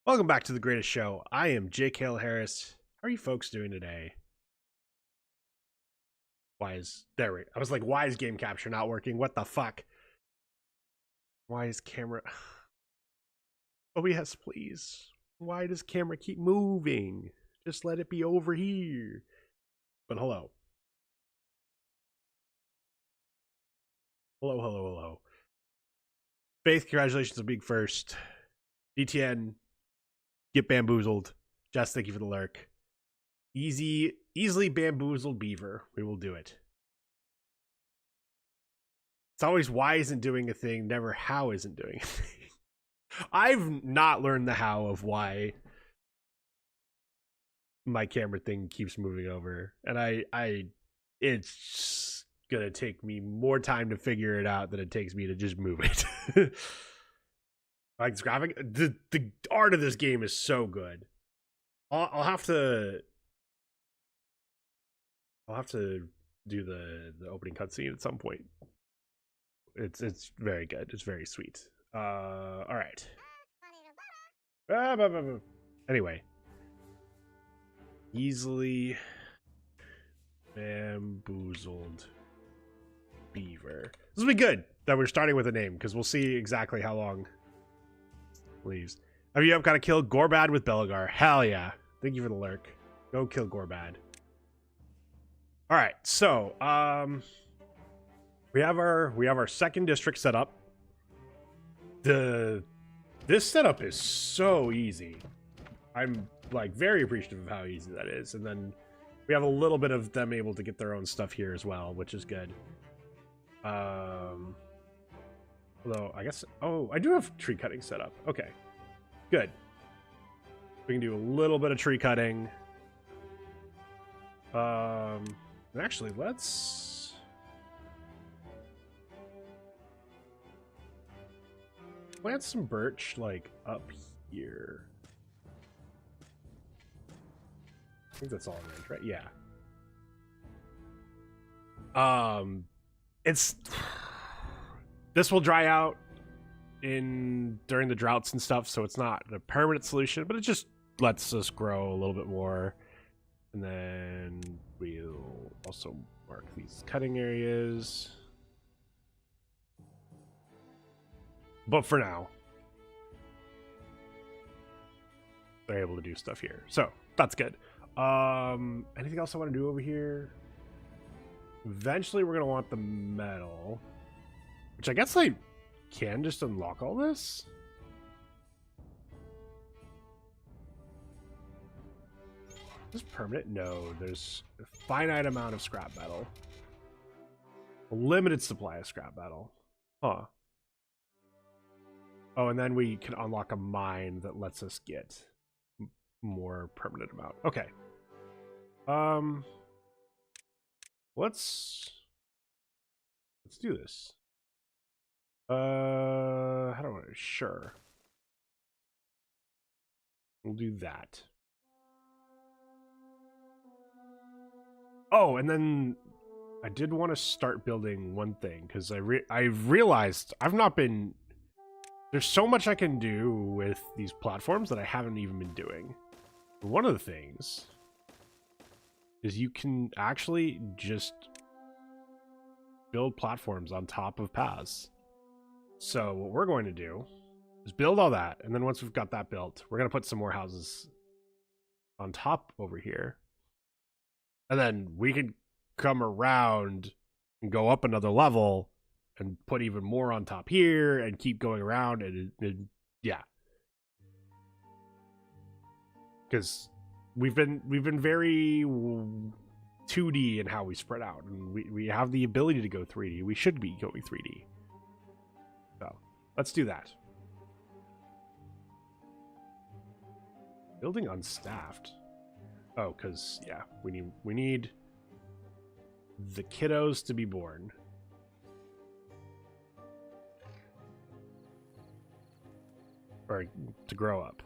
Welcome back to the greatest show. I am Jake Hale Harris. How are you folks doing today? I was like, why is game capture not working? What the fuck? Why is camera? OBS, please. Why does camera keep moving? Just let it be over here. But hello. Hello. Faith, congratulations on being first. DTN, get bamboozled. Jess, thank you for the lurk. Easily bamboozled Beaver. We will do it. It's always why isn't doing a thing, never how isn't doing a thing. I've not learned the how of why my camera thing keeps moving over. And it's gonna take me more time to figure it out than it takes me to just move it. Like graphic, the art of this game is so good. I'll have to do the opening cutscene at some point. It's very good. It's very sweet. All right. Anyway, easily bamboozled Beaver. This will be good that we're starting with a name because we'll see exactly how long it leaves. Have you got to kill Gorbad with Belagar? Hell yeah! Thank you for the lurk. Go kill Gorbad. All right, so we have our second district set up. This setup is so easy. I'm like very appreciative of how easy that is. And then we have a little bit of them able to get their own stuff here as well, which is good. Although I guess, oh, I do have tree cutting set up. Okay, good. We can do a little bit of tree cutting. Actually, let's plant some birch like up here. I think that's all range, right? Yeah. This will dry out during the droughts and stuff, so it's not a permanent solution, but it just lets us grow a little bit more. And then we'll also mark these cutting areas. But for now, they're able to do stuff here. So that's good. Anything else I want to do over here? Eventually we're going to want the metal, which I guess I can just unlock all this. Is this permanent? No, there's a finite amount of scrap metal. A limited supply of scrap metal. Huh. Oh, and then we can unlock a mine that lets us get more permanent amount. Okay. Let's do this. How do I? Sure. We'll do that. Oh, and then I did want to start building one thing because I've realized I've not been. There's so much I can do with these platforms that I haven't even been doing. One of the things is you can actually just build platforms on top of paths. So what we're going to do is build all that, and then once we've got that built, we're going to put some more houses on top over here. And then we can come around and go up another level and put even more on top here and keep going around and yeah. Because we've been very 2D in how we spread out, and we have the ability to go 3D. We should be going 3D. So let's do that. Building unstaffed. Oh, because yeah, we need the kiddos to be born. Or to grow up.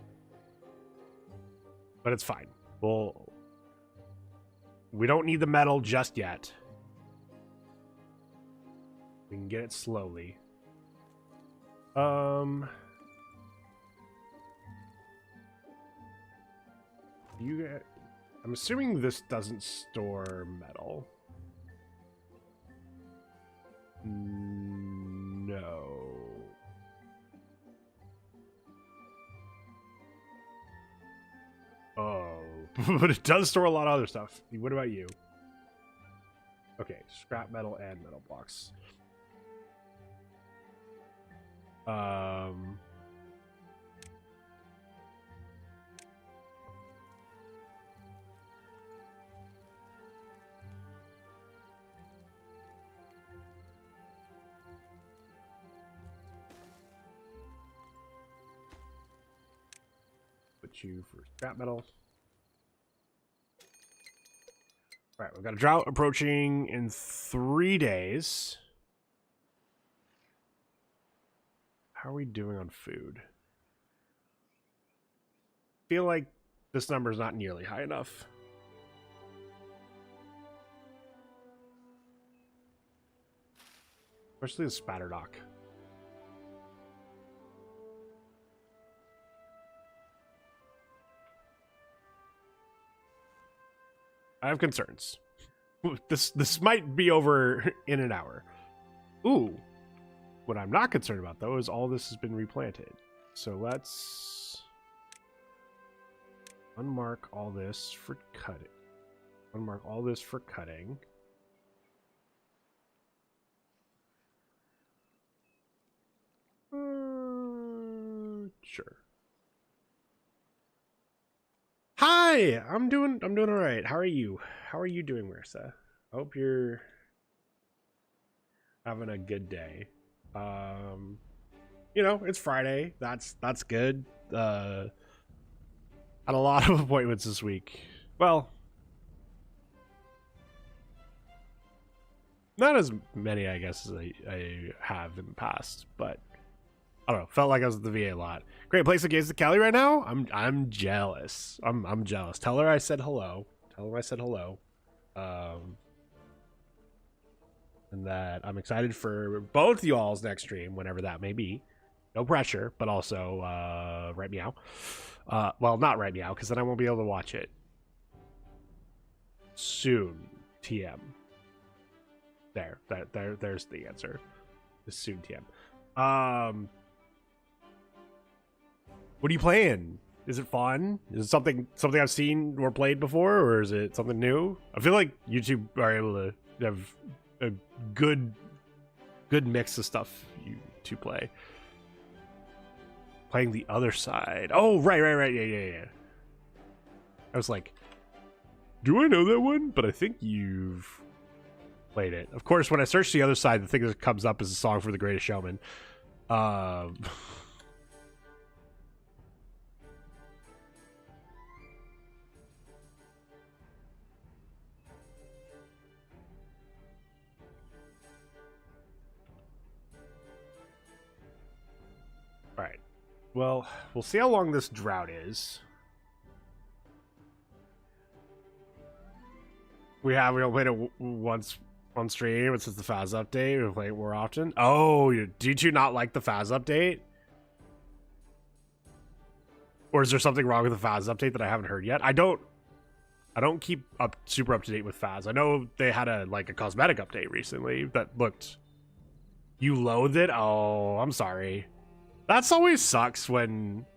But it's fine. We don't need the metal just yet. We can get it slowly. I'm assuming this doesn't store metal. No. Oh, but it does store a lot of other stuff. What about you? Okay, scrap metal and metal blocks. Put you for scrap metal. All right, we've got a drought approaching in 3 days. How are we doing on food? Feel like this number is not nearly high enough. Especially the spatter dock. I have concerns. This might be over in an hour. Ooh. What I'm not concerned about, though, is all this has been replanted. So let's unmark all this for cutting. Unmark all this for cutting. Sure. Hi, I'm doing all right. How are you? How are you doing, Marissa? I hope you're having a good day. You know, it's Friday. That's good. Had a lot of appointments this week. Well, not as many, I guess, as I have in the past, but I don't know. Felt like I was at the VA a lot. Great place against the Cali right now. I'm jealous. I'm jealous. Tell her I said hello. Tell her I said hello. And that I'm excited for both y'all's next stream, whenever that may be. No pressure, but also right meow. Well, not right meow, because then I won't be able to watch it. Soon, TM. There's the answer. Soon, TM. What are you playing? Is it fun? Is it something I've seen or played before, or is it something new? I feel like YouTube are able to have a good mix of stuff you to play. Playing the other side. Oh, right. Yeah. I was like, do I know that one? But I think you've played it. Of course, when I search the other side, the thing that comes up is a song for The Greatest Showman. Alright. Well, we'll see how long this drought is. We only played it once on stream, and since the FAS update, we play it more often. Oh, did you not like the FAS update? Or is there something wrong with the FAS update that I haven't heard yet? I don't keep super up to date with FAS. I know they had a cosmetic update recently that looked. You loathed it? Oh, I'm sorry. That's always sucks when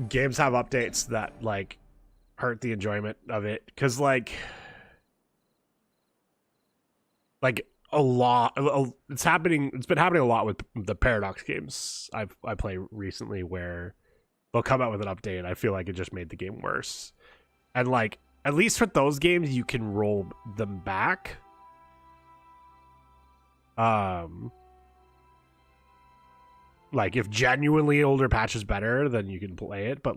games have updates that hurt the enjoyment of it, because like a lot. It's been happening a lot with the Paradox games I play recently, where they'll come out with an update and I feel like it just made the game worse. And at least with those games, you can roll them back. If genuinely older patch is better, then you can play it, but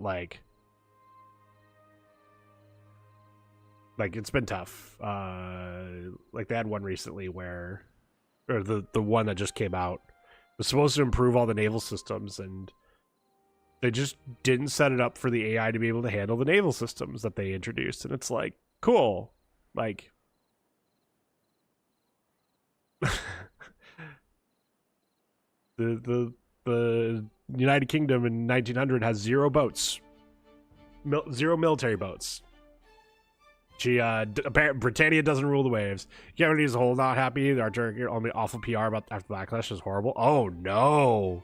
it's been tough. They had one recently or the one that just came out was supposed to improve all the naval systems, and they just didn't set it up for the AI to be able to handle the naval systems that they introduced. And it's cool. The United Kingdom in 1900 has 0 boats. zero military boats. Britannia doesn't rule the waves. Kennedy as a whole not happy. The Arctic only awful PR about after the backlash is horrible. Oh no.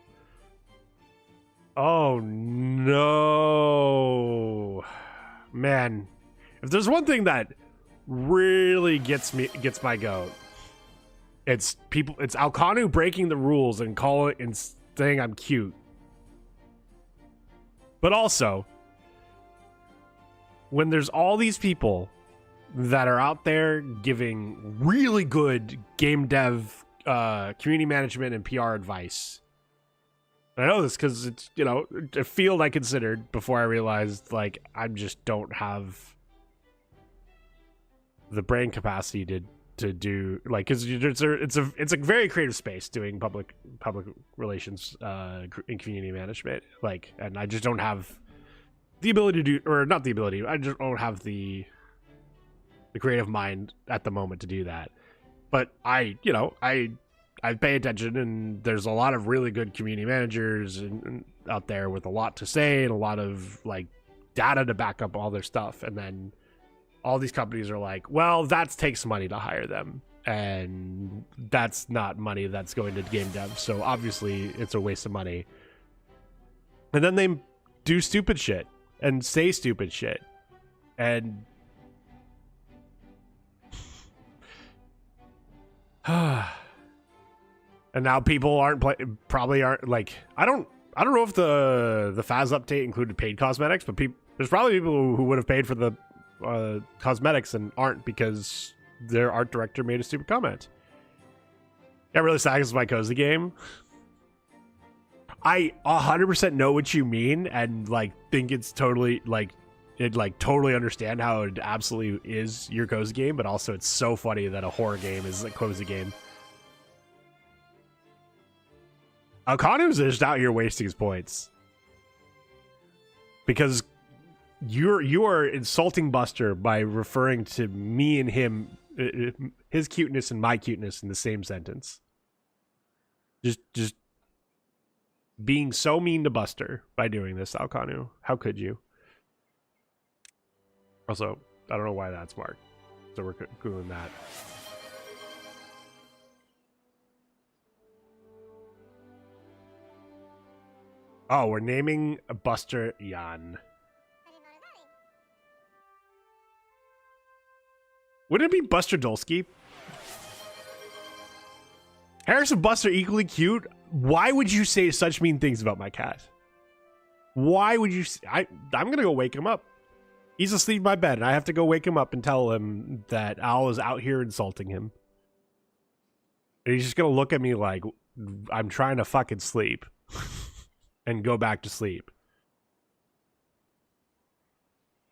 Oh no. Man, if there's one thing that really gets my goat, it's Alkanu breaking the rules and saying I'm cute. But also, when there's all these people that are out there giving really good game dev, community management, and PR advice. And I know this because it's, a field I considered before I realized, like, I just don't have the brain capacity to do, like, because it's a very creative space doing public relations and community management, like, and I just don't have the ability to do, or not the ability, I just don't have the creative mind at the moment to do that. But I pay attention, and there's a lot of really good community managers and out there with a lot to say and a lot of like data to back up all their stuff. And then all these companies are like, well, that takes money to hire them, and that's not money that's going to game dev, so obviously it's a waste of money. And then they do stupid shit and say stupid shit, and and now people probably aren't like, I don't know if the FAS update included paid cosmetics, but there's probably people who would have paid for the cosmetics and aren't because their art director made a stupid comment. Got really sad because my cozy game. I 100% know what you mean, and like think it's totally totally understand how it absolutely is your cozy game, but also it's so funny that a horror game is a cozy game. Alkanu's just out here wasting his points because you are insulting Buster by referring to me and him, his cuteness and my cuteness in the same sentence. Just being so mean to Buster by doing this, Alkanu. How could you? Also, I don't know why that's marked, so we're doing that. Oh, we're naming Buster Jan. Wouldn't it be Buster Dolsky? Harris and Buster equally cute? Why would you say such mean things about my cat? Why would you? I'm gonna go wake him up. He's asleep in my bed, and I have to go wake him up and tell him that Al is out here insulting him. And he's just gonna look at me like I'm trying to fucking sleep and go back to sleep.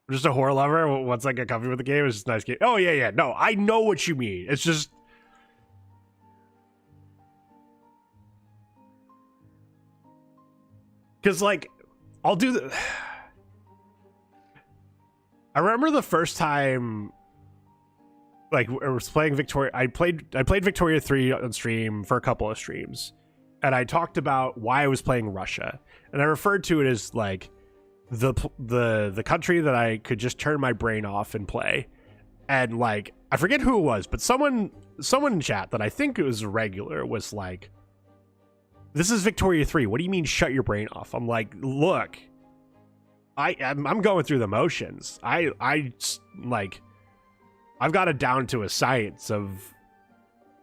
I'm just a horror lover. Once I get comfy with the game, it's just a nice game. Oh, yeah. No, I know what you mean. It's just... because, like, I'll do the... I remember the first time, like, I was playing Victoria. I played Victoria 3 on stream for a couple of streams, and I talked about why I was playing Russia, and I referred to it as like the country that I could just turn my brain off and play. And like, I forget who it was, but someone in chat that I think it was a regular was like, "This is Victoria 3. What do you mean shut your brain off?" I'm like, look. I'm going through the motions. Like, I've got it down to a science of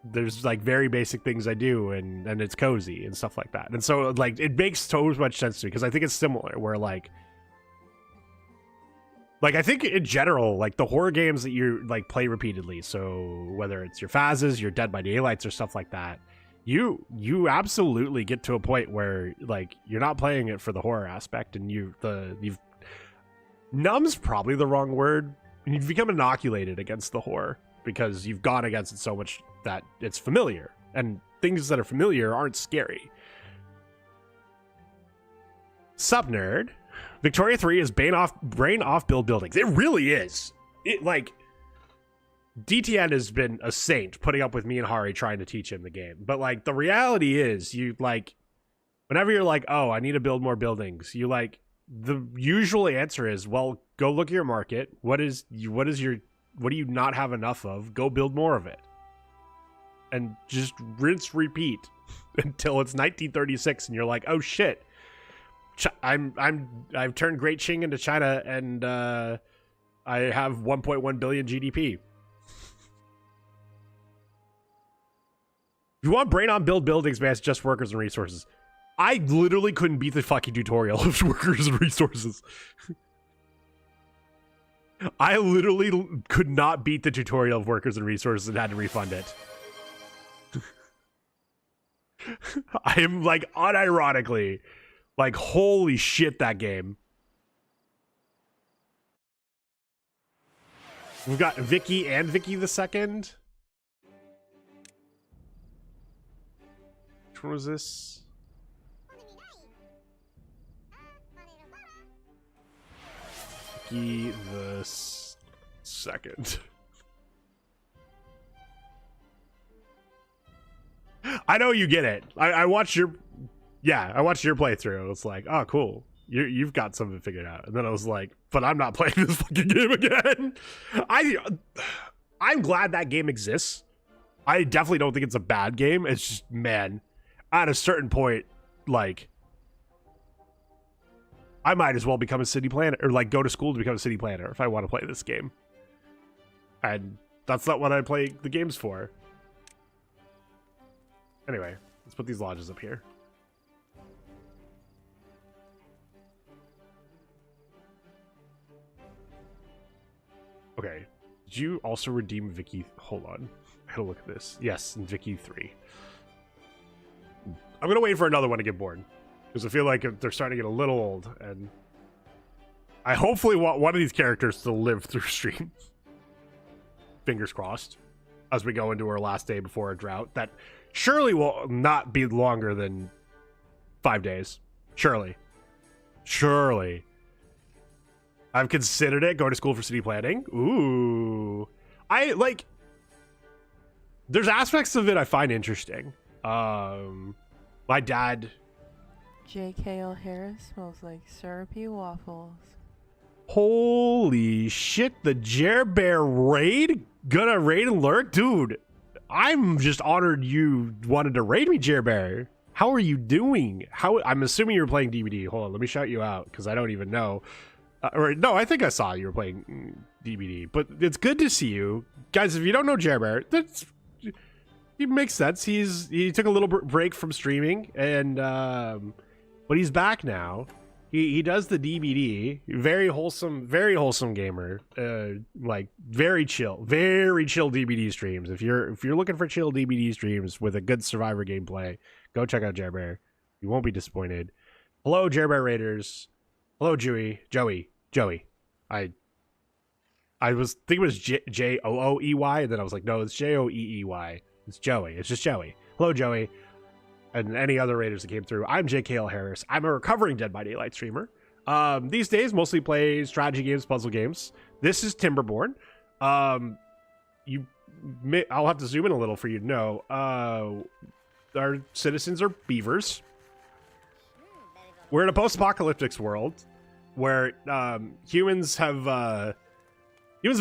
there's like very basic things I do, and it's cozy and stuff like that. And so like it makes so much sense to me because I think it's similar where like I think in general, like the horror games that you like play repeatedly, so whether it's your Fazes, your Dead by Daylights or stuff like that, you absolutely get to a point where like you're not playing it for the horror aspect, and you've numb's probably the wrong word. You've become inoculated against the horror because you've gone against it so much that it's familiar, and things that are familiar aren't scary. Sup, nerd? Victoria 3 is brain off build buildings. It really is. It like DTN has been a saint putting up with me and Hari trying to teach him the game. But like the reality is, you like whenever you're like, oh, I need to build more buildings, you like the usual answer is, well, go look at your market. What do you not have enough of? Go build more of it. And just rinse, repeat until it's 1936 and you're like, oh shit. I've turned Great Qing into China, and I have 1.1 billion GDP. If you want brain on build buildings, man, it's just workers and resources. I literally couldn't beat the fucking tutorial of workers and resources. I literally could not beat the tutorial of workers and resources and had to refund it. I am like unironically like, holy shit, that game. We've got Vicky and Vicky the Second. Which one was this? Vicky the Second. I know you get it. I watched your... Yeah, I watched your playthrough. It's like, oh, cool. You've got something figured out. And then I was like, but I'm not playing this fucking game again. I'm glad that game exists. I definitely don't think it's a bad game. It's just, man, at a certain point, like, I might as well become a city planner, or like go to school to become a city planner if I want to play this game. And that's not what I play the games for. Anyway, let's put these lodges up here. Okay, did you also redeem Vicky? Hold on, I gotta look at this. Yes, in Vicky 3. I'm gonna wait for another one to get born, because I feel like they're starting to get a little old, and I hopefully want one of these characters to live through stream. Fingers crossed, as we go into our last day before our drought. That surely will not be longer than 5 days. Surely. I've considered it, going to school for city planning. Ooh. I, like... There's aspects of it I find interesting. My dad... J.K.L. Harris smells like syrupy waffles. Holy shit, the Jer Bear raid? Gonna raid and lurk? Dude, I'm just honored you wanted to raid me, Jer Bear. How are you doing? I'm assuming you were playing DBD. Hold on, let me shout you out, because I don't even know. Or no, I think I saw you were playing DBD, but it's good to see you guys. If you don't know Jer Bear, it makes sense. He took a little break from streaming, and but he's back now. He does the DBD. Very wholesome gamer. Like very chill DBD streams. If you're looking for chill DBD streams with a good Survivor gameplay, go check out Jer Bear. You won't be disappointed. Hello, Jer Bear Raiders. Hello, Joey. I was thinking it was Joey, and then I was like, no, it's Joeey. It's Joey. It's just Joey. Hello, Joey. And any other raiders that came through. I'm JKL Harris. I'm a recovering Dead by Daylight streamer. These days, mostly play strategy games, puzzle games. This is Timberborn. I'll have to zoom in a little for you to know. Our citizens are beavers. We're in a post-apocalyptic world where humans have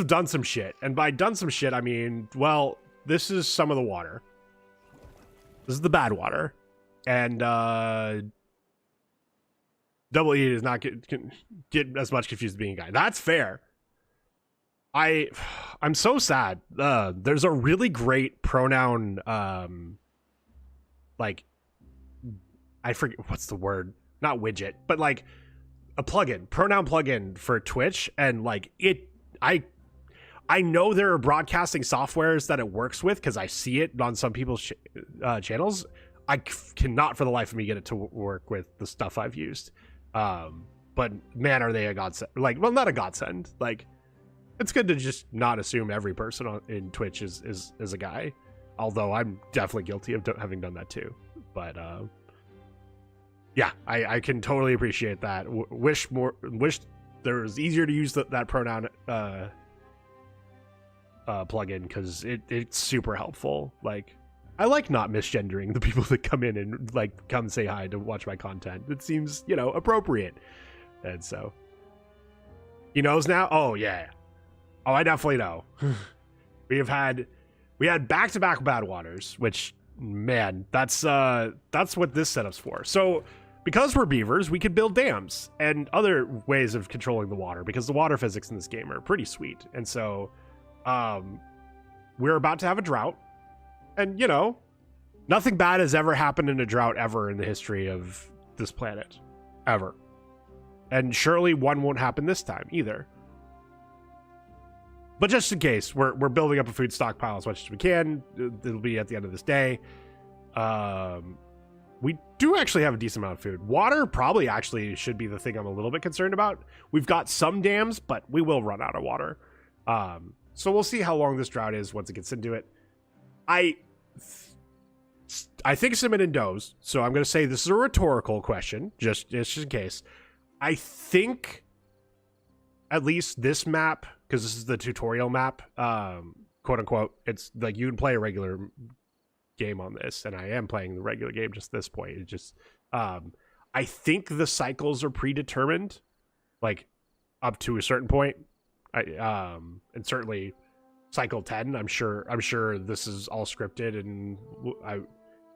done some shit. And by done some shit, I mean, well, this is some of the water. This is the bad water. And Double E does not get as much confused as being a guy. That's fair. I'm so sad. There's a really great pronoun, like, I forget what's the word, not widget, but like a pronoun plugin for Twitch, and like I know there are broadcasting softwares that it works with because I see it on some people's channels. I cannot for the life of me get it to work with the stuff I've used. But man, are they a godsend? Like, well, not a godsend. Like, it's good to just not assume every person in Twitch is a guy. Although I'm definitely guilty of having done that too. But yeah, I can totally appreciate that. Wish there was easier to use that pronoun plugin, because it's super helpful. Like, I like not misgendering the people that come in and like come say hi to watch my content. It seems, appropriate. And so he knows now. Oh yeah. Oh, I definitely know. we had back-to-back bad waters, which, man, that's what this setup's for. So because we're beavers, we could build dams and other ways of controlling the water, because the water physics in this game are pretty sweet. And so we're about to have a drought, and you know, nothing bad has ever happened in a drought ever in the history of this planet, ever. And surely one won't happen this time either. But just in case, we're building up a food stockpile as much as we can. It'll be at the end of this day. We do actually have a decent amount of food. Water probably actually should be the thing I'm a little bit concerned about. We've got some dams, but we will run out of water. So we'll see how long this drought is once it gets into it. I think Simon knows, so I'm going to say this is a rhetorical question, just in case. I think at least this map, because this is the tutorial map, quote unquote, it's like you can play a regular game on this, and I am playing the regular game just at this point. It just I think the cycles are predetermined, like up to a certain point. And certainly cycle 10, I'm sure this is all scripted, and I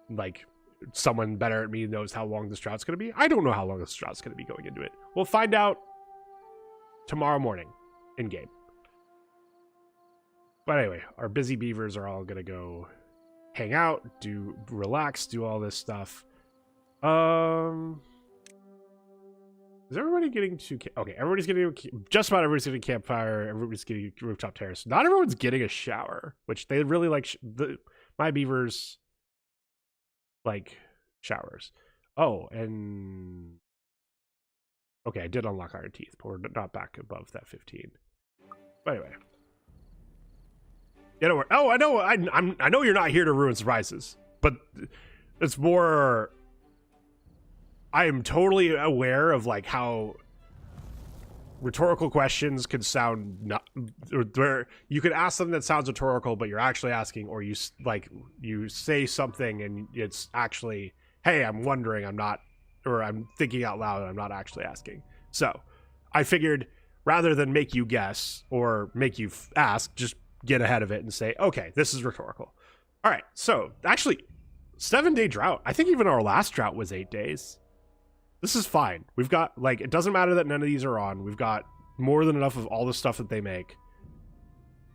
like someone better at me knows how long this drought's going to be. I don't know how long this drought's going to be going into it. We'll find out tomorrow morning in game. But anyway, our busy beavers are all going to go hang out, relax, do all this stuff. Is everybody getting to... Okay, everybody's getting... Just about everybody's getting a campfire. Everybody's getting a rooftop terrace. Not everyone's getting a shower, which they really like. My beavers like showers. Oh, and... Okay, I did unlock Iron Teeth, but we're not back above that 15. But anyway. You know where... Oh, I know. I know you're not here to ruin surprises, but it's more... I am totally aware of like how rhetorical questions could sound not, where you could ask something that sounds rhetorical, but you're actually asking, or you say something and it's actually, hey, I'm wondering, I'm not, or I'm thinking out loud, I'm not actually asking. So I figured rather than make you guess or make you ask, just get ahead of it and say, okay, this is rhetorical. All right. So actually 7-day drought. I think even our last drought was 8 days. This is fine. We've got, like, it doesn't matter that none of these are on. We've got more than enough of all the stuff that they make.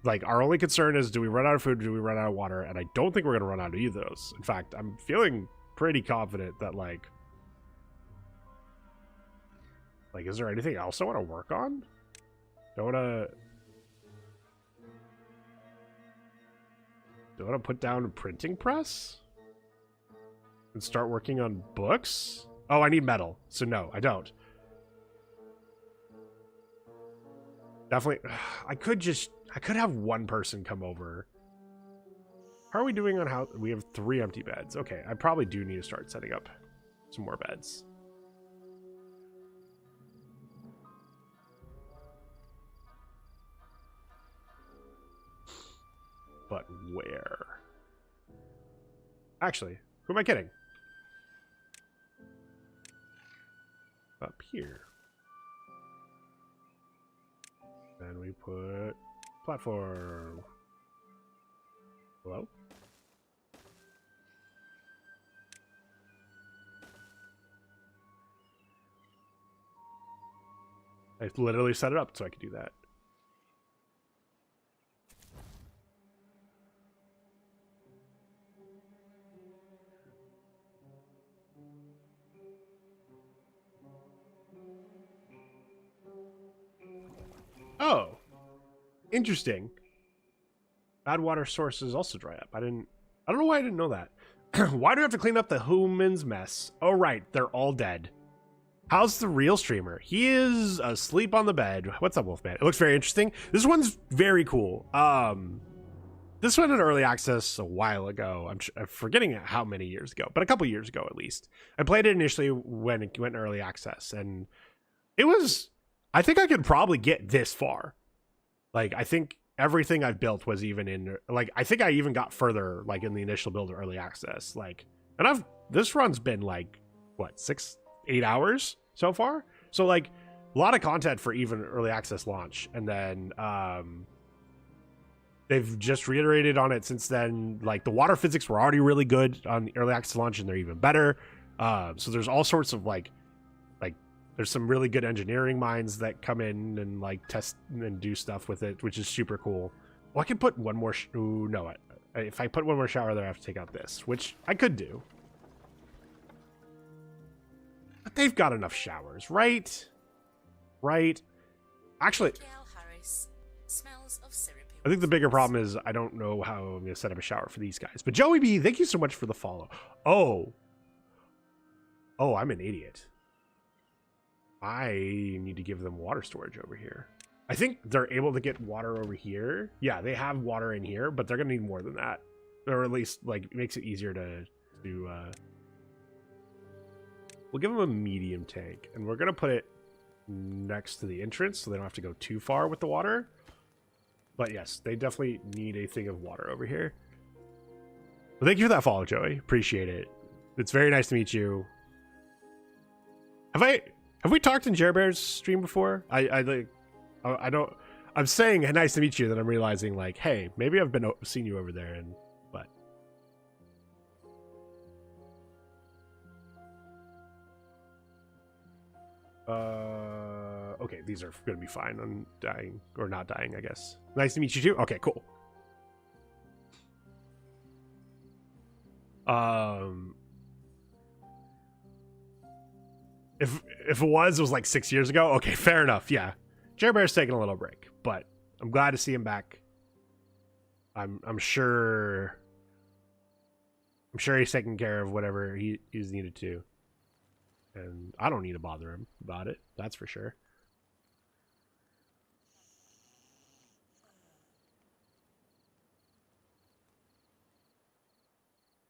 Like, our only concern is, do we run out of food, do we run out of water? And I don't think we're going to run out of either of those. In fact, I'm feeling pretty confident that, like, is there anything else I want to work on? Do I want to put down a printing press? And start working on books? Oh, I need metal. So no, I don't. Definitely. I could have one person come over. How are we doing on how we have 3 empty beds? Okay, I probably do need to start setting up some more beds. But where? Actually, who am I kidding? Up here. Then we put platform. Hello? I literally set it up so I could do that. Oh, interesting. Bad water sources also dry up. I don't know why I didn't know that. Why do I have to clean up the human's mess? Oh, right. They're all dead. How's the real streamer? He is asleep on the bed. What's up, Wolfman? It looks very interesting. This one's very cool. This went in early access a while ago. I'm forgetting how many years ago, but a couple years ago at least. I played it initially when it went in early access, and it was... I think I could probably get this far. Like, I think everything I've built was even in, like, I think I even got further, like, in the initial build of early access. Like, and this run's been, like, what, 6-8 hours so far? So, like, a lot of content for even early access launch, and then they've just reiterated on it since then. Like the water physics were already really good on the early access launch, and they're even better. So there's all sorts of like there's some really good engineering minds that come in and like test and do stuff with it, which is super cool. Well, I can put one more. Ooh, no, if I put one more shower there, I have to take out this, which I could do. But they've got enough showers, right? Right. Actually, I think the bigger problem is I don't know how I'm going to set up a shower for these guys. But Joey B, thank you so much for the follow. Oh, I'm an idiot. I need to give them water storage over here. I think they're able to get water over here. Yeah, they have water in here, but they're going to need more than that. Or at least, like, it makes it easier to we'll give them a medium tank. And we're going to put it next to the entrance so they don't have to go too far with the water. But yes, they definitely need a thing of water over here. Well, thank you for that follow, Joey. Appreciate it. It's very nice to meet you. Have we talked in Jerbear's stream before? I don't. I'm saying nice to meet you, then I'm realizing like, hey, maybe I've been seen you over there, and but. Okay, these are gonna be fine on dying or not dying, I guess. Nice to meet you too. Okay, cool. If it was like 6 years ago, okay, fair enough. Yeah, Jerbear's taking a little break, but I'm glad to see him back. I'm sure he's taking care of whatever he's needed to, and I don't need to bother him about it. That's for sure.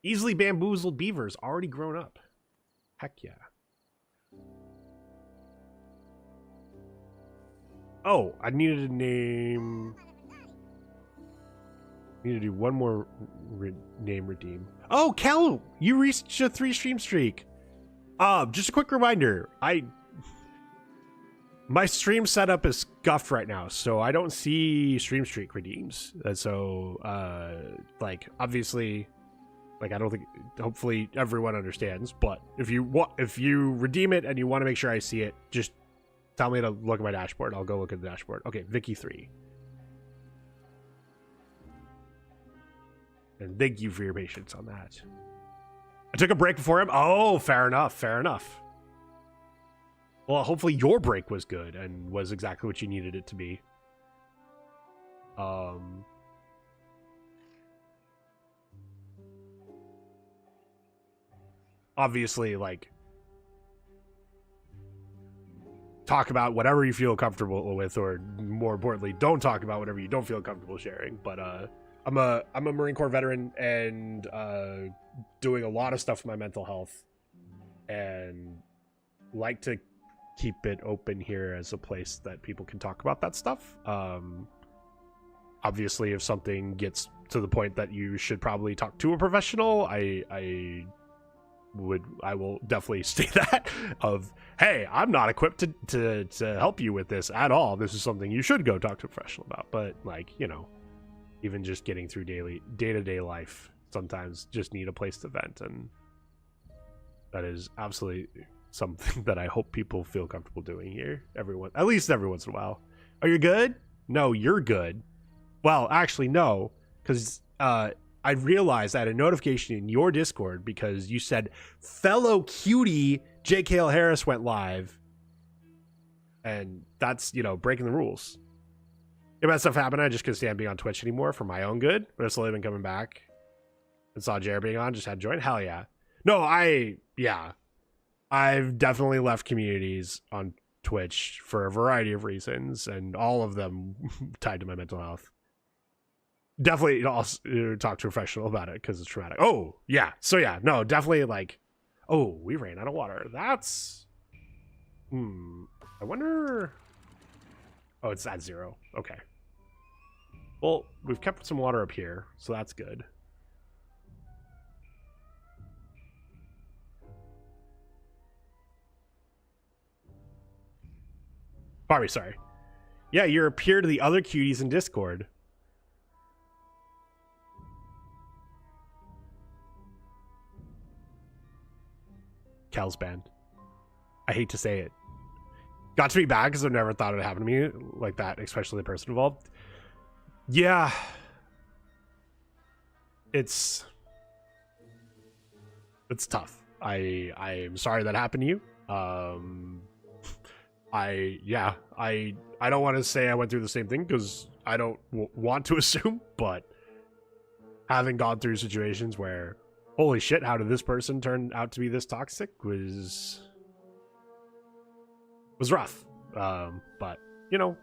Easily bamboozled beavers already grown up. Heck yeah. Oh, I needed to name. Need to do one more name redeem. Oh, Cal, you reached a 3 stream streak. Just a quick reminder. My stream setup is scuffed right now, so I don't see stream streak redeems. And so, like, obviously, like, I don't think. Hopefully, everyone understands. But if you redeem it and you want to make sure I see it, just tell me to look at my dashboard. I'll go look at the dashboard. Okay, Vicky3. And thank you for your patience on that. I took a break before him. Oh, fair enough. Fair enough. Well, hopefully your break was good and was exactly what you needed it to be. Obviously, like, talk about whatever you feel comfortable with, or more importantly, don't talk about whatever you don't feel comfortable sharing. But I'm a Marine Corps veteran and doing a lot of stuff with my mental health, and like to keep it open here as a place that people can talk about that stuff. Obviously, if something gets to the point that you should probably talk to a professional, I will definitely state that of, hey, I'm not equipped to help you with this at all. This is something you should go talk to a professional about. But, like, you know, even just getting through day-to-day life, sometimes just need a place to vent, and that is absolutely something that I hope people feel comfortable doing here. Everyone, at least every once in a while. Are you good? No, you're good. Well, actually, no, because I realized I had a notification in your Discord because you said fellow cutie JKL Harris went live, and that's, you know, breaking the rules. If that stuff happened, I just couldn't stand being on Twitch anymore for my own good, but I've slowly been coming back and saw Jared being on, just had to join. Hell yeah. No, I've definitely left communities on Twitch for a variety of reasons, and all of them tied to my mental health. Definitely also talk to a professional about it because it's traumatic. Oh, yeah. So, yeah, no, definitely, like, oh, we ran out of water. That's, I wonder. Oh, it's at 0. Okay. Well, we've kept some water up here, so that's good. Barbie, sorry. Yeah, you're a peer to the other cuties in Discord. Cal's banned. I hate to say it. Got to be bad because I've never thought it would happen to me like that, especially the person involved. Yeah. It's tough. I'm sorry that happened to you. I don't want to say I went through the same thing because I don't want to assume, but having gone through situations where, holy shit, how did this person turn out to be this toxic was rough. But you know,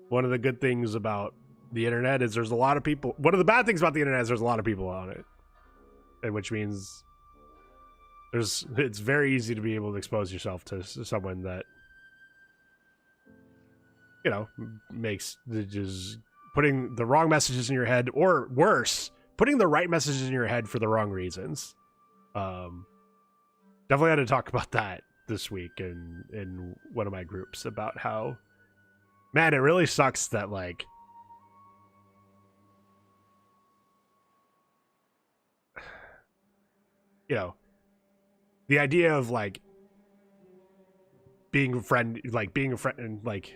one of the good things about the internet is there's a lot of people. One of the bad things about the internet is there's a lot of people on it, and which means it's very easy to be able to expose yourself to someone that, you know, makes just putting the wrong messages in your head, or worse, putting the right messages in your head for the wrong reasons. Definitely had to talk about that this week in one of my groups about how, man, it really sucks that, like, you know, the idea of like being a friend and like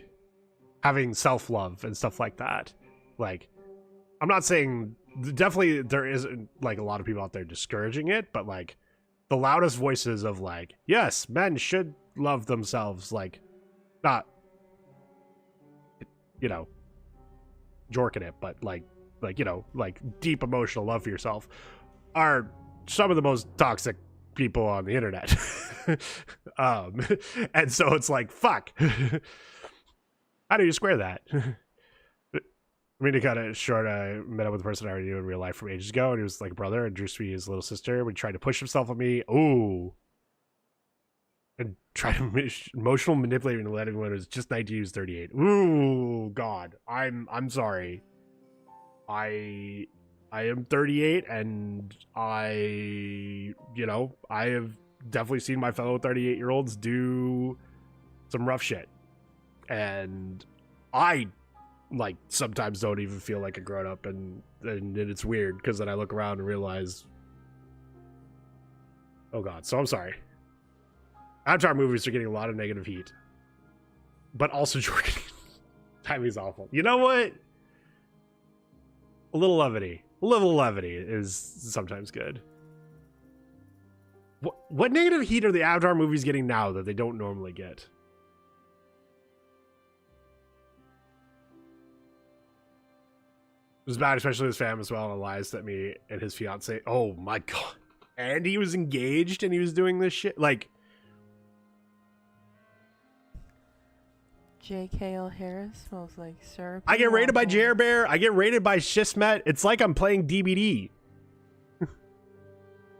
having self-love and stuff like that. Like, I'm not saying, definitely there isn't like a lot of people out there discouraging it, but like the loudest voices of like, yes, men should love themselves, like, not, you know, jorking it, but like, you know, like deep emotional love for yourself, are some of the most toxic people on the internet. And so it's like, fuck. How do you square that? I mean, to cut it short, I met up with a person I already knew in real life from ages ago, and he was like a brother, and introduced me his little sister. We tried to push himself on me. Ooh. And try to emotional manipulate and let everyone who's just 19 who's 38. Ooh, God. I'm sorry. I am 38, and I have definitely seen my fellow 38-year-olds do some rough shit. And I, like, sometimes don't even feel like a grown-up, and it's weird, because then I look around and realize, oh God, so I'm sorry. Avatar movies are getting a lot of negative heat. But also, Jordan, timing's awful. You know what? A little levity is sometimes good. What negative heat are the Avatar movies getting now that they don't normally get? It was bad, especially his fam as well, and lies that me and his fiance. Oh my God. And he was engaged and he was doing this shit. Like, JK Harris smells like syrup. I get rated by Jer Bear. I get rated by Shismet. It's like I'm playing DBD.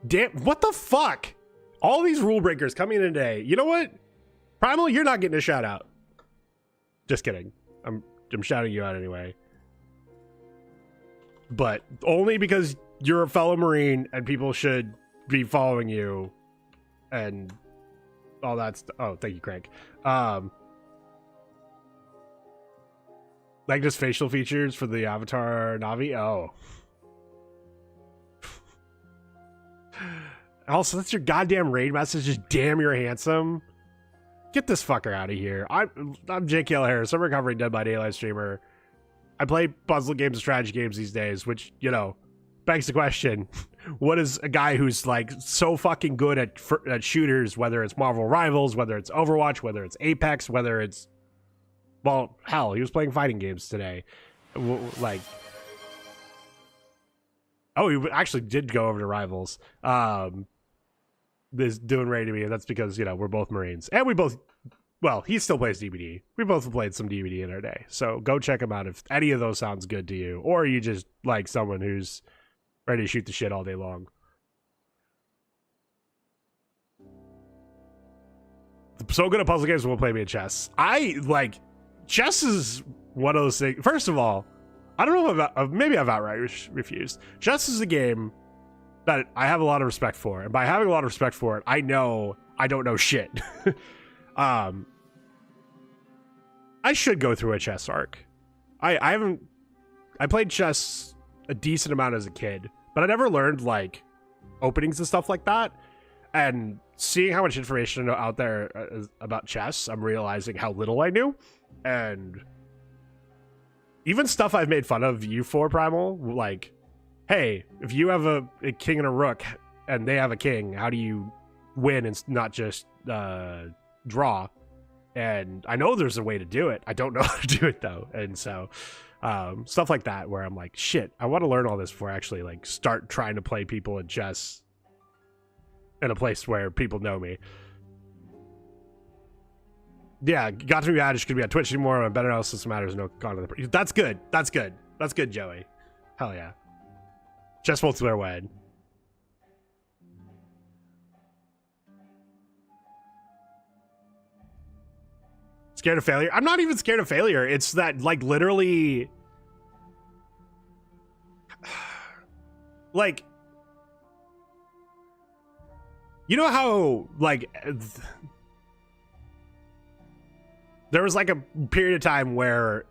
Damn, what the fuck? All these rule breakers coming in today. You know what? Primal, you're not getting a shout out. Just kidding. I'm shouting you out anyway. But only because you're a fellow Marine and people should be following you and all that stuff. Oh, thank you, Craig. Like just facial features for the Avatar Navi. Oh. Also, that's your goddamn raid message. Just damn, you're handsome. Get this fucker out of here. I'm JKL Harris. I'm a recovering Dead by Daylight streamer. I play puzzle games and strategy games these days, which, you know, begs the question: what is a guy who's like so fucking good at shooters, whether it's Marvel Rivals, whether it's Overwatch, whether it's Apex, whether it's, well, hell, he was playing fighting games today. Like, oh, he actually did go over to Rivals. This doing raid to me, and that's because, you know, we're both Marines, and we both, well, he still plays DBD. We both played some DBD in our day, so go check him out if any of those sounds good to you, or you just like someone who's ready to shoot the shit all day long. So good at puzzle games, we'll play me at chess. I like chess is one of those things. First of all, I don't know if maybe I've outright refused. Chess is a game that I have a lot of respect for, and by having a lot of respect for it, I know I don't know shit. I should go through a chess arc. I haven't. I played chess a decent amount as a kid, but I never learned like openings and stuff like that. And seeing how much information out there about chess, I'm realizing how little I knew. And even stuff I've made fun of you for, Primal, like, hey, if you have a king and a rook and they have a king, how do you win and not just draw? And I know there's a way to do it. I don't know how to do it though. And so stuff like that where I'm like, shit, I want to learn all this before I actually like start trying to play people in chess in a place where people know me. Yeah, got to be mad. Just gonna be on Twitch anymore. I'm better analysis matters. No content. That's good. That's good. That's good, Joey. Hell yeah. Chess multiplayer win. Scared of failure? I'm not even scared of failure. It's that like literally like, you know how like there was like a period of time where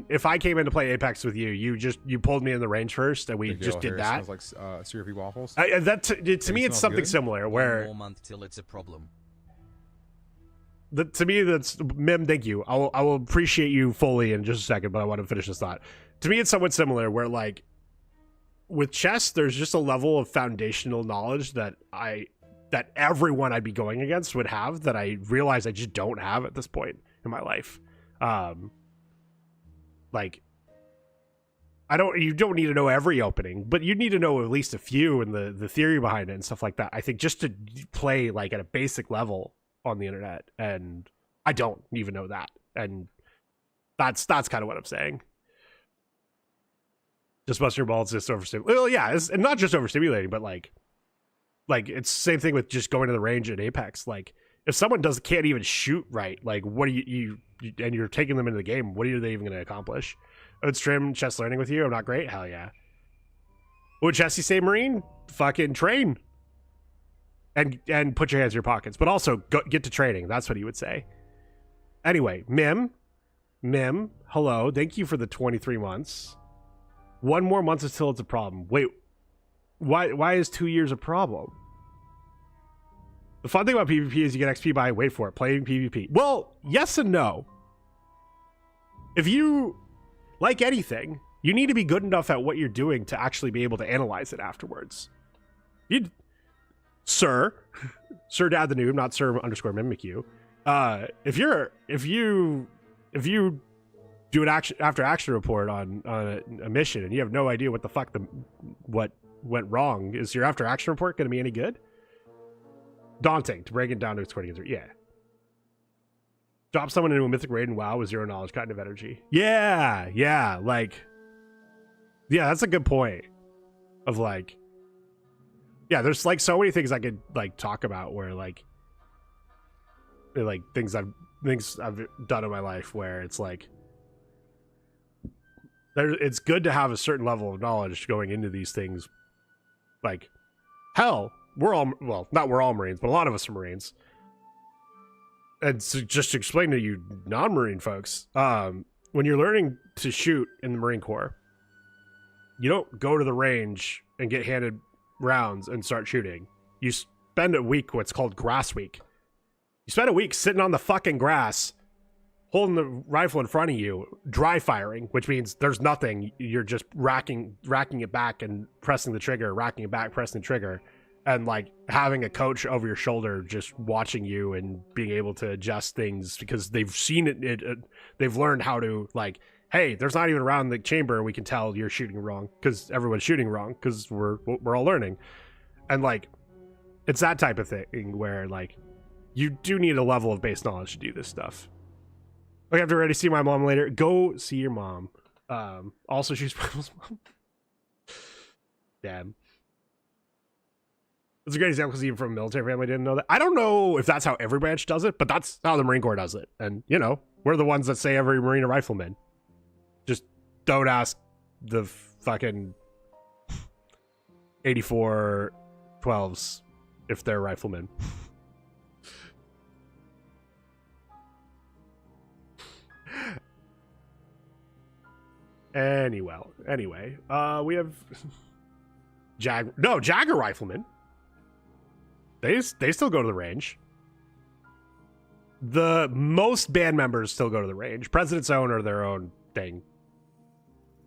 if I came in to play Apex with you, you pulled me in the range first and we just did that. Smells like syrupy waffles. That to me it's something good? similar where One more month till it's a problem. To me, that's Mim. Thank you. I will appreciate you fully in just a second, but I want to finish this thought. To me, it's somewhat similar. Where like with chess, there's just a level of foundational knowledge that everyone I'd be going against would have that I realize I just don't have at this point in my life. Like you don't need to know every opening, but you need to know at least a few and the theory behind it and stuff like that. I think just to play like at a basic level on the internet, and I don't even know that, and that's kind of what I'm saying. Just busting your balls, just overstimulating. Well, yeah, and not just overstimulating, but like it's the same thing with just going to the range at Apex. Like if someone can't even shoot right, like what do you and you're taking them into the game, what are they even going to accomplish? I would stream chess learning with you. I'm not great. Hell yeah. What would Jesse say, Marine? Fucking train. And put your hands in your pockets, but also get to training. That's what he would say. Anyway, Mim, hello. Thank you for the 23 months. 1 more month until it's a problem. Wait, why is 2 years a problem? The fun thing about PvP is you get XP by, wait for it, playing PvP. Well, yes and no. If you like anything, you need to be good enough at what you're doing to actually be able to analyze it afterwards. Sir Dad the Noob, not Sir _ Mimic you. If you do an after action report on a mission and you have no idea what the fuck what went wrong, is your after action report going to be any good? Daunting to break it down to its 20. Yeah. Drop someone into a mythic raid and WoW with 0 knowledge, kind of energy. Yeah, like, yeah, that's a good point. Of like. Yeah, there's like so many things I could like talk about where like things I've done in my life where it's like it's good to have a certain level of knowledge going into these things. Like, hell, not we're all Marines, but a lot of us are Marines. And so just to explain to you non-Marine folks, when you're learning to shoot in the Marine Corps, you don't go to the range and get handed rounds and start shooting. You spend a week, what's called grass week. You spend a week sitting on the fucking grass, holding the rifle in front of you, dry firing, which means there's nothing. You're just racking it back and pressing the trigger, racking it back, pressing the trigger, and like having a coach over your shoulder just watching you and being able to adjust things because they've seen it they've learned how to like, hey, there's not even a round in the chamber. We can tell you're shooting wrong because everyone's shooting wrong because we're all learning. And like, it's that type of thing where like, you do need a level of base knowledge to do this stuff. Okay, I have to ready to see my mom later. Go see your mom. Also, she's Primal's mom. Damn. It's a great example because even from a military family, didn't know that. I don't know if that's how every branch does it, but that's how the Marine Corps does it. And, you know, we're the ones that say every Marine a rifleman. Just don't ask the fucking 84 12s if they're riflemen. Anyway, we have Jagger riflemen. They still go to the range. The most band members still go to the range. President's Own are their own thing,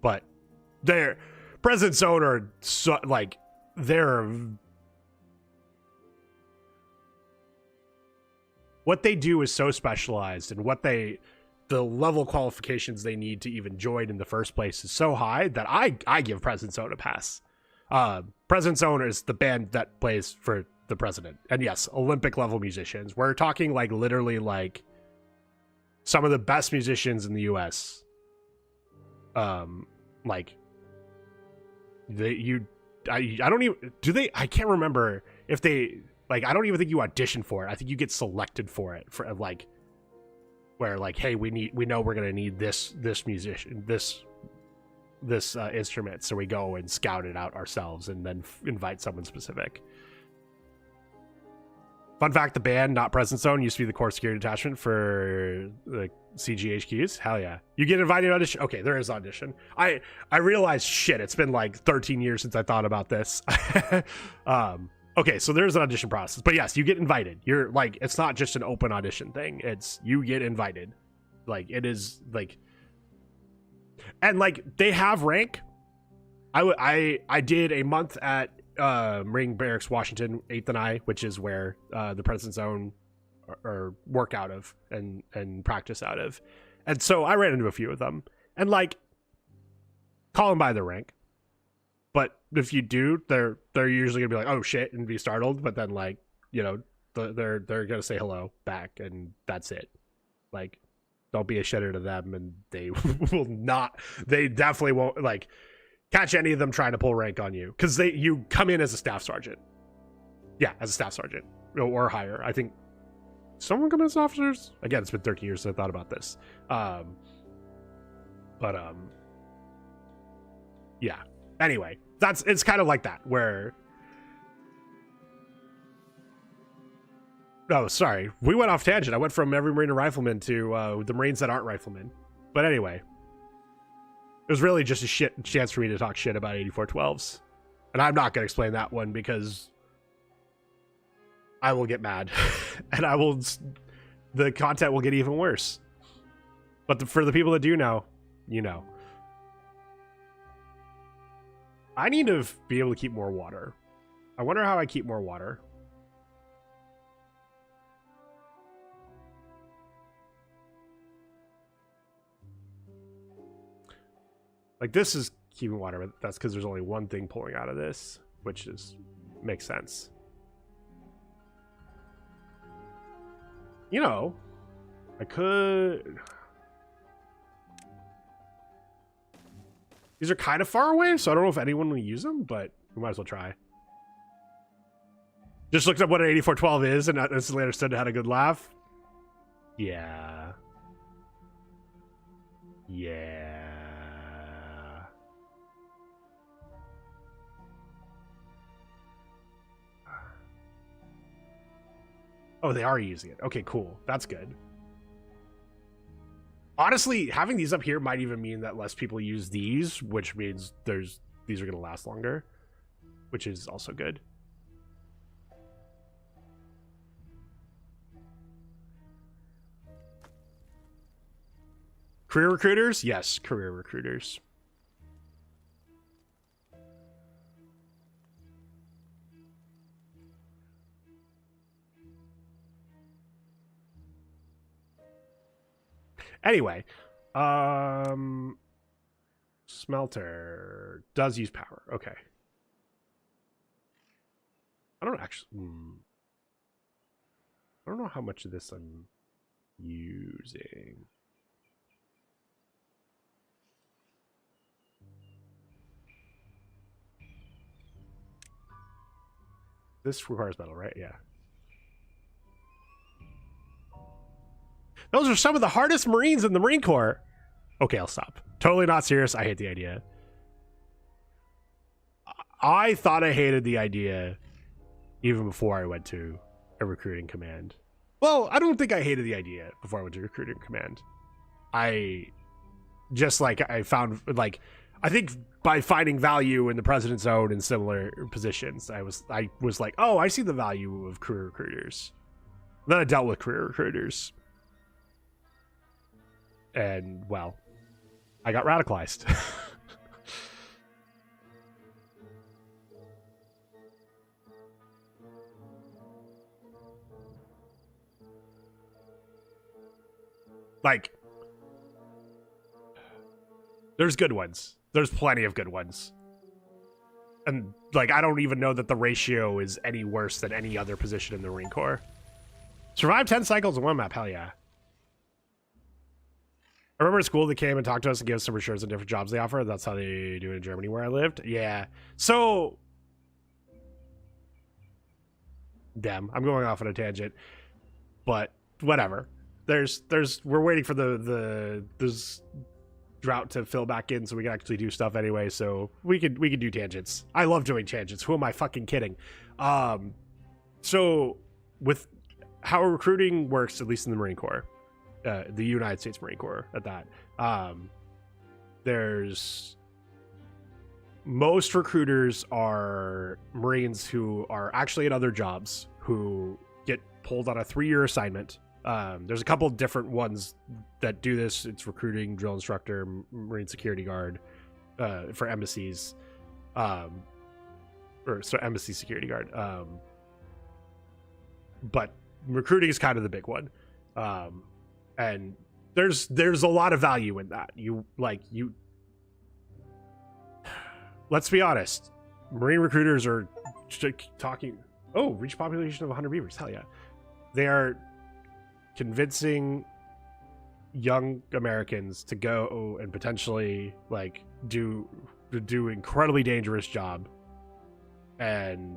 but President's Own are so, like, they're, what they do is so specialized, and the level of qualifications they need to even join in the first place is so high that I give President's Own a pass. President's Own is the band that plays for the president, and yes, Olympic level musicians. We're talking like literally like some of the best musicians in the US. Like I don't even, do they, I can't remember if they, like, I don't even think you audition for it. I think you get selected for it, for like, where like, hey, we know we're gonna need this musician, this instrument, so we go and scout it out ourselves and then invite someone specific. Fun fact, the band, not President's Own, used to be the core security detachment for the CGHQs. Hell yeah. You get invited to audition? Okay, there is audition. I realized, shit, it's been like 13 years since I thought about this. Okay, so there's an audition process. But yes, you get invited. You're like, it's not just an open audition thing. It's, you get invited. Like, it is like, and like, they have rank. I did a month at Marine Barracks, Washington, 8th and I, which is where the President's Own or work out of and practice out of. And so I ran into a few of them, and like, call them by their rank. But if you do, they're usually gonna be like, oh shit, and be startled. But then, like, you know, they're gonna say hello back, and that's it. Like, don't be a shitter to them, and they will not. They definitely won't like catch any of them trying to pull rank on you, because you come in as a staff sergeant. Yeah, as a staff sergeant or higher. I think someone come in as officers. Again, it's been 13 years since I thought about this. Yeah. Anyway, it's kind of like that where. Oh, sorry, we went off tangent. I went from every Marine and rifleman to the Marines that aren't riflemen. But anyway. It was really just a chance for me to talk shit about 8412s. And I'm not going to explain that one because I will get mad. And the content will get even worse. But for the people that do know, you know. I need to be able to keep more water. I wonder how I keep more water. Like, this is keeping water, but that's because there's only one thing pulling out of this, which makes sense. You know, I could. These are kind of far away, so I don't know if anyone will use them, but we might as well try. Just looked up what an 8412 is and instantly understood it had a good laugh. Yeah. Yeah. Oh, they are using it. Okay, cool. That's good. Honestly, having these up here might even mean that less people use these, which means these are going to last longer, which is also good. Career recruiters? Yes, career recruiters. Anyway, smelter does use power. Okay. I don't actually. I don't know how much of this I'm using. This requires metal, right? Yeah. Those are some of the hardest Marines in the Marine Corps. Okay, I'll stop. Totally not serious. I hate the idea. I thought I hated the idea even before I went to a recruiting command. Well, I don't think I hated the idea before I went to recruiting command. I just like I found, like, I think by finding value in the president's own and similar positions, I was like, oh, I see the value of career recruiters. Then I dealt with career recruiters, and well, I got radicalized. Like, there's good ones. There's plenty of good ones. And, like, I don't even know that the ratio is any worse than any other position in the Marine Corps. Survive 10 cycles in one map, hell yeah. I remember at school they came and talked to us and gave us some brochures on different jobs they offer. That's how they do it in Germany where I lived. Yeah. So, damn, I'm going off on a tangent. But, whatever. We're waiting for this drought to fill back in so we can actually do stuff anyway, so we could do tangents. I love doing tangents. Who am I fucking kidding? So with how recruiting works, at least in the Marine Corps, the United States Marine Corps at that, there's most recruiters are Marines who are actually in other jobs who get pulled on a 3-year assignment. There's a couple different ones that do this. It's recruiting, drill instructor, Marine security guard, for embassies, embassy security guard. But recruiting is kind of the big one. And there's a lot of value in that. Let's be honest. Marine recruiters are talking, reach population of 100 beavers. Hell yeah. They are convincing young Americans to go and potentially like do incredibly dangerous job, and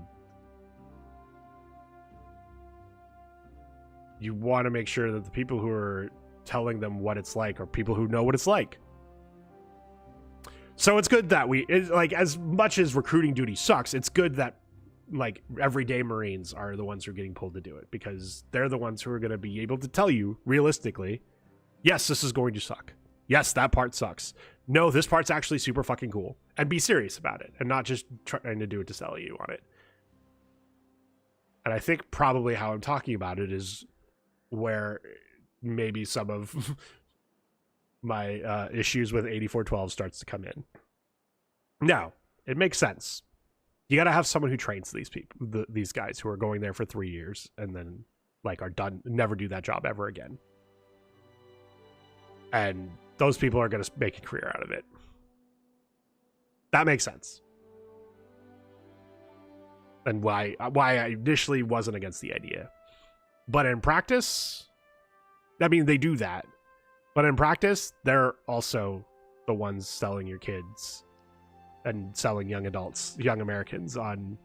you want to make sure that the people who are telling them what it's like are people who know what it's like. So it's good that like, as much as recruiting duty sucks, it's good that like everyday Marines are the ones who are getting pulled to do it, because they're the ones who are going to be able to tell you realistically, yes, this is going to suck. Yes, that part sucks. No, this part's actually super fucking cool, and be serious about it and not just trying to do it to sell you on it. And I think probably how I'm talking about it is where maybe some of my issues with 8412 starts to come in. Now, it makes sense. You got to have someone who trains these people, these guys who are going there for 3 years and then like are done, never do that job ever again. And those people are going to make a career out of it. That makes sense. And why I initially wasn't against the idea. But in practice, I mean, they do that. But in practice, they're also the ones selling your kids and selling young adults, young Americans, on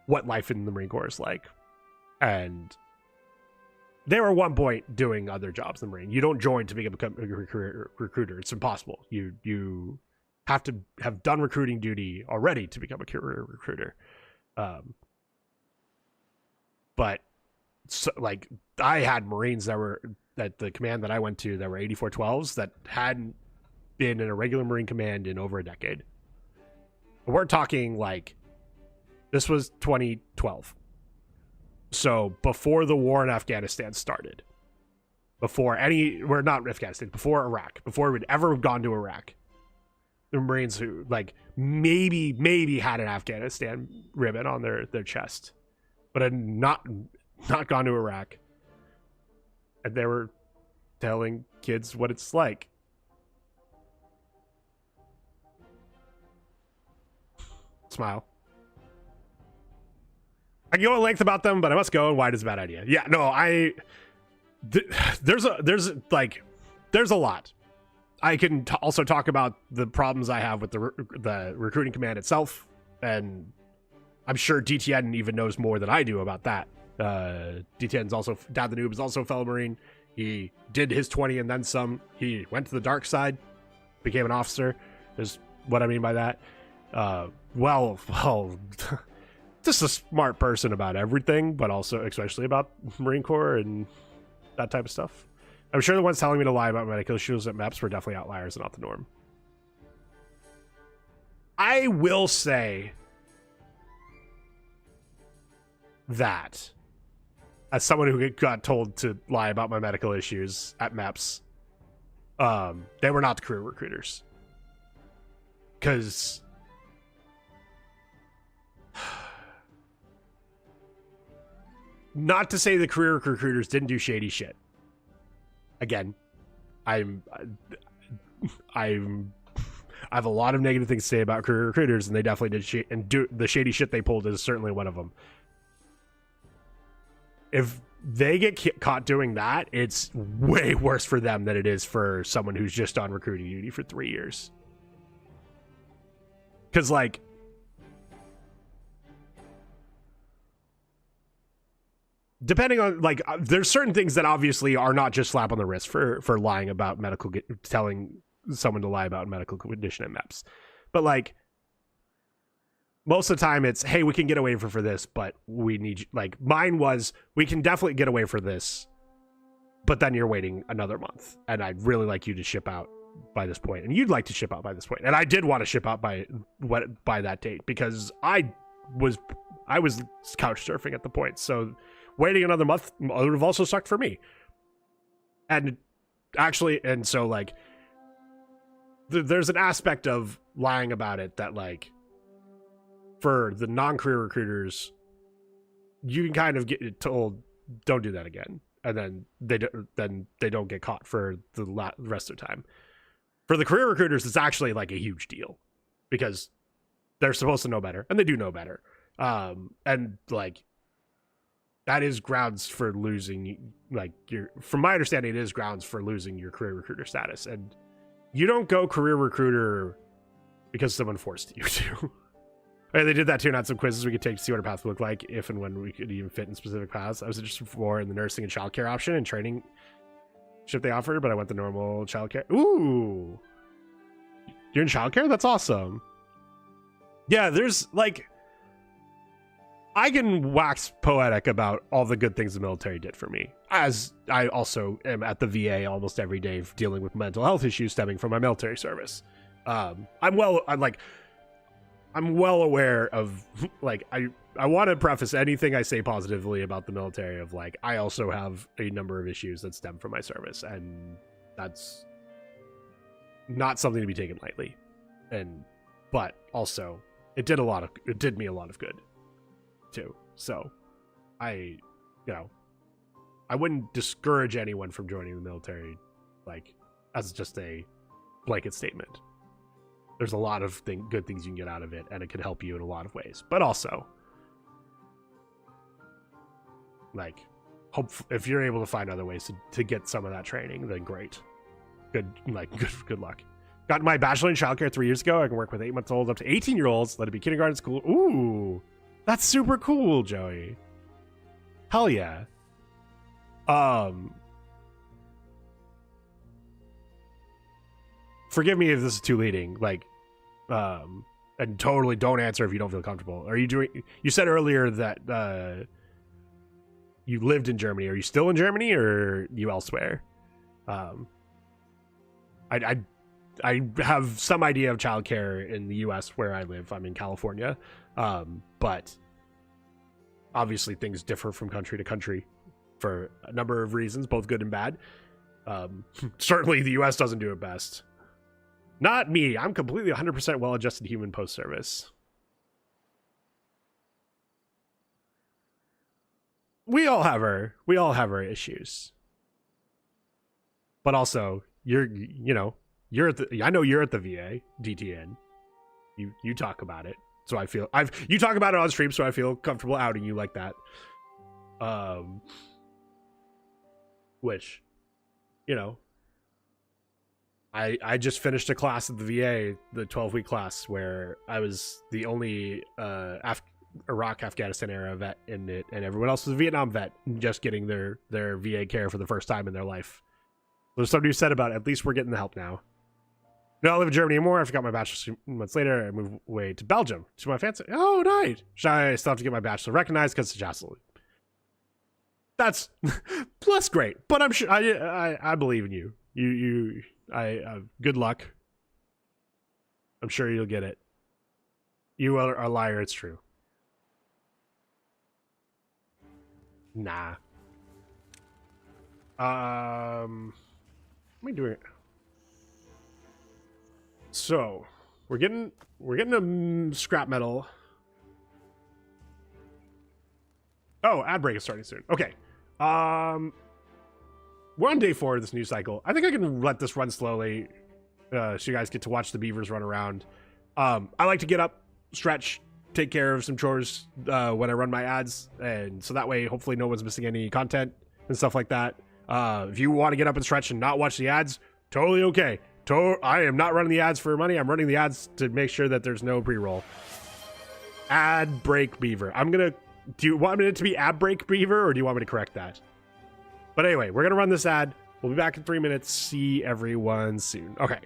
what life in the Marine Corps is like. And they were at one point doing other jobs in the Marine. You don't join to become a recruiter. It's impossible. You have to have done recruiting duty already to become a career recruiter. But so, like, I had Marines that were at the command that I went to that were 8412s that hadn't been in a regular Marine command in over a decade. We're talking like, this was 2012. So before the war in Afghanistan started, before Iraq, before we'd ever gone to Iraq, the Marines who like maybe had an Afghanistan ribbon on their chest, but had not gone to Iraq. And they were telling kids what it's like. Smile. I can go at length about them, but I must go, and wide is a bad idea. Yeah, no, there's a lot. I can also talk about the problems I have with the recruiting command itself, and I'm sure DTN even knows more than I do about that. DTN's also, Dad the Noob is also a fellow Marine. He did his 20 and then some. He went to the dark side, became an officer, is what I mean by that. Well, just a smart person about everything, but also especially about Marine Corps and that type of stuff. I'm sure the ones telling me to lie about medical issues at MEPS were definitely outliers and not the norm. I will say that as someone who got told to lie about my medical issues at MEPS, they were not the career recruiters. Because not to say the career recruiters didn't do shady shit. Again, I have a lot of negative things to say about career recruiters, and they definitely did and do the shady shit they pulled is certainly one of them. If they get caught doing that, it's way worse for them than it is for someone who's just on recruiting duty for 3 years. Because, like, depending on, like, there's certain things that obviously are not just slap on the wrist for lying about telling someone to lie about medical condition at MEPS. But, like, most of the time it's, hey, we can get away for this, but we need you. Like, mine was, we can definitely get away for this, but then you're waiting another month. And I'd really like you to ship out by this point. And you'd like to ship out by this point. And I did want to ship out by that date because I was couch surfing at the point. So waiting another month would have also sucked for me. And actually, and so, like, there's an aspect of lying about it that, like, for the non-career recruiters, you can kind of get told, don't do that again. And then they don't get caught for the rest of the time. For the career recruiters, it's actually, like, a huge deal because they're supposed to know better, and they do know better. And, like, that is grounds for losing, like, from my understanding, it is grounds for losing your career recruiter status. And you don't go career recruiter because someone forced you to. And they did that too, and had some quizzes we could take to see what our path would look like if and when we could even fit in specific paths. I was interested more in the nursing and childcare option and training ship they offered, but I went the normal childcare. Ooh, you're in childcare? That's awesome. Yeah, there's, like, I can wax poetic about all the good things the military did for me, as I also am at the VA almost every day dealing with mental health issues stemming from my military service. I'm well aware of, like, I want to preface anything I say positively about the military of, like, I also have a number of issues that stem from my service, and that's not something to be taken lightly. But also it did me a lot of good too. So I wouldn't discourage anyone from joining the military, like, as just a blanket statement. There's a lot of good things you can get out of it, and it can help you in a lot of ways. But also, like, if you're able to find other ways to get some of that training, then great. Good luck. Got my bachelor in childcare 3 years ago. I can work with 8-month-olds up to 18-year-olds. Let it be kindergarten school. Ooh, that's super cool, Joey. Hell yeah. Forgive me if this is too leading, like, and totally don't answer if you don't feel comfortable. You said earlier that you lived in Germany. Are you still in Germany, or you elsewhere? I have some idea of childcare in the US where I live. I'm in California. But obviously things differ from country to country for a number of reasons, both good and bad. Certainly the US doesn't do it best. Not me. I'm completely 100% well-adjusted human post-service. We all have our issues. But also, I know you're at the VA, DTN. You talk about it. So you talk about it on stream, so I feel comfortable outing you like that. Which, I just finished a class at the VA, the 12-week class, where I was the only Iraq, Afghanistan era vet in it, and everyone else was a Vietnam vet, just getting their VA care for the first time in their life. There's somebody who said about it, at least we're getting the help now. No, I live in Germany anymore. I forgot my bachelor's 2 months later. I moved away to Belgium to my fancy. Oh, nice. I still have to get my bachelor recognized because it's a hassle. That's plus great. But I'm sure I believe in you. Good luck. I'm sure you'll get it. You are a liar. It's true. Nah. Let me do it. So we're getting a scrap metal. Oh, ad break is starting soon. Okay. We're on day 4 of this news cycle. I think I can let this run slowly, so you guys get to watch the beavers run around. I like to get up, stretch, take care of some chores when I run my ads, and so that way, hopefully, no one's missing any content and stuff like that. If you want to get up and stretch and not watch the ads, totally okay. I am not running the ads for money. I'm running the ads to make sure that there's no pre-roll. Ad break beaver. Do you want it to be ad break beaver, or do you want me to correct that? But anyway, we're going to run this ad. We'll be back in 3 minutes. See everyone soon. Okay.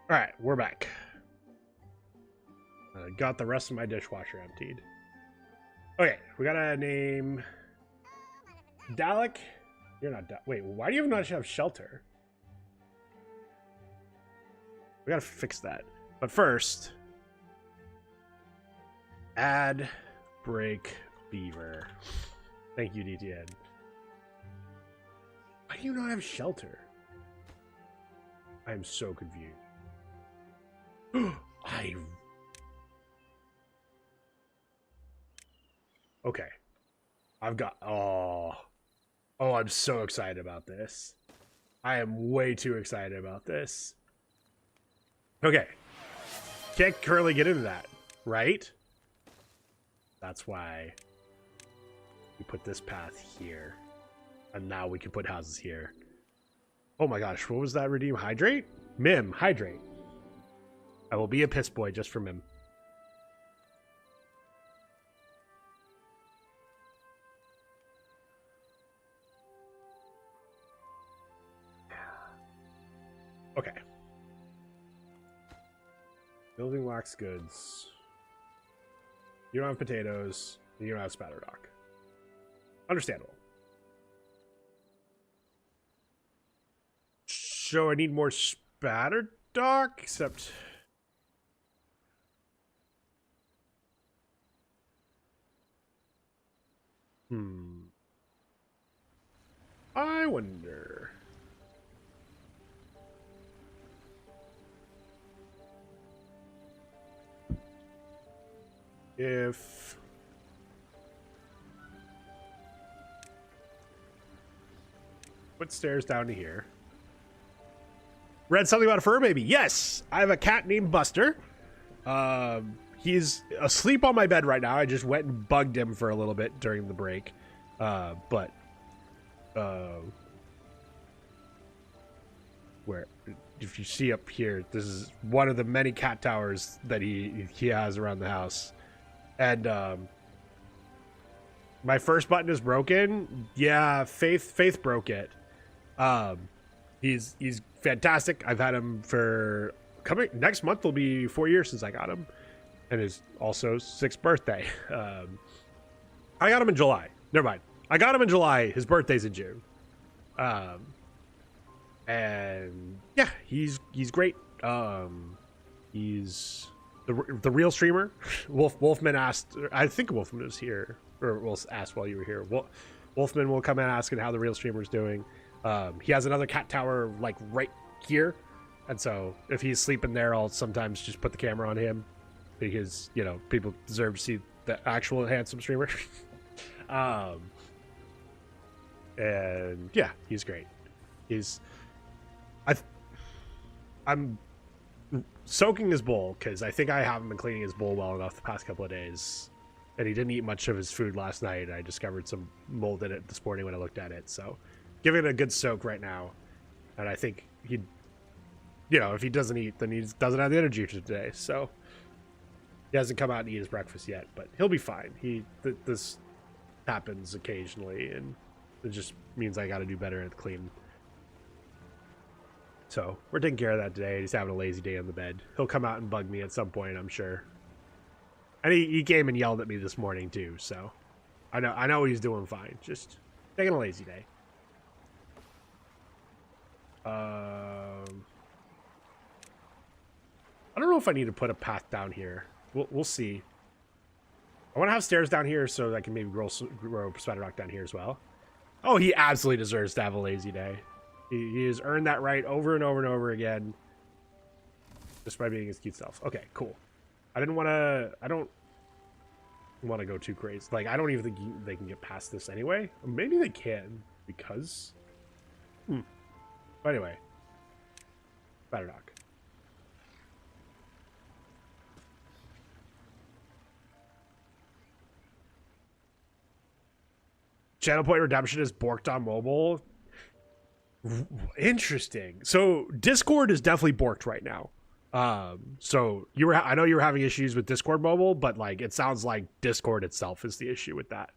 All right, we're back. Got the rest of my dishwasher emptied. Okay, we gotta name Dalek. You're not. Wait, why do you not have shelter? We gotta fix that. But first, add break beaver. Thank you, DTN. Why do you not have shelter? I am so confused. Okay. I've got... Oh. Oh, I'm so excited about this. I am way too excited about this. Okay. Can't currently get into that, right? That's why we put this path here. And now we can put houses here. Oh my gosh, what was that redeem? Hydrate? Mim, hydrate. I will be a piss boy just for Mim. Okay. Building wax goods. You don't have potatoes. You don't have spatterdock. Understandable. So I need more spatterdock, except... I wonder... if... put stairs down to here. Read something about a fur baby. Yes, I have a cat named Buster. He's asleep on my bed right now. I just went and bugged him for a little bit during the break. Where, if you see up here, this is one of the many cat towers that he has around the house. And my first button is broken. Yeah, Faith broke it. He's fantastic. I've had him for next month will be 4 years since I got him, and his also 6th birthday. I got him in July. Never mind. I got him in July. His birthday's in June. And yeah, he's great. He's the real streamer. Wolfman asked. I think Wolfman was here, or asked while you were here. Wolfman will come in asking how the real streamer's doing. He has another cat tower like right here, and so if he's sleeping there, I'll sometimes just put the camera on him because, you know, people deserve to see the actual handsome streamer. And yeah, he's great. I'm soaking his bowl because I think I haven't been cleaning his bowl well enough the past couple of days, and he didn't eat much of his food last night. I discovered some mold in it this morning when I looked at it, so giving it a good soak right now. And I think he, you know, if he doesn't eat, then he doesn't have the energy for today. So he hasn't come out and eat his breakfast yet, but he'll be fine. This happens occasionally, and it just means I got to do better at the clean. So we're taking care of that today. He's having a lazy day on the bed. He'll come out and bug me at some point, I'm sure. And he came and yelled at me this morning too. So I know he's doing fine. Just taking a lazy day. I don't know if I need to put a path down here. We'll see. I want to have stairs down here so that I can maybe grow spatterdock down here as well. Oh, he absolutely deserves to have a lazy day. He has earned that right over and over and over again, just by being his cute self. Okay, cool. I don't want to go too crazy. Like, I don't even think they can get past this anyway. Or maybe they can, because... But anyway. Spatterdock. Channel Point Redemption is borked on mobile. Interesting. So Discord is definitely borked right now. So I know you were having issues with Discord mobile, but like it sounds like Discord itself is the issue with that.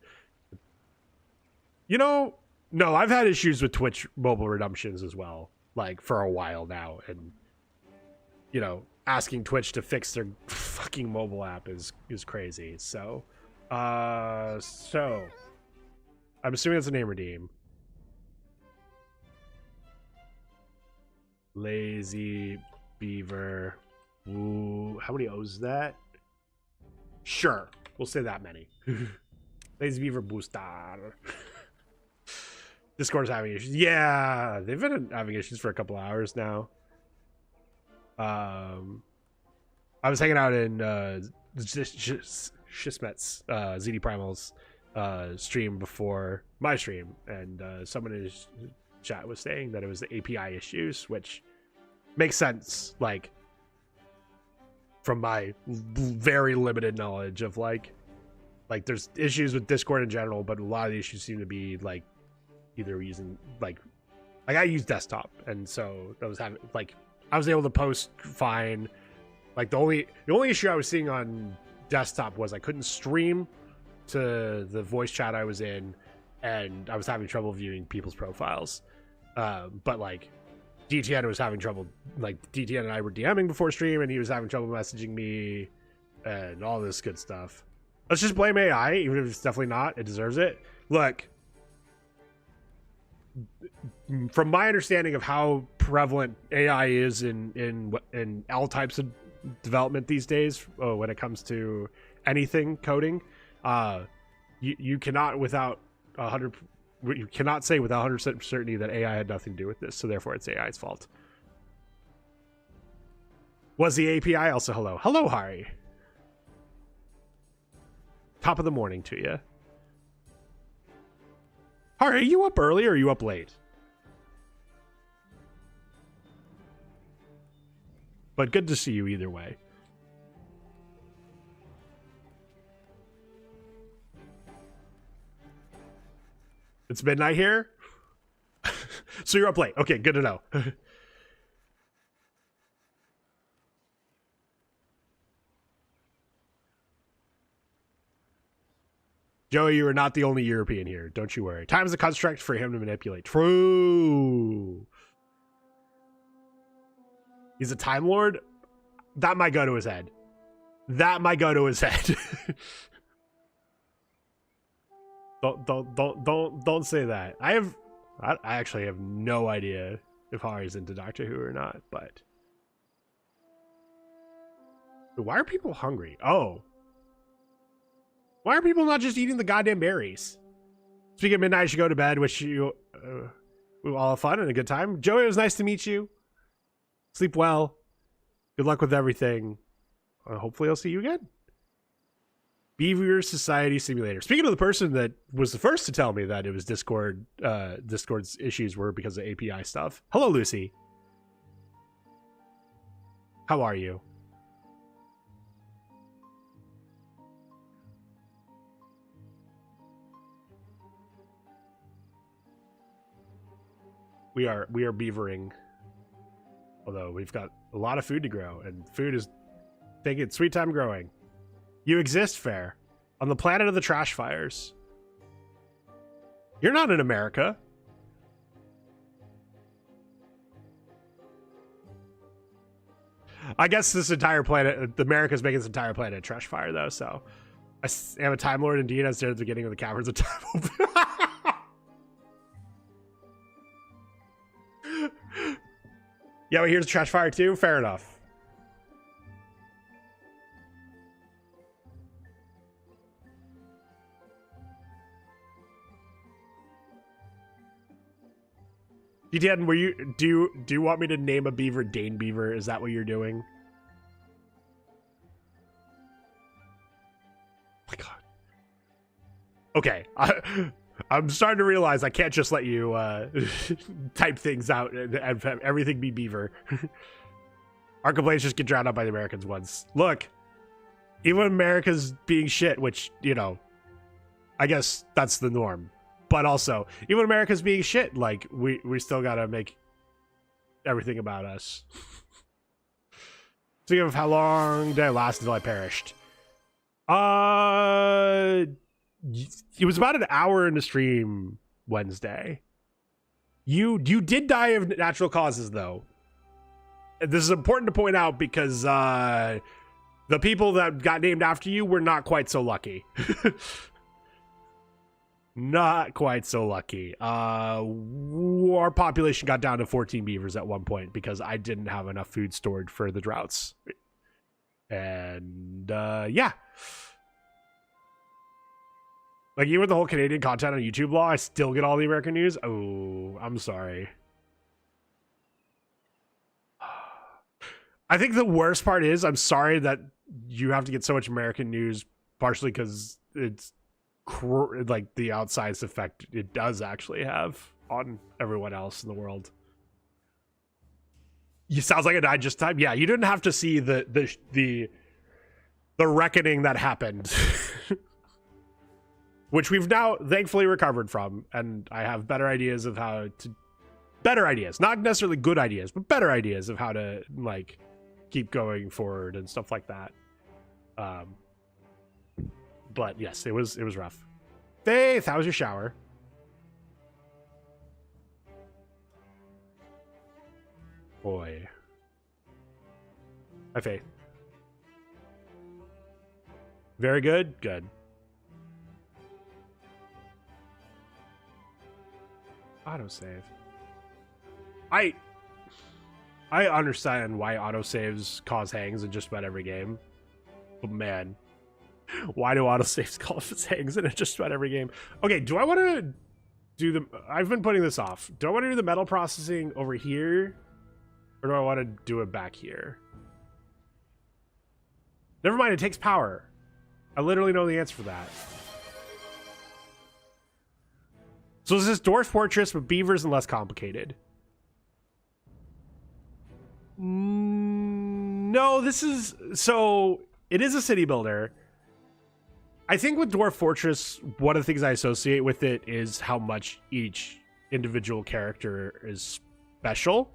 You know, no, I've had issues with Twitch mobile redemptions as well, like for a while now, and you know, asking Twitch to fix their fucking mobile app is crazy. So I'm assuming it's a name redeem. Lazy Beaver. Ooh, how many O's is that? Sure, we'll say that many. Lazy Beaver Booster. Discord's having issues. Yeah, they've been having issues for a couple hours now. I was hanging out in Shishmet's ZD Primal's stream before my stream, and someone in his chat was saying that it was the API issues, which makes sense, like from my very limited knowledge of like there's issues with Discord in general, but a lot of the issues seem to be like either using like I use desktop, and so I was able to post fine. Like the only issue I was seeing on desktop was I couldn't stream to the voice chat I was in, and I was having trouble viewing people's profiles. But like DTN was having trouble, like DTN and I were DMing before stream, and he was having trouble messaging me and all this good stuff. Let's just blame AI, even if it's definitely not. It deserves it. Look, from my understanding of how prevalent AI is in all types of development these days, when it comes to anything coding, you cannot you cannot say without 100% certainty that AI had nothing to do with this, so therefore it's AI's fault. Was the API also hello Hari? Top of the morning to you. Hari, are you up early or are you up late? But good to see you either way. It's midnight here? So you're up late. Okay, good to know. Joey, you are not the only European here. Don't you worry. Time is a construct for him to manipulate. True. He's a Time Lord? That might go to his head. That might go to his head. Don't say that. I actually have no idea if Hari's into Doctor Who or not, but why are people hungry? Oh. Why are people not just eating the goddamn berries? Speaking of midnight, you should go to bed. Wish you all have fun and a good time. Joey, it was nice to meet you. Sleep well. Good luck with everything. Hopefully I'll see you again. Beaver Society Simulator. Speaking of the person that was the first to tell me that it was Discord, Discord's issues were because of API stuff. Hello, Lucy. How are you? We are beavering. Although we've got a lot of food to grow, and food is taking its sweet time growing. You exist, Fair, on the planet of the trash fires. You're not in America. I guess this entire planet, America's making this entire planet a trash fire, though, so. I am a Time Lord indeed. I was there at the beginning of the Caverns of Time. Yeah, but here's a trash fire too? Fair enough. DTN, were you do you want me to name a beaver Dane Beaver? Is that what you're doing? Oh my god. Okay. I'm starting to realize I can't just let you type things out and have everything be Beaver. Our complaints just get drowned out by the Americans once. Look, even when America's being shit, which, you know, I guess that's the norm. But also, even when America's being shit, like, we still gotta make everything about us. Speaking of how long did I last until I perished? It was about an hour in the stream Wednesday. You did die of natural causes, though. This is important to point out because the people that got named after you were not quite so lucky. Not quite so lucky. Our population got down to 14 beavers at one point because I didn't have enough food stored for the droughts. And yeah. Like, even with the whole Canadian content on YouTube law, I still get all the American news. Oh, I'm sorry. I think the worst part is I'm sorry that you have to get so much American news, partially because it's like the outsized effect it does actually have on everyone else in the world. You sounds like a digest time. Yeah, you didn't have to see the reckoning that happened, which we've now thankfully recovered from, and I have better ideas of how to better ideas, not necessarily good ideas, but better ideas of how to like keep going forward and stuff like that. But yes, it was rough. Faith, how was your shower? Boy. Hi, Faith. Very good? Good. Autosave. I understand why autosaves cause hangs in just about every game. But man, why do autosaves cause hangs in just about every game? Okay, do I want to do the... I've been putting this off. Do I want to do the metal processing over here? Or do I want to do it back here? Never mind, it takes power. I literally know the answer for that. So is this Dwarf Fortress with beavers and less complicated? No, this is... So, it is a city builder. I think with Dwarf Fortress, one of the things I associate with it is how much each individual character is special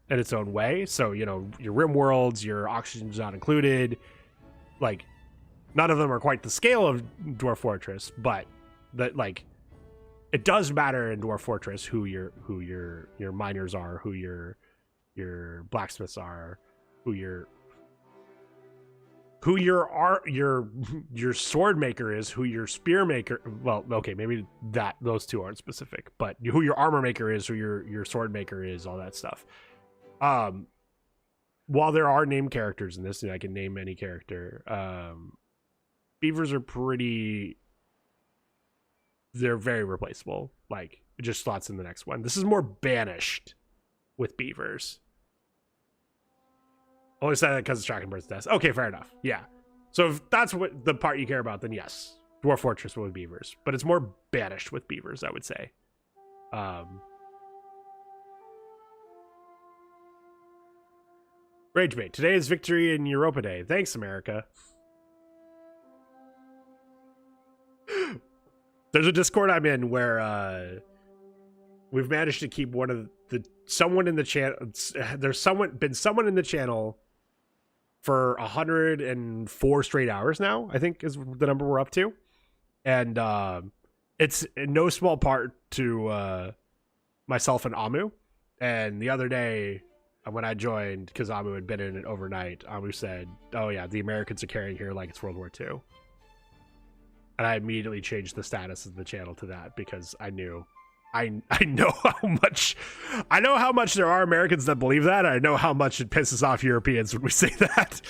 in its own way. So, you know, your rim worlds, your oxygen's not included. Like, none of them are quite the scale of Dwarf Fortress, but that, like, it does matter in Dwarf Fortress who your miners are, who your blacksmiths are, who your sword maker is, who your spear maker, well, okay, maybe those two aren't specific, but who your armor maker is, who your sword maker is, all that stuff. While there are named characters in this, and I can name any character, beavers are they're very replaceable. Like, it just slots in the next one. This is more banished with beavers. Only said that because it's tracking birds' deaths. Okay, fair enough. Yeah. So if that's what the part you care about, then yes, Dwarf Fortress with beavers. But it's more banished with beavers, I would say. Ragebait, today is Victory in Europa Day. Thanks, America. There's a Discord I'm in where we've managed to keep one of someone in the channel. There's been someone in the channel for 104 straight hours now, I think is the number we're up to. And it's in no small part to myself and Amu. And the other day when I joined, because Amu had been in it overnight, Amu said, oh yeah, the Americans are carrying here like it's World War II. And I immediately changed the status of the channel to that because I knew I know how much there are Americans that believe that. I know how much it pisses off Europeans when we say that.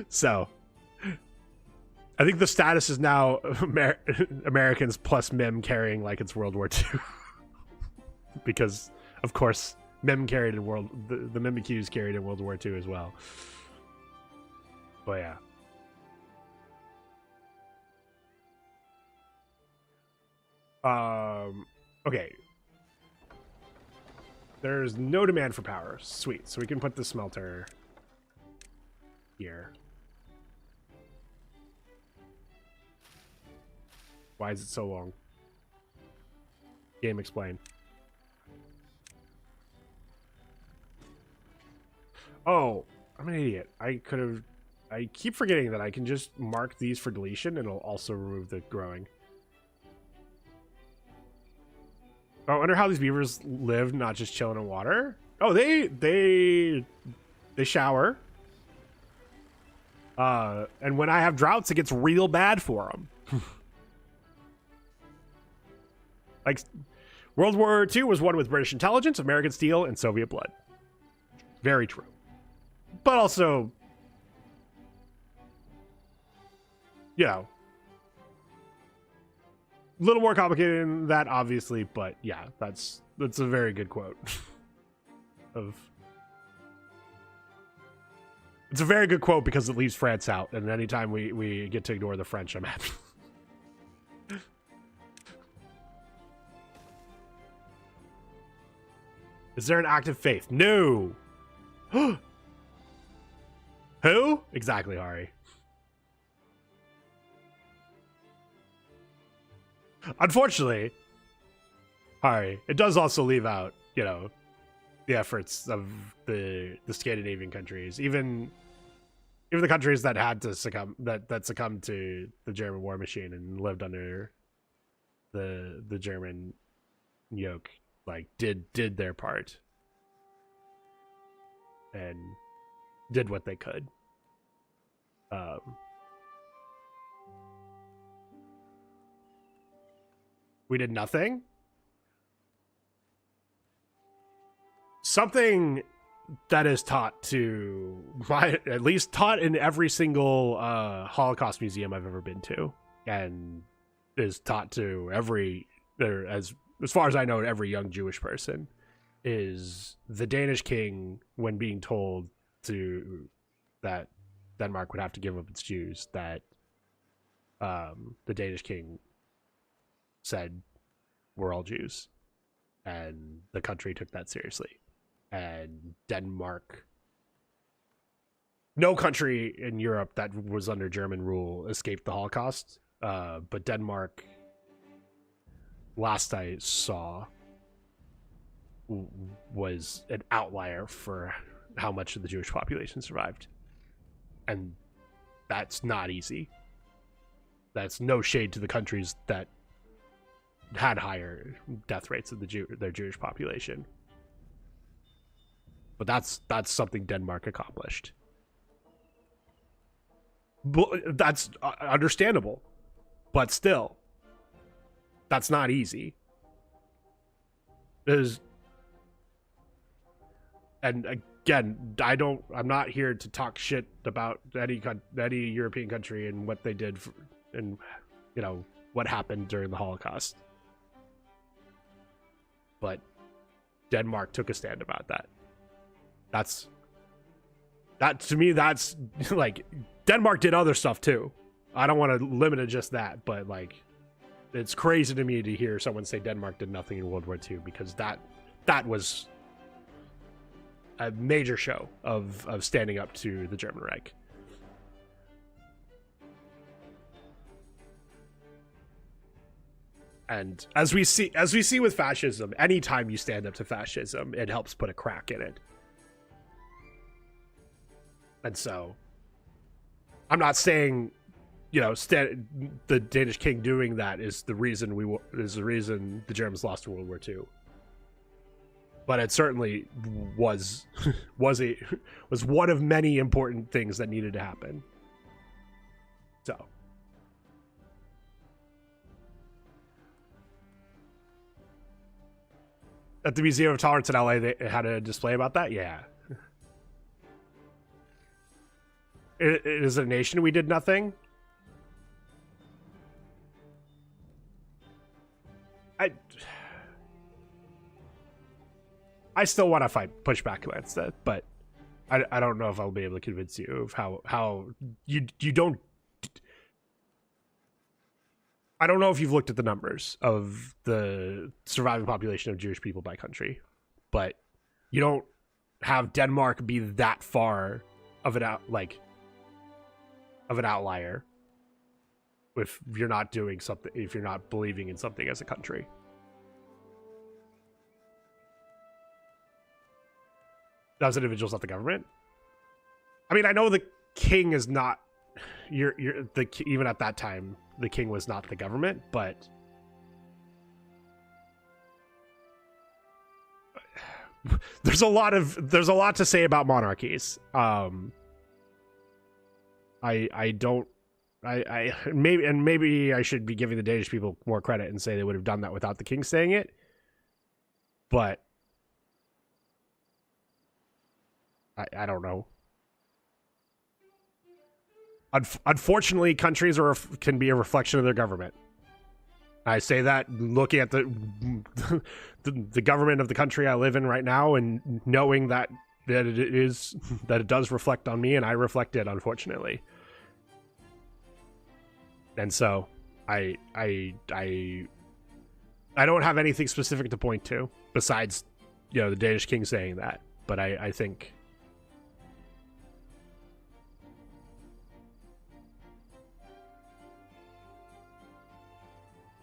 So I think the status is now Americans plus Mim carrying like it's World War II. Because of course Mim carried in the Mimikyus carried in World War II as well. But yeah. Okay. There's no demand for power. Sweet. So we can put the smelter here. Why is it so long? Game explain. Oh, I'm an idiot. I keep forgetting that I can just mark these for deletion and it'll also remove the growing. Oh, I wonder how these beavers live, not just chilling in water. Oh, they shower. And when I have droughts, it gets real bad for them. Like, World War II was won with British intelligence, American steel, and Soviet blood. Very true. But also, you know, a little more complicated than that, obviously, but yeah, that's a very good quote. It's a very good quote because it leaves France out, and anytime we get to ignore the French, I'm happy. Is there an active faith? No. Who? Exactly, Ari. Unfortunately, Ari, it does also leave out, you know, the efforts of the Scandinavian countries, even the countries that had to succumbed to the German war machine and lived under the German yoke, like did their part and did what they could. We did nothing. Something that is taught to at least taught in every single Holocaust museum I've ever been to, and is taught to as far as I know, every young Jewish person, is the Danish king, when being told that Denmark would have to give up its Jews, that the Danish king said, "We're all Jews," and the country took that seriously. And Denmark, no country in Europe that was under German rule escaped the Holocaust, but Denmark, last I saw, was an outlier for how much of the Jewish population survived. And that's not easy. That's no shade to the countries that had higher death rates of their Jewish population. But that's something Denmark accomplished. But that's understandable. But still, that's not easy. And again, I'm not here to talk shit about any European country and what they did and you know what happened during the Holocaust. But Denmark took a stand about that. To me, that's like, Denmark did other stuff too. I don't want to limit it just that, but like, it's crazy to me to hear someone say Denmark did nothing in World War II, because that was a major show of standing up to the German Reich. And as we see with fascism, anytime you stand up to fascism, it helps put a crack in it. And so, I'm not saying, you know, the Danish king doing that is the reason the Germans lost in World War II. But it certainly was one of many important things that needed to happen. So, at the Museum of Tolerance in LA, they had a display about that. Yeah. It is a nation we did nothing. I still want to push back against that, but I don't know if I'll be able to convince you of how you don't. I don't know if you've looked at the numbers of the surviving population of Jewish people by country, but you don't have Denmark be that far of an outlier if you're not doing something, if you're not believing in something as a country. As individuals, not the government. I mean, I know the king is not even at that time, the king was not the government, but there's a lot to say about monarchies. Maybe I should be giving the Danish people more credit and say they would have done that without the king saying it. But I don't know. Unfortunately, countries can be a reflection of their government. I say that looking at the government of the country I live in right now, and knowing that that it is that it does reflect on me, and I reflect it, unfortunately. And so I don't have anything specific to point to besides, you know, the Danish king saying that. But I think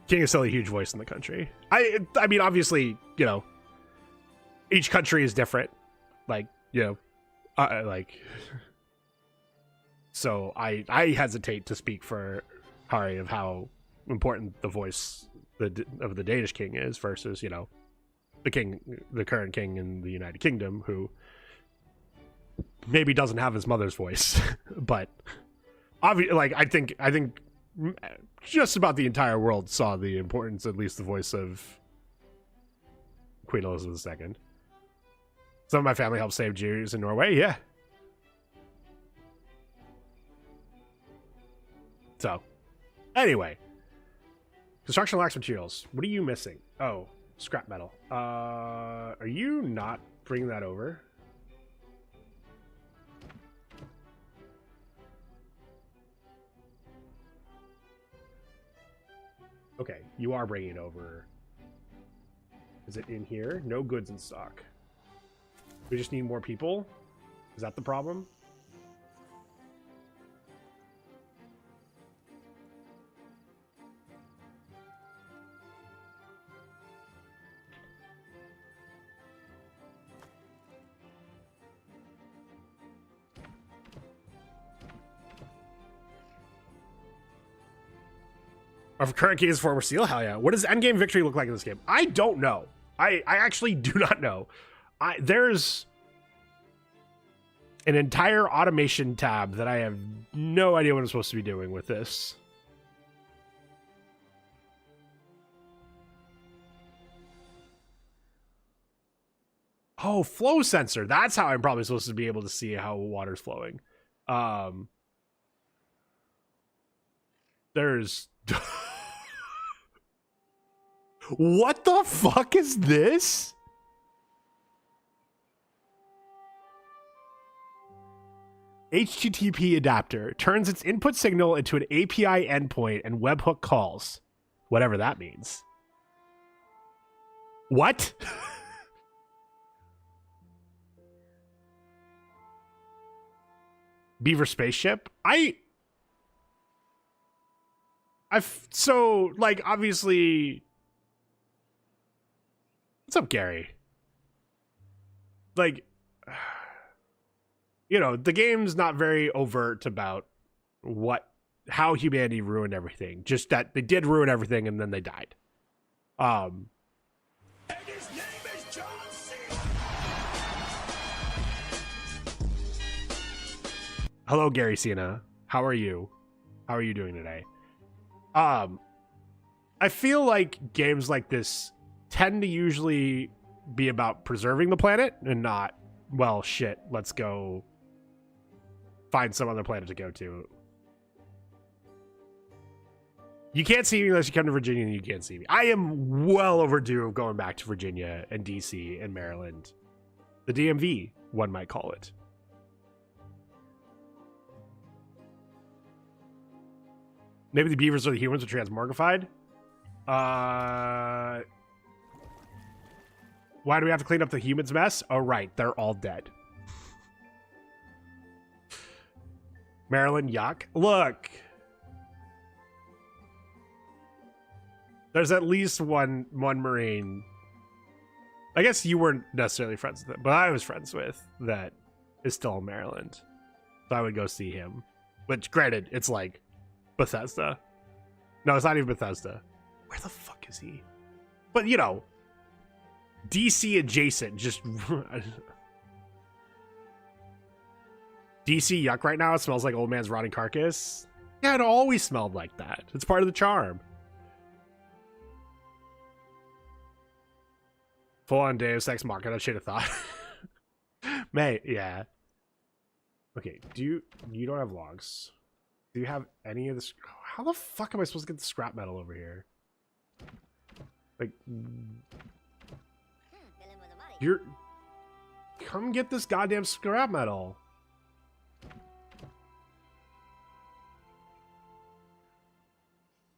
king is still a huge voice in the country. I mean, obviously, you know, each country is different. Like, you know, like, so I hesitate to speak for Hari of how important the voice of the Danish king is versus, you know, the current king in the United Kingdom, who maybe doesn't have his mother's voice, but obviously, like, I think just about the entire world saw the importance, at least the voice of Queen Elizabeth II. Some of my family helped save Jews in Norway, yeah. So, anyway. Construction lacks materials. What are you missing? Oh, scrap metal. Are you not bringing that over? Okay, you are bringing it over. Is it in here? No goods in stock. We just need more people? Is that the problem? Our current king is former seal? Hell yeah. What does endgame victory look like in this game? I don't know. I actually do not know. There's an entire automation tab that I have no idea what I'm supposed to be doing with this. Oh, flow sensor. That's how I'm probably supposed to be able to see how water's flowing. There's... What the fuck is this? HTTP adapter turns its input signal into an API endpoint and webhook calls. Whatever that means. What? Beaver spaceship? So, like, obviously... What's up, Gary? Like, you know, the game's not very overt about how humanity ruined everything. Just that they did ruin everything and then they died. And his name is John C. Hello, Gary Cena. How are you? How are you doing today? I feel like games like this tend to usually be about preserving the planet and not, well, shit, let's go find some other planet to go to. You can't see me unless you come to Virginia, and you can't see me. I am well overdue of going back to Virginia and DC and Maryland. The DMV, one might call it. Maybe the beavers are the humans are transmorgified? Why do we have to clean up the humans' mess? Oh, right. They're all dead. Maryland, yuck. Look. There's at least one Marine. I guess you weren't necessarily friends with him, but I was friends with that is still in Maryland. So I would go see him. Which, granted, it's like Bethesda. No, it's not even Bethesda. Where the fuck is he? But, you know, DC adjacent, just... DC yuck right now. It smells like old man's rotting carcass. Yeah, it always smelled like that. It's part of the charm. Full on Deus Ex Machina, should have thought. Mate, yeah. Okay, you don't have logs. Do you have any of this? How the fuck am I supposed to get the scrap metal over here? Like, Come get this goddamn scrap metal.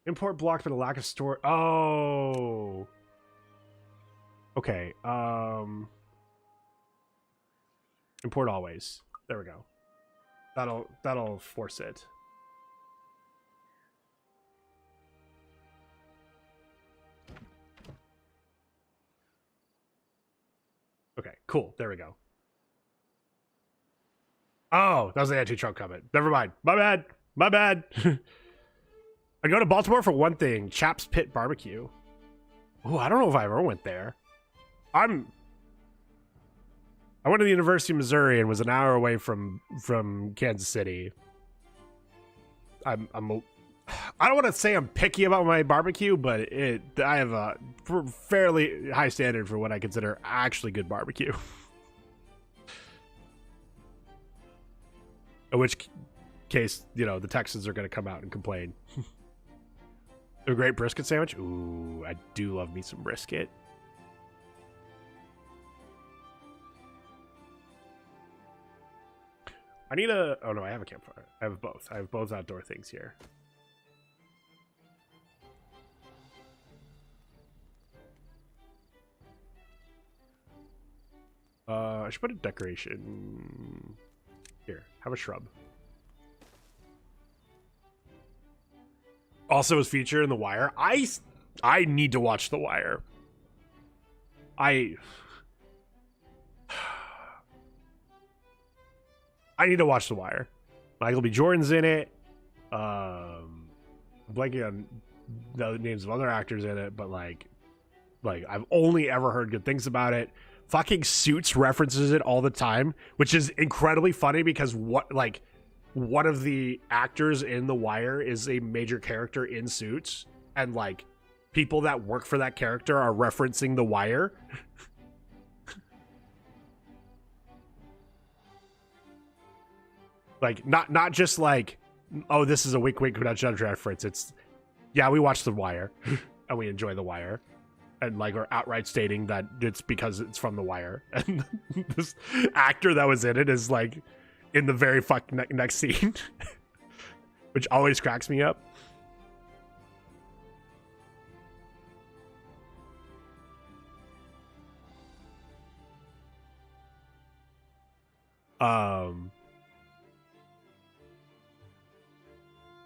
Import blocked but a lack of store. Oh. Okay. Import always. There we go. That'll force it. Okay, cool. There we go. Oh, that was the anti-trunk comment. Never mind. My bad. My bad. I go to Baltimore for one thing. Chap's Pit Barbecue. Oh, I don't know if I ever went there. I went to the University of Missouri and was an hour away from Kansas City. I don't want to say I'm picky about my barbecue, but I have a fairly high standard for what I consider actually good barbecue. In which case, you know, the Texans are going to come out and complain. A great brisket sandwich? Ooh, I do love me some brisket. I need a... Oh, no, I have a campfire. I have both. I have both outdoor things here. I should put a decoration... Here, have a shrub. Also was featured in The Wire. I need to watch The Wire. I need to watch The Wire. Michael B. Jordan's in it. I'm blanking on the names of other actors in it, but like I've only ever heard good things about it. Fucking Suits references it all the time, which is incredibly funny because one of the actors in The Wire is a major character in Suits, and like people that work for that character are referencing The Wire. Like not just like, oh, this is a wink wink reference. It's, yeah, we watch The Wire and we enjoy The Wire, and like are outright stating that it's because it's from The Wire. And this actor that was in it is like in the very next scene, which always cracks me up.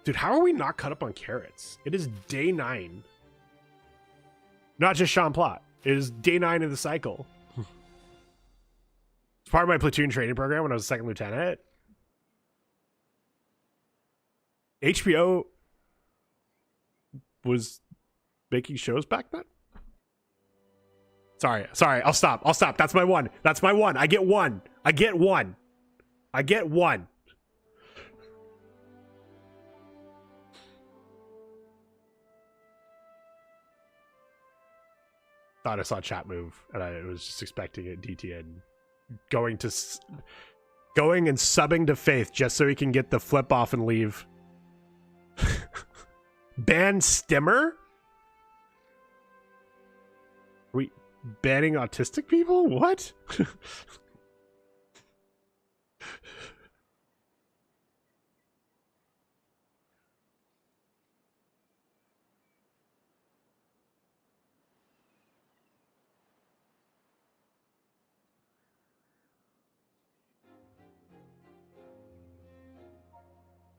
Dude, how are we not caught up on carrots? It is day 9. Not just Sean Plot. It is day 9 of the cycle. It's part of my platoon training program when I was a second lieutenant. HBO was making shows back then? Sorry. I'll stop. That's my one. I get one. Thought I saw chat move, and I was just expecting it. DTN going and subbing to Faith just so he can get the flip off and leave. Ban Stimmer? Are we banning autistic people? What?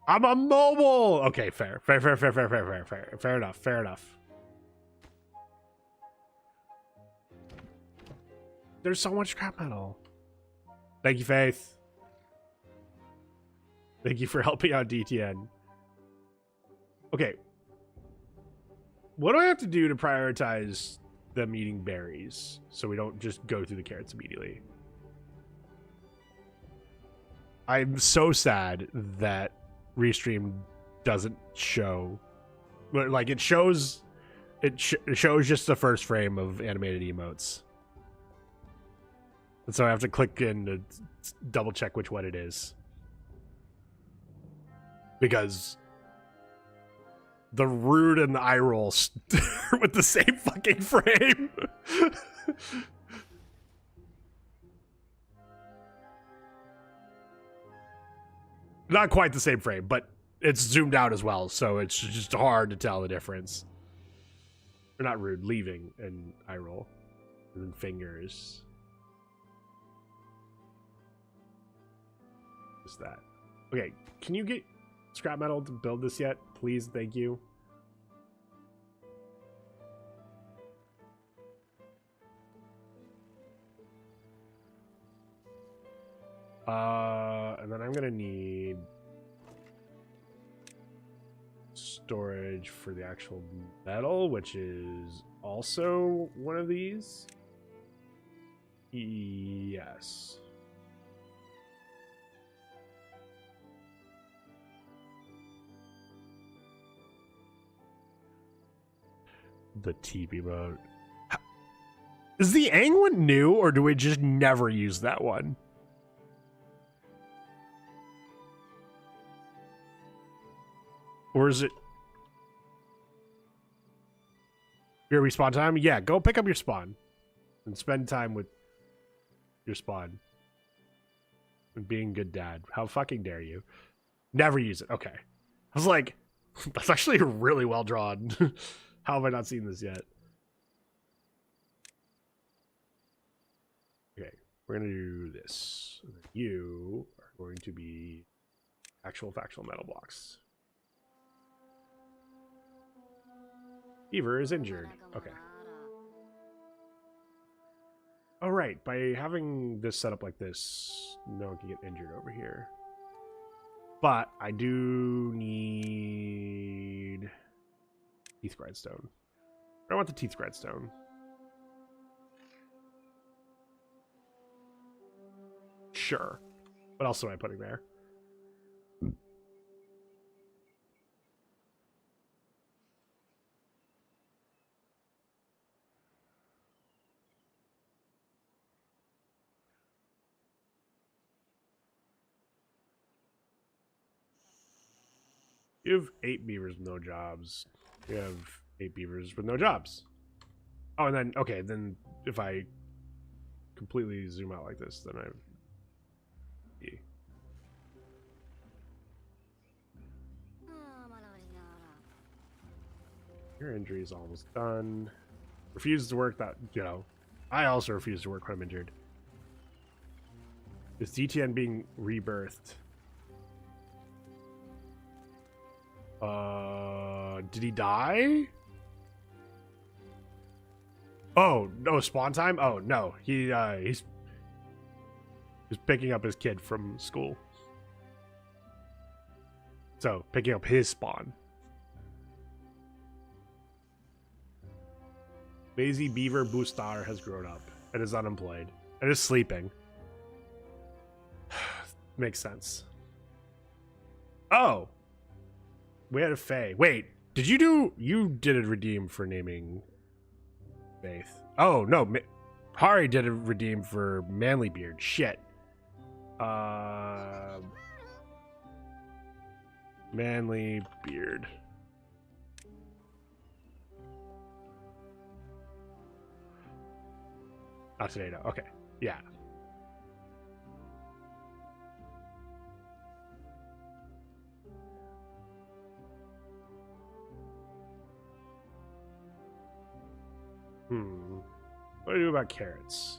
I'm a mobile. Okay, fair enough. There's so much scrap metal. Thank you, Faith. Thank you for helping out DTN. Okay. What do I have to do to prioritize them eating berries so we don't just go through the carrots immediately? I'm so sad that Restream doesn't show, like it shows just the first frame of animated emotes, and so I have to click in to double check which one it is, because the rude and the eye roll with the same fucking frame. Not quite the same frame, but it's zoomed out as well, so it's just hard to tell the difference. Or not rude, leaving and eye roll. And then fingers. What's that? Okay, can you get scrap metal to build this yet? Please, thank you. And then I'm gonna need storage for the actual metal, which is also one of these. Yes. The TP mode. Is the Aang one new, or do we just never use that one? Or is it your respawn time? Yeah, go pick up your spawn and spend time with your spawn and being good dad. How fucking dare you? Never use it. Okay. I was like, that's actually really well drawn. How have I not seen this yet? Okay, we're gonna do this. You are going to be actual factual metal blocks. Beaver is injured. Okay. Oh, right. By having this set up like this, no one can get injured over here. But I do need teeth grindstone. I want the teeth grindstone. Sure. What else am I putting there? You have 8 beavers with no jobs. You have 8 beavers with no jobs. Oh, and then, okay, then if I completely zoom out like this, then I... Your injury is almost done. Refuses to work that, you know. I also refuse to work when I'm injured. Is DTN being rebirthed? Did he die? Oh, no, spawn time? Oh, no. He's picking up his kid from school. So, picking up his spawn. Lazy Beaver Boostar has grown up and is unemployed and is sleeping. Makes sense. Oh. We had a Fae. Wait, did you do... You did a redeem for naming Faith. Oh, no. Hari did a redeem for Manly Beard. Shit. Manly Beard. Not today, no. Okay. Yeah. What do I do about carrots?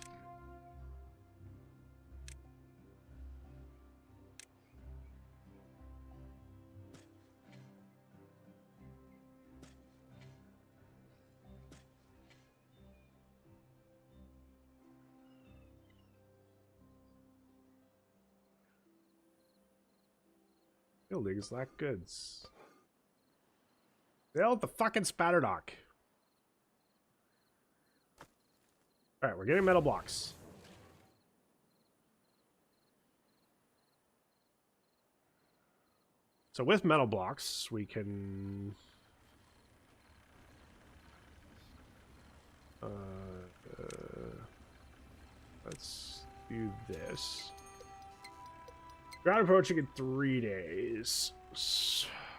Buildings lack goods. Build the fucking spatter dock. Alright, we're getting metal blocks. So with metal blocks, we can... let's do this. Ground approaching in 3 days.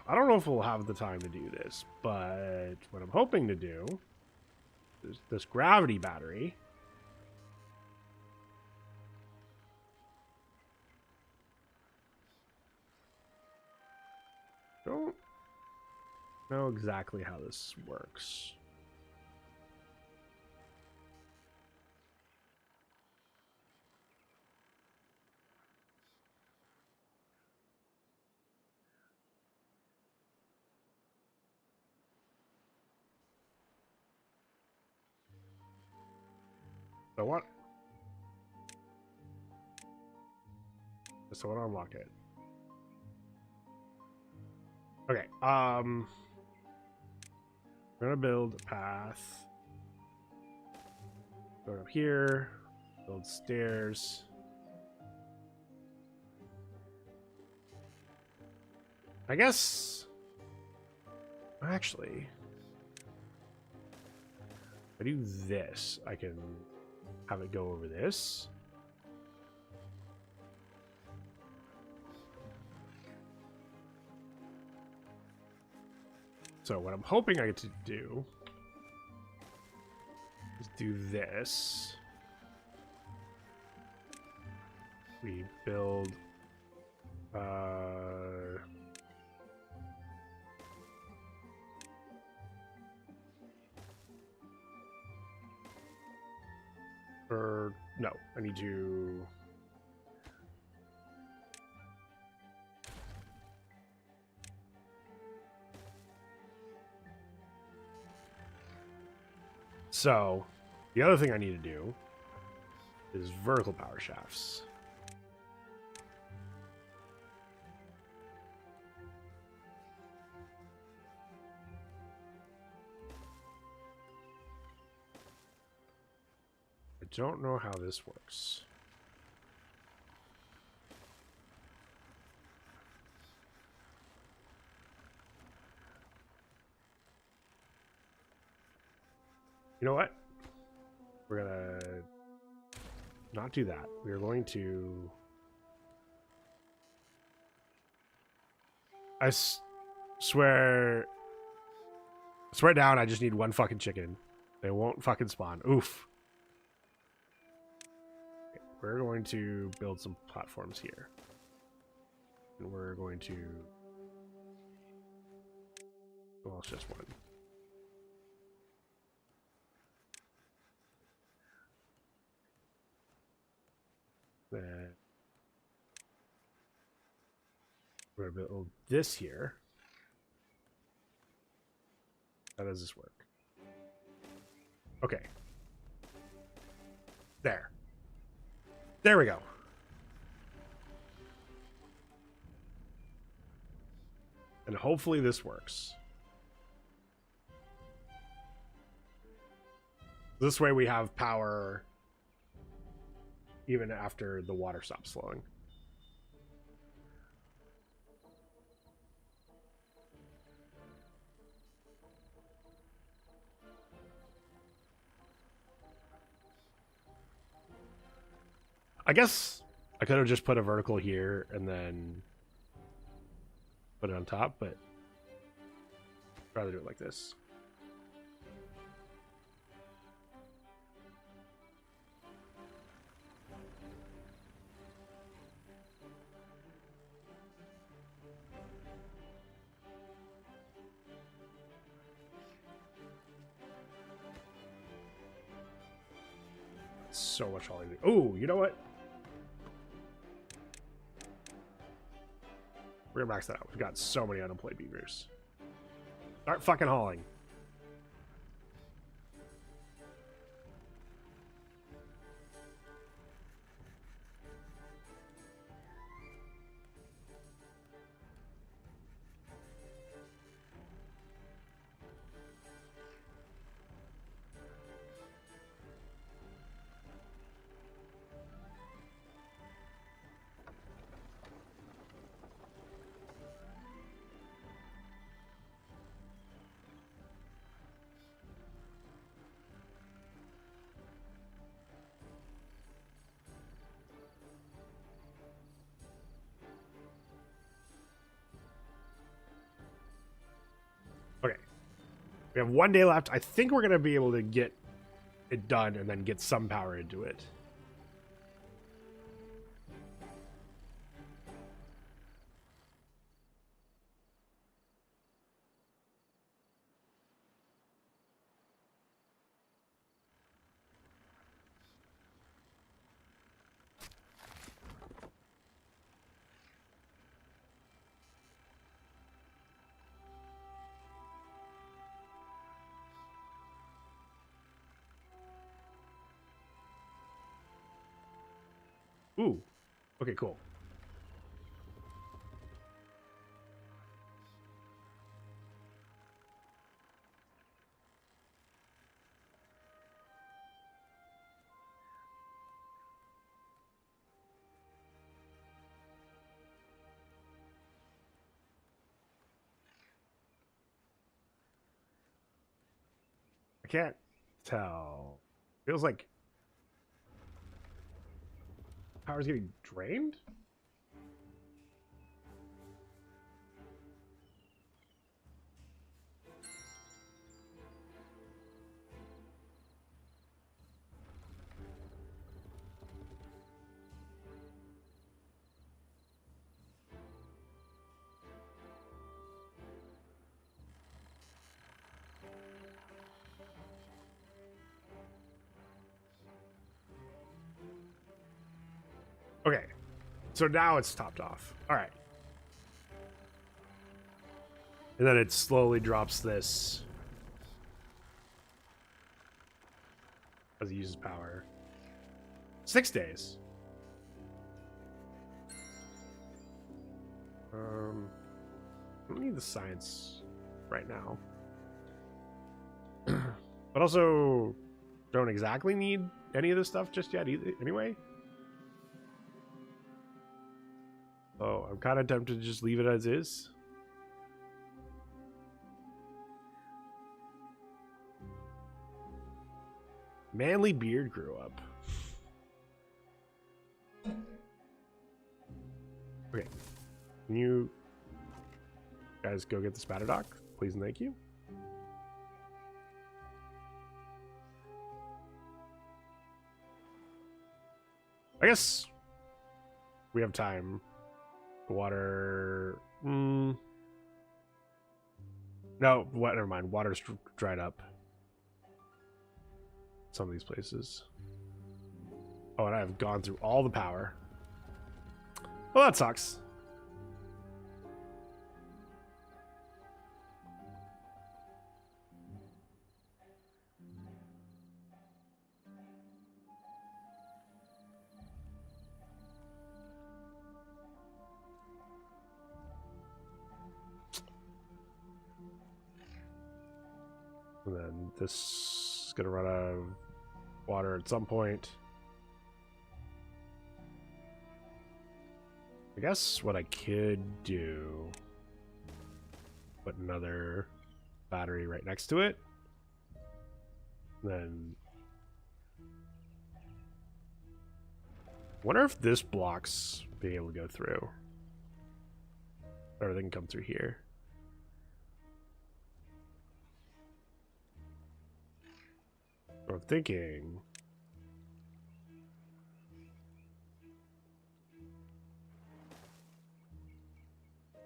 I don't know if we'll have the time to do this, but what I'm hoping to do is this gravity battery. Don't know exactly how this works. So what? So what? Unlock it. Okay. I'm gonna build a path. Go up here. Build stairs. I guess. Actually, if I do this, I can have it go over this. So what I'm hoping I get to do is do this. We build or no, I need to so the other thing I need to do is vertical power shafts. I don't know how this works. You know what? We're gonna not do that. We're going to... I swear down, I just need one fucking chicken. They won't fucking spawn. Oof. Okay, we're going to build some platforms here. And we're going to... Well, it's just one. Then we're going to build this here. How does this work? Okay. There. There we go. And hopefully this works. This way we have power even after the water stops flowing. I guess I could have just put a vertical here and then put it on top, but I'd rather do it like this. So much holiday. Oh, you know what? We're gonna max that out. We've got so many unemployed beavers. Start fucking hauling. Okay. We have 1 day left. I think we're going to be able to get it done and then get some power into it. Ooh. Okay, cool. I can't tell. Feels like power's getting drained? Okay. So now it's topped off. All right. And then it slowly drops this as it uses power. 6 days. I don't need the science right now. But also don't exactly need any of this stuff just yet either, anyway. Oh, I'm kind of tempted to just leave it as is. Manly beard grew up. Okay. Can you guys go get the spatter dock? Please and thank you. I guess we have time. The water... No, what? Never mind. Water's dried up. Some of these places. Oh, and I have gone through all the power. Well, that sucks. And then this is gonna run out of water at some point. I guess what I could do, put another battery right next to it. Then wonder if this blocks being able to go through. Or they can come through here. I'm thinking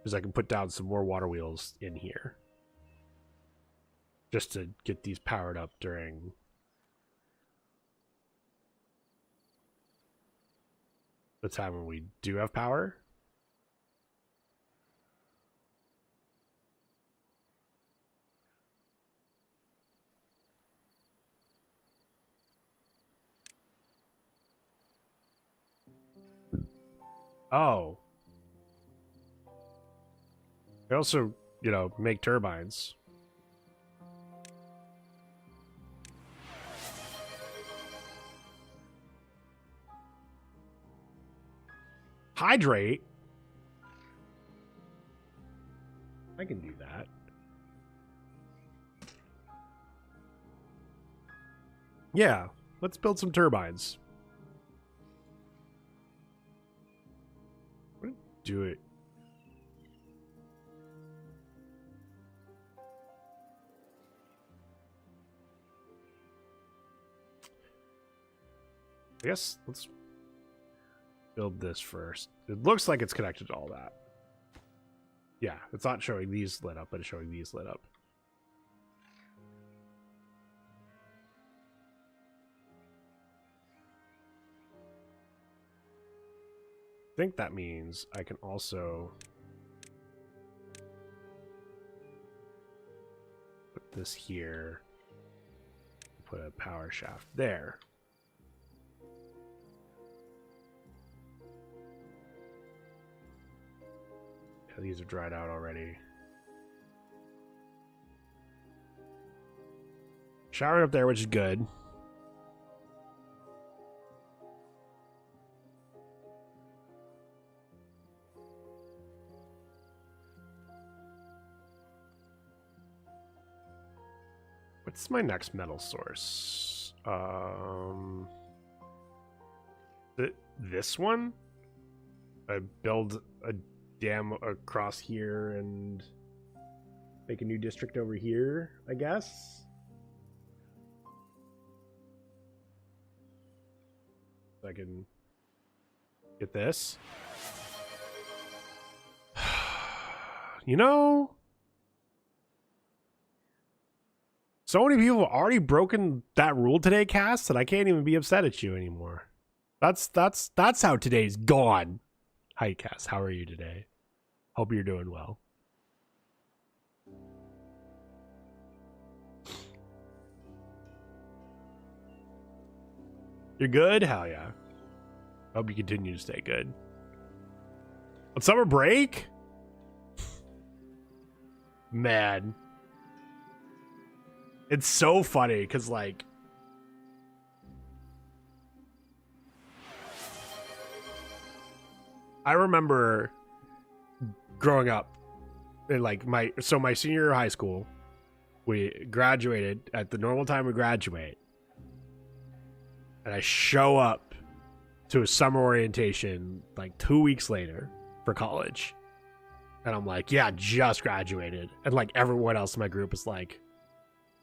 is I can put down some more water wheels in here just to get these powered up during the time when we do have power. Oh. They also, you know, make turbines. Hydrate? I can do that. Yeah, let's build some turbines. Do it. I guess let's build this first. It looks like it's connected to all that. Yeah, it's not showing these lit up, but it's showing these lit up. I think that means I can also put this here, put a power shaft there. these are dried out already. Showering up there, which is good. What's my next metal source? This one? I build a dam across here and make a new district over here, I guess. So I can get this. You know, so many people have already broken that rule today, Cass, that I can't even be upset at you anymore. That's how today's gone. Hi, Cass. How are you today? Hope you're doing well. You're good? Hell yeah. Hope you continue to stay good. On summer break? Man. It's so funny because, like, I remember growing up in, like, my senior year of high school, we graduated at the normal time we graduate. And I show up to a summer orientation like 2 weeks later for college. And I'm like, yeah, just graduated. And like everyone else in my group is like,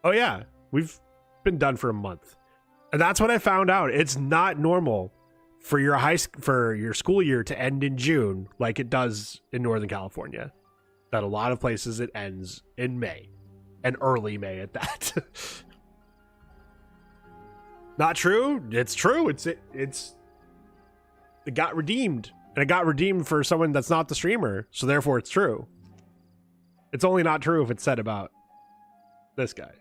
oh yeah, we've been done for a month. And that's what I found out. It's not normal for your school year to end in June like it does in Northern California. That a lot of places it ends in May, and early May at that. Not true. It's true. It got redeemed, and it got redeemed for someone that's not the streamer. So therefore, it's true. It's only not true if it's said about this guy.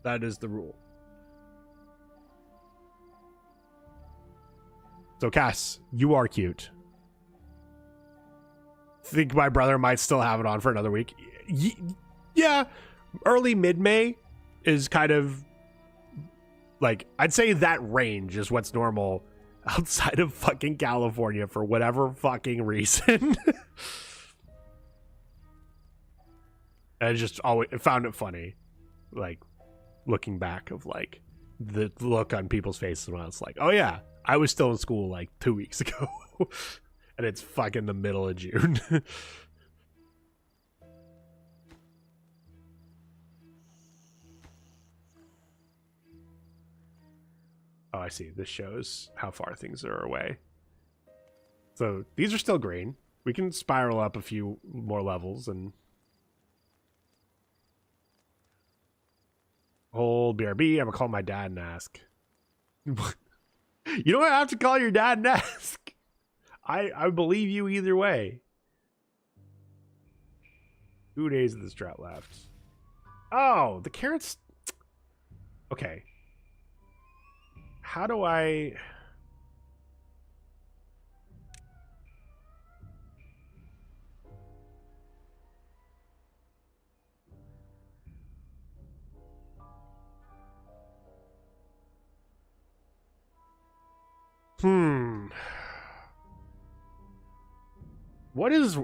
That is the rule. So Cass, you are cute. Think my brother might still have it on for another week. Yeah, early mid-May is kind of like, I'd say that range is what's normal outside of fucking California for whatever fucking reason. I just always found it funny, like looking back of like the look on people's faces when I was like, oh yeah, I was still in school like 2 weeks ago. And it's fucking the middle of June. Oh, I see. This shows how far things are away. So these are still green. We can spiral up a few more levels and hold BRB. I'm gonna call my dad and ask. You don't have to call your dad and ask. I believe you either way. 2 days of this drought left. Oh, the carrots. Okay. How do I...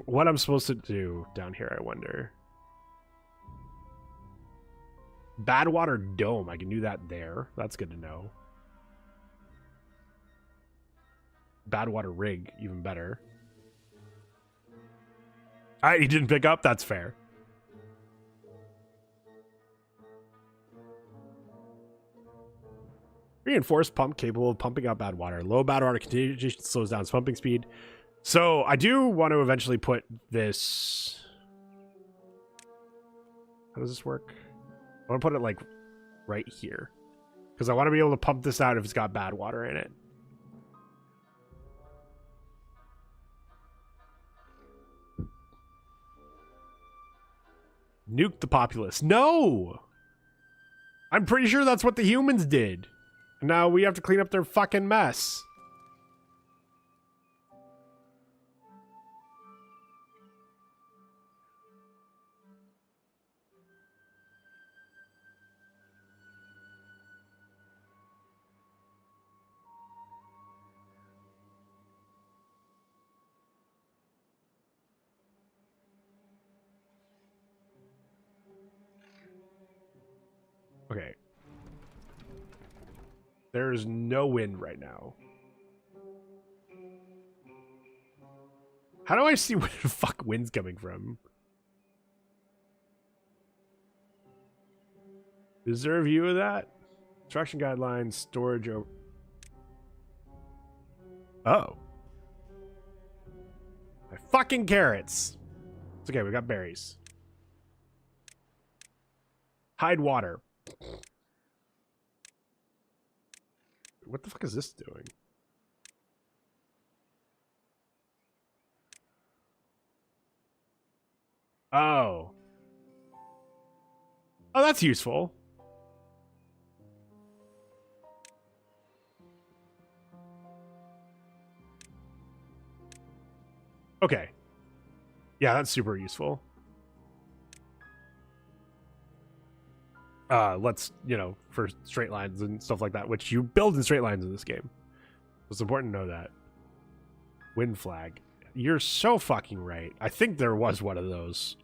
What I'm supposed to do down here, I wonder. Bad water dome. I can do that there. That's good to know. Bad water rig, even better. Alright, he didn't pick up. That's fair. Reinforced pump capable of pumping out bad water. Low bad water contagion slows down its pumping speed. So I do want to eventually put this... How does this work? I want to put it like right here. Because I want to be able to pump this out if it's got bad water in it. Nuke the populace. No! I'm pretty sure that's what the humans did. And now we have to clean up their fucking mess. There's no wind right now. How do I see where the fuck wind's coming from? Is there a view of that? Construction guidelines, storage. Oh. My fucking carrots. It's okay, we got berries. Hide water. What the fuck is this doing? Oh. Oh, that's useful. Okay. Yeah, that's super useful. Let's, you know, for straight lines and stuff like that, which you build in straight lines in this game. It's important to know that. Wind flag. You're so fucking right. I think there was one of those.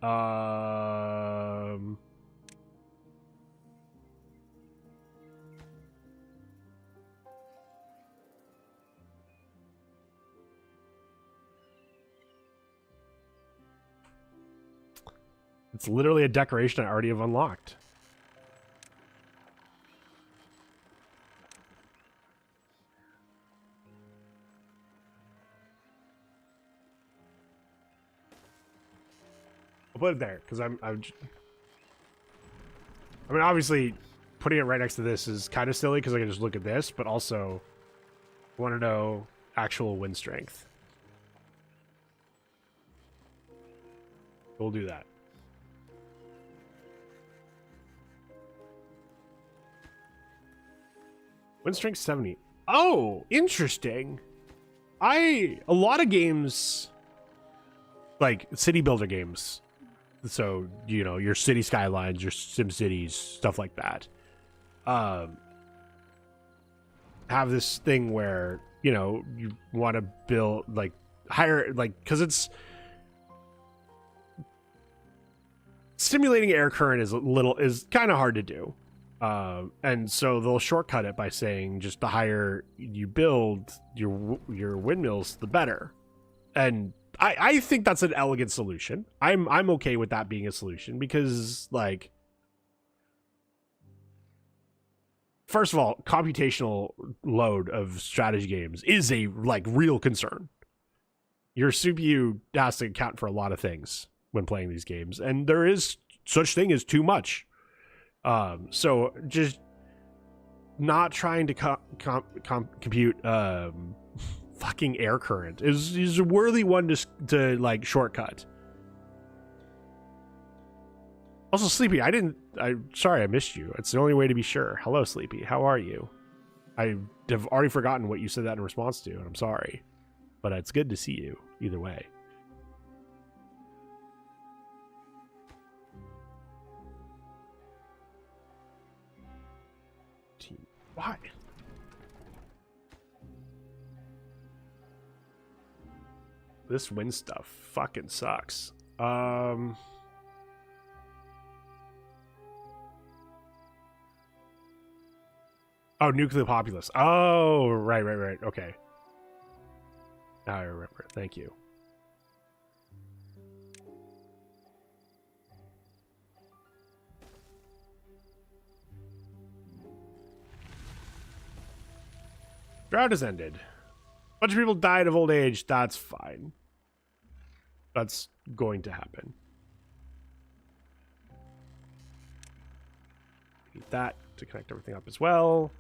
It's literally a decoration I already have unlocked. I'll put it there because I mean, obviously, putting it right next to this is kind of silly because I can just look at this, but also I want to know actual wind strength. We'll do that. Wind strength 70. Oh, interesting. A lot of games, like city builder games, so, you know, your city skylines, your sim cities, stuff like that, have this thing where, you know, you want to build like higher, like, because it's simulating air current is kind of hard to do, and so they'll shortcut it by saying just the higher you build your windmills, the better. And I think that's an elegant solution. I'm okay with that being a solution because, like, first of all, computational load of strategy games is a, like, real concern. Your CPU has to account for a lot of things when playing these games, and there is such thing as too much. So just not trying to compute fucking air current is a worthy one to like shortcut. Also, Sleepy, sorry I missed you. It's the only way to be sure. Hello, Sleepy, how are you? I have already forgotten what you said that in response to, and I'm sorry, but it's good to see you either way. Why? This wind stuff fucking sucks. Oh, nuclear populace. Oh, right. Okay. Now I remember. Thank you. Drought has ended. A bunch of people died of old age. That's fine. That's going to happen. Need that to connect everything up as well.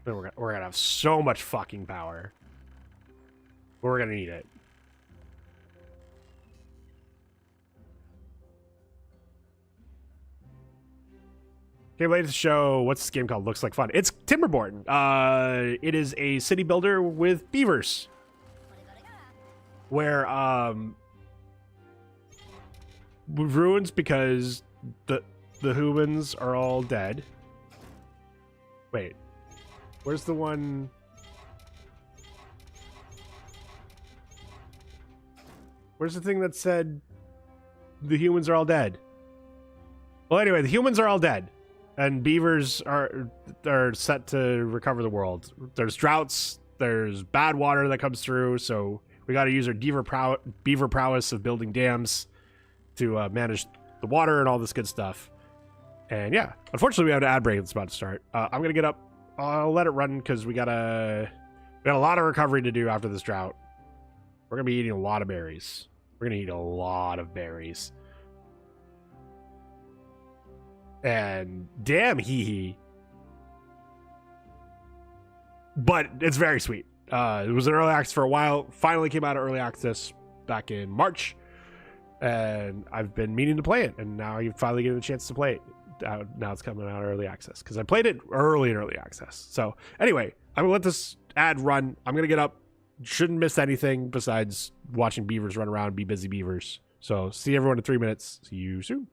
Then we're gonna have so much fucking power. We're gonna need it. Okay, latest show. What's this game called? Looks like fun. It's Timberborn. It is a city builder with beavers, where ruins because the humans are all dead. Wait, where's the one? Where's the thing that said the humans are all dead? Well, anyway, the humans are all dead. and beavers are set to recover the world. There's droughts, there's bad water that comes through, so we got to use our beaver prowess of building dams to manage the water and all this good stuff. And yeah, unfortunately we have an ad break that's about to start. I'm gonna get up. I'll let it run because we got a lot of recovery to do after this drought. We're gonna be eating a lot of berries. We're gonna eat a lot of berries. And damn hee. But it's very sweet. It was in early access for a while. Finally came out of early access back in March. And I've been meaning to play it. And now you finally get a chance to play it. Now it's coming out of early access. Because I played it early in early access. So anyway, I'm going to let this ad run. I'm going to get up. Shouldn't miss anything besides watching beavers run around and be busy beavers. So see everyone in 3 minutes. See you soon.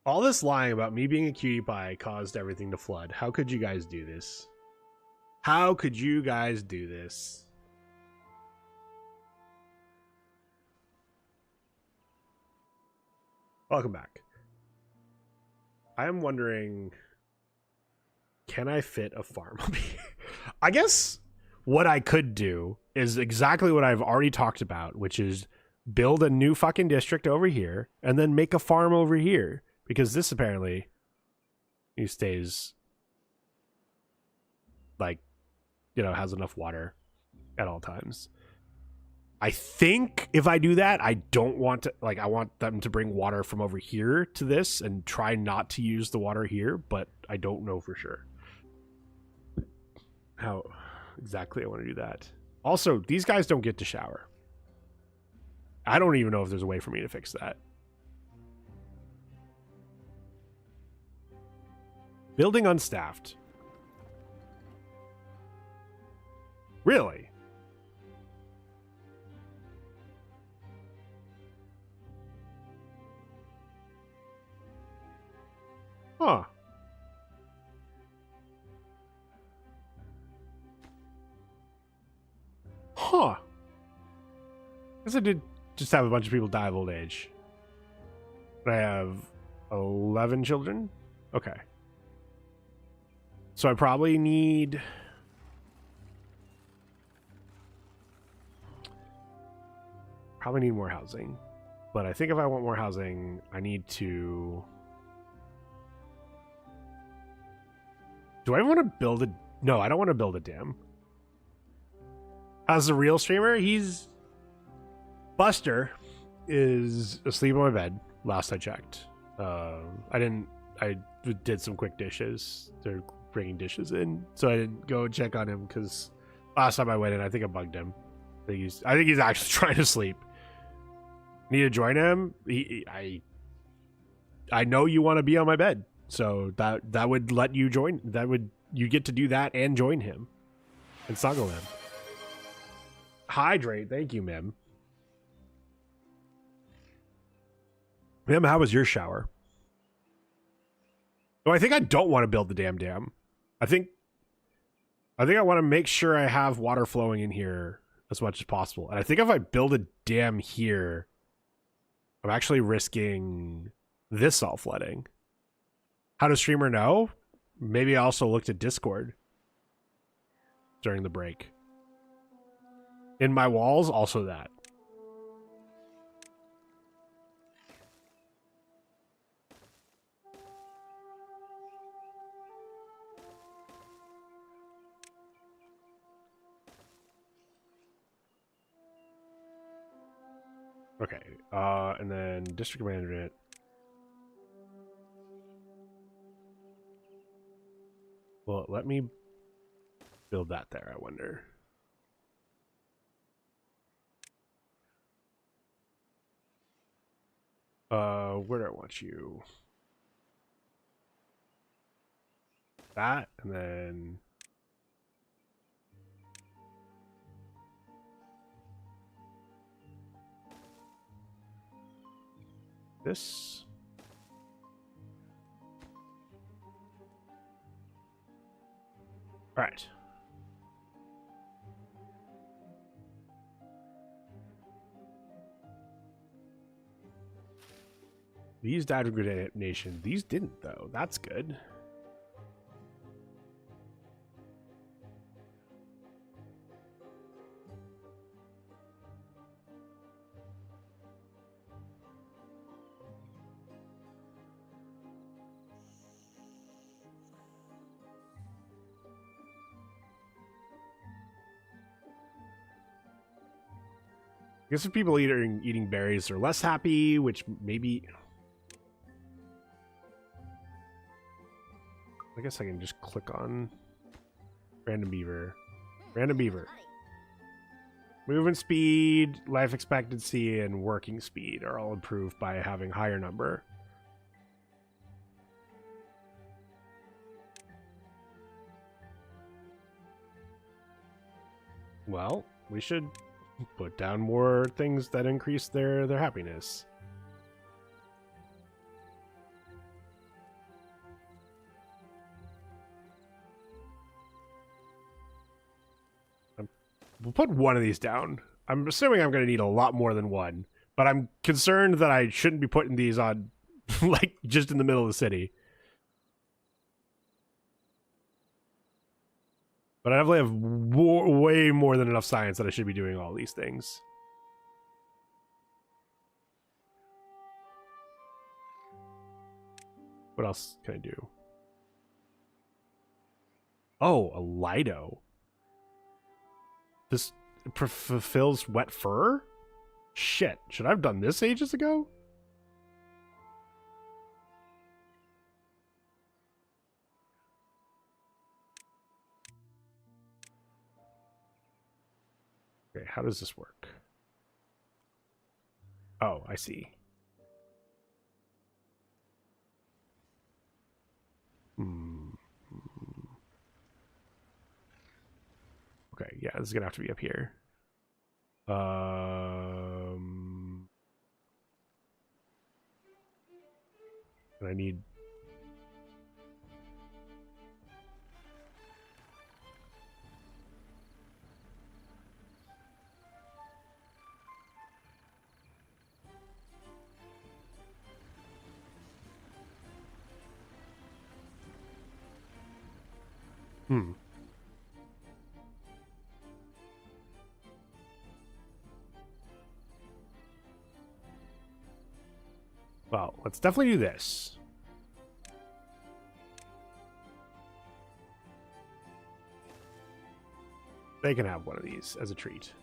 All this lying about me being a cutie pie caused everything to flood. How could you guys do this? How could you guys do this? Welcome back. I am wondering, can I fit a farm up here? I guess what I could do is exactly what I've already talked about, which is build a new fucking district over here and then make a farm over here, because this apparently he stays like, you know, has enough water at all times. I think if I do that, I don't want to, like, I want them to bring water from over here to this and try not to use the water here, but I don't know for sure how exactly I want to do that. Also, these guys don't get to shower. I don't even know if there's a way for me to fix that. Building unstaffed. Really? Huh. Huh. Guess I did just have a bunch of people die of old age. But I have 11 children? Okay. So I probably need... Probably need more housing. But I think if I want more housing, I need to... Do I want to build a... No, I don't want to build a dam. As a real streamer, he's... Buster is asleep on my bed, last I checked. I did some quick dishes. They're bringing dishes in, so I didn't go and check on him, because last time I went in, I think I bugged him. I think he's actually trying to sleep. Need to join him? I know you want to be on my bed, so that would let you join. You get to do that and join him and snuggle him. Hydrate, thank you, Mim. Mim, how was your shower? Oh, I think I don't want to build the damn dam. I think I want to make sure I have water flowing in here as much as possible. And I think if I build a dam here, I'm actually risking this all flooding. How does streamer know? Maybe I also looked at Discord during the break. In my walls, also that. Okay, and then district management. Well, let me build that there, I wonder. Where do I want you? That, and then... this. All right. These died with grenation. These didn't, though. That's good. I guess if people eating berries are less happy, which maybe... I guess I can just click on random beaver. Random beaver. Movement speed, life expectancy, and working speed are all improved by having higher number. Well, we should put down more things that increase their happiness. We'll put one of these down. I'm assuming I'm going to need a lot more than one, but I'm concerned that I shouldn't be putting these on Like, just in the middle of the city. But I definitely have way more than enough science that I should be doing all these things. What else can I do? Oh, a Lido. This fulfills wet fur? Shit, should I have done this ages ago? Okay, how does this work? Oh, I see. Okay, yeah, this is gonna have to be up here. And I need... Well, let's definitely do this. They can have one of these as a treat.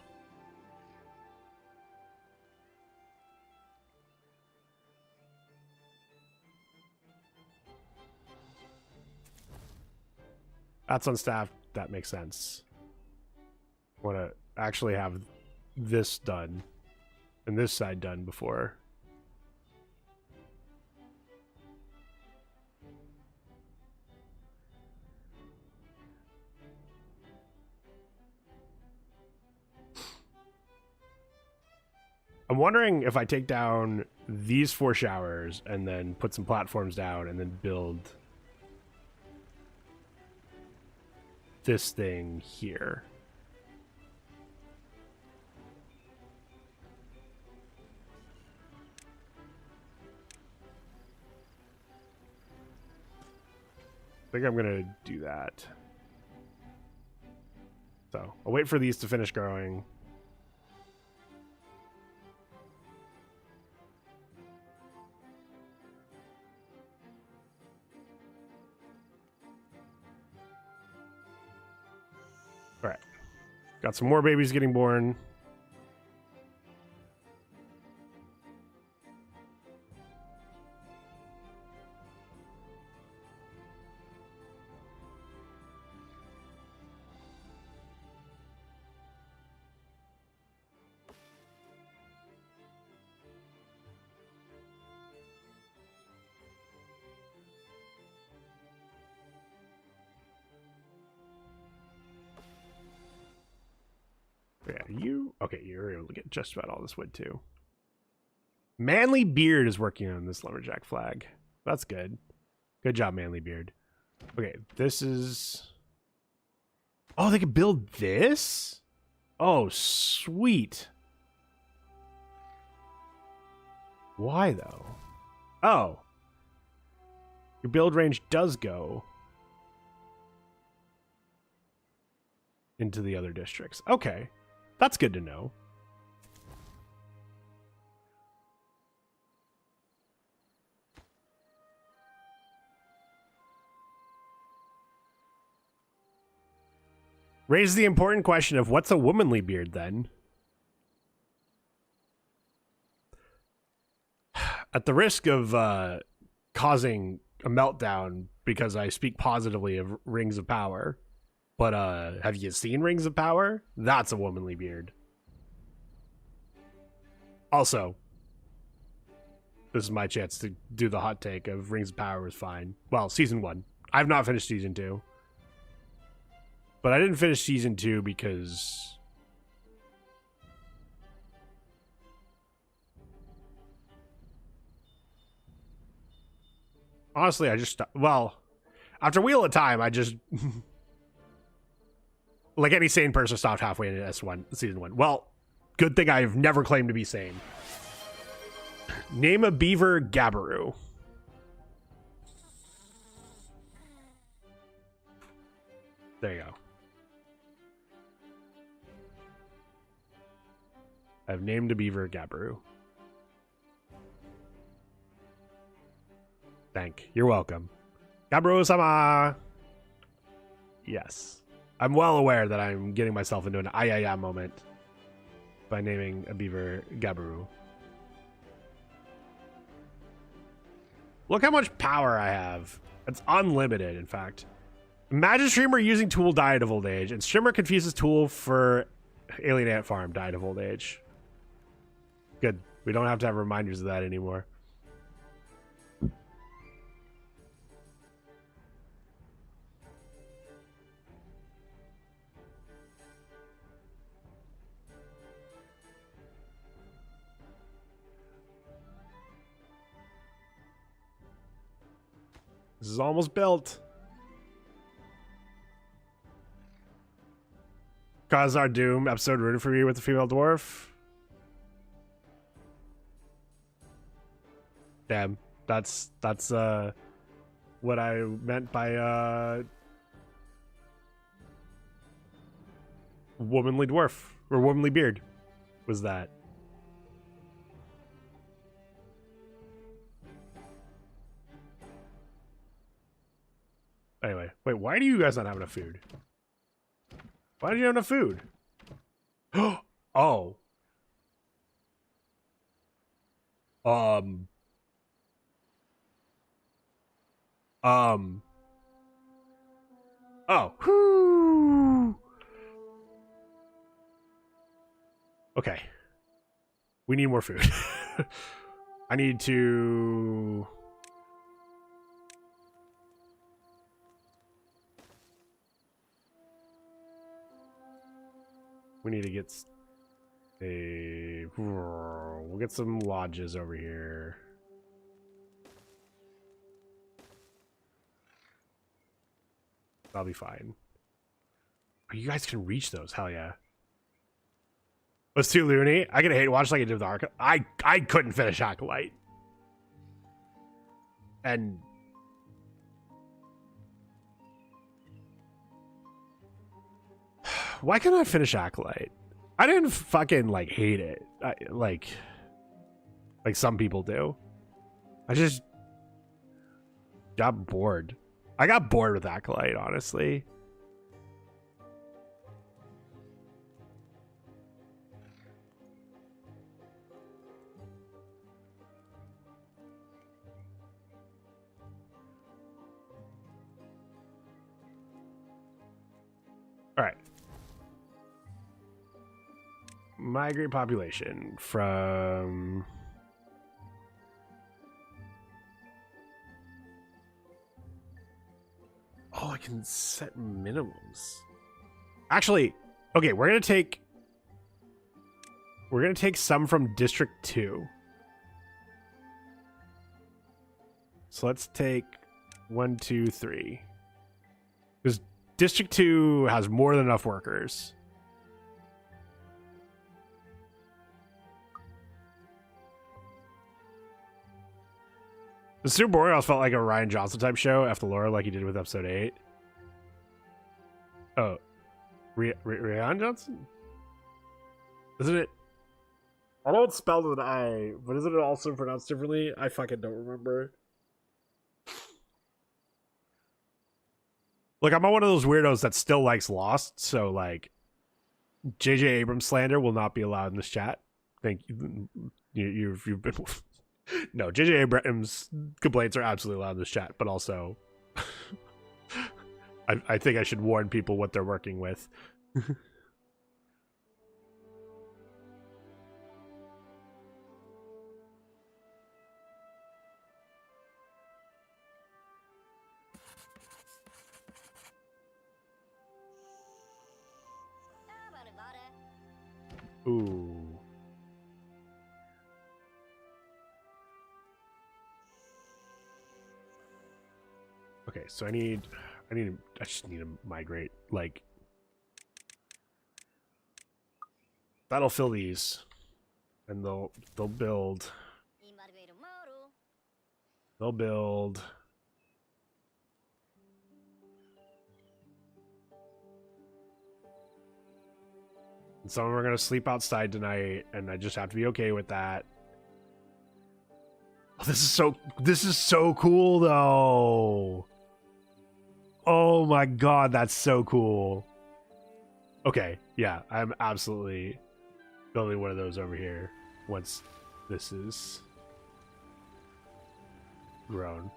That's unstaffed. That makes sense. I want to actually have this done and this side done before. I'm wondering if I take down these 4 showers and then put some platforms down and then build this thing here. I think I'm gonna do that. So I'll wait for these to finish growing. All right, got some more babies getting born. Yeah, okay, you're able to get just about all this wood too. Manly Beard is working on this lumberjack flag. That's good. Good job, Manly Beard. Okay, this is... Oh, they can build this? Oh, sweet. Why, though? Oh. Your build range does go into the other districts. Okay. That's good to know. Raise the important question of what's a womanly beard then? At the risk of causing a meltdown because I speak positively of Rings of Power, but have you seen Rings of Power? That's a womanly beard. Also, this is my chance to do the hot take of Rings of Power was fine. Well, season 1. I've not finished season 2. But I didn't finish season 2 because... Honestly, I just... Well, after Wheel of Time, I just... Like any sane person stopped halfway into S1, season 1. Well, good thing I've never claimed to be sane. Name a beaver Gabaru. There you go. I've named a beaver Gabaru. You're welcome. Gabaru-sama! Yes. I'm well aware that I'm getting myself into an ayaya moment by naming a beaver Gabaru. Look how much power I have. It's unlimited, in fact. Imagine streamer using tool died of old age, and streamer confuses tool for alien ant farm died of old age. Good. We don't have to have reminders of that anymore. This is almost built. Khazar Doom episode rooting for you with the female dwarf. Damn, that's what I meant by womanly dwarf or womanly beard was that. Anyway, wait, why do you guys not have enough food? Why did you have enough food? Oh. Oh. Whew. Okay. We need more food. I need to... We need to get a... We'll get some lodges over here. That'll be fine. Oh, you guys can reach those. Hell yeah. What's too loony? I gotta hate watch like I did with Arca. I couldn't finish Acolyte. And... Why couldn't I finish Acolyte? I didn't fucking like hate it. Like some people do. I just got bored. I got bored with Acolyte, honestly. All right. Migrate population from... Oh, I can set minimums. Actually, okay, we're gonna take some from District 2. So let's take 1, 2, 3. Because District 2 has more than enough workers. The Super Borealis felt like a Ryan Johnson type show after Laura, like he did with episode 8. Oh, Ryan Johnson? Isn't it? I know it's spelled with an I, but isn't it also pronounced differently? I fucking don't remember. Look, I'm on one of those weirdos that still likes Lost, so like, J.J. Abrams slander will not be allowed in this chat. Thank you. You've been. No, J.J. Abrams complaints are absolutely allowed in this chat, but also I think I should warn people what they're working with. Ooh. Okay, so I just need to migrate, like, that'll fill these, and they'll build, And some of them are gonna sleep outside tonight, and I just have to be okay with that. Oh, this is so cool though. Oh my god, that's so cool. Okay, yeah, I'm absolutely building one of those over here once this is grown.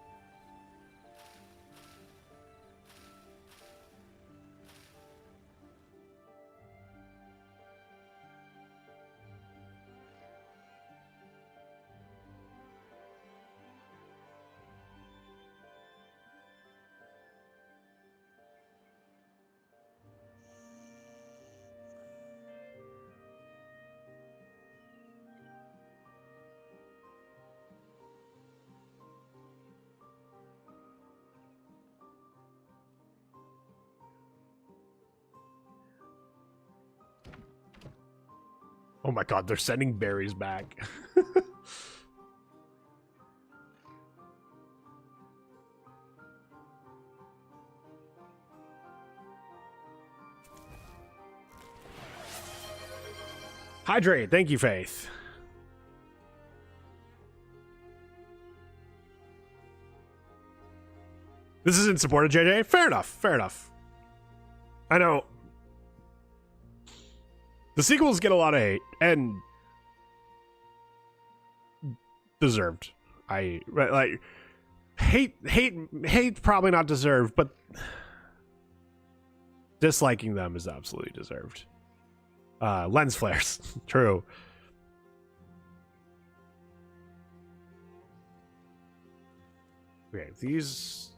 Oh my god, they're sending berries back. Hydrate, thank you, Faith. This isn't supported, JJ. Fair enough, fair enough. I know. The sequels get a lot of hate, and deserved. Hate probably not deserved, but disliking them is absolutely deserved. Lens flares, true. Okay, these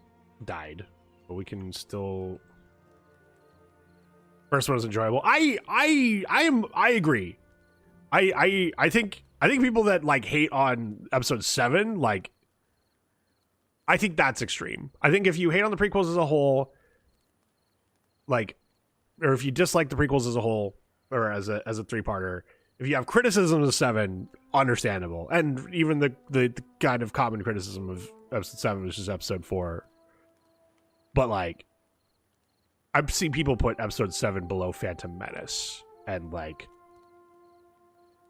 died, but we can still. First one was enjoyable. I agree. I think people that like hate on episode 7, like, I think that's extreme. I think if you hate on the prequels as a whole, like, or if you dislike the prequels as a whole, or as a 3-parter, if you have criticisms of 7, understandable. And even the kind of common criticism of episode 7, which is episode 4. But like, I've seen people put episode 7 below Phantom Menace and like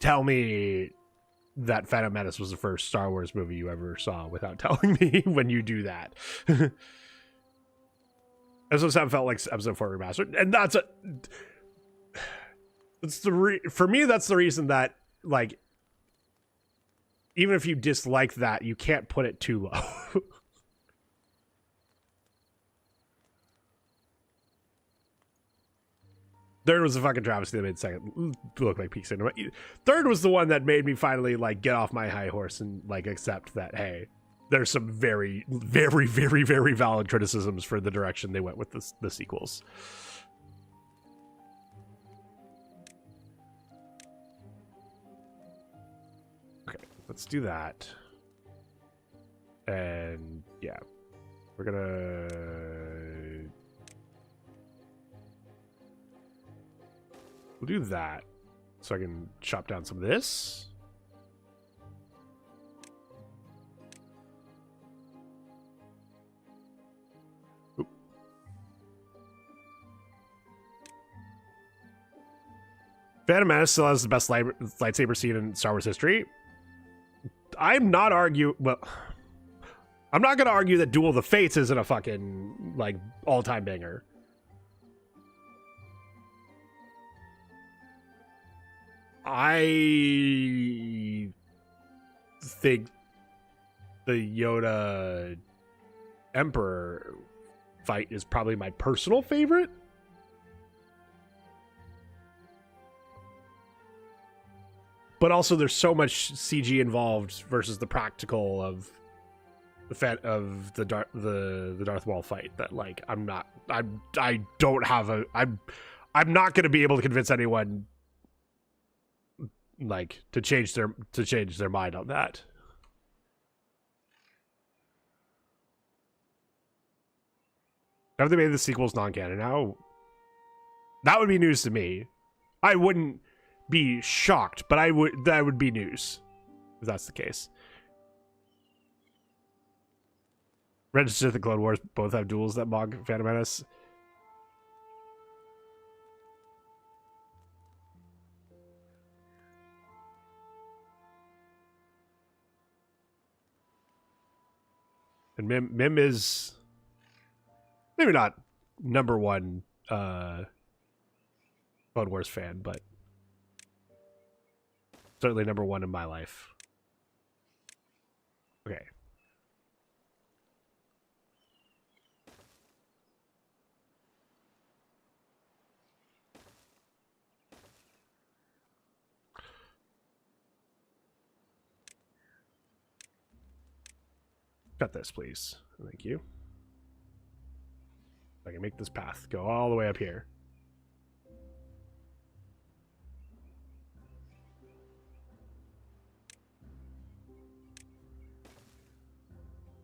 tell me that Phantom Menace was the first Star Wars movie you ever saw without telling me when you do that. Episode 7 felt like episode 4 remastered, and for me, that's the reason that, like, even if you dislike that, you can't put it too low. Third was a fucking travesty that made second look like peak cinema. Third was the one that made me finally like get off my high horse and like accept that, hey, there's some very, very, very, very valid criticisms for the direction they went with the sequels. Okay, let's do that. And yeah, we're gonna. We'll do that so I can chop down some of this. Oop. Phantom Menace still has the best lightsaber scene in Star Wars history. I'm not going to argue that Duel of the Fates isn't a fucking like all-time banger. I think the Yoda Emperor fight is probably my personal favorite. But also there's so much CG involved versus the practical of the Darth Maul fight that like I'm not going to be able to convince anyone like to change their mind on that. Have they made the sequels non-canon now? That would be news to me. I wouldn't be shocked, but that would be news if that's the case. Red and Sith and Clone Wars both have duels that mock Phantom Menace. And Mim is maybe not number one Clone Wars fan, but certainly number one in my life. Okay. Cut this, please. Thank you. I can make this path go all the way up here.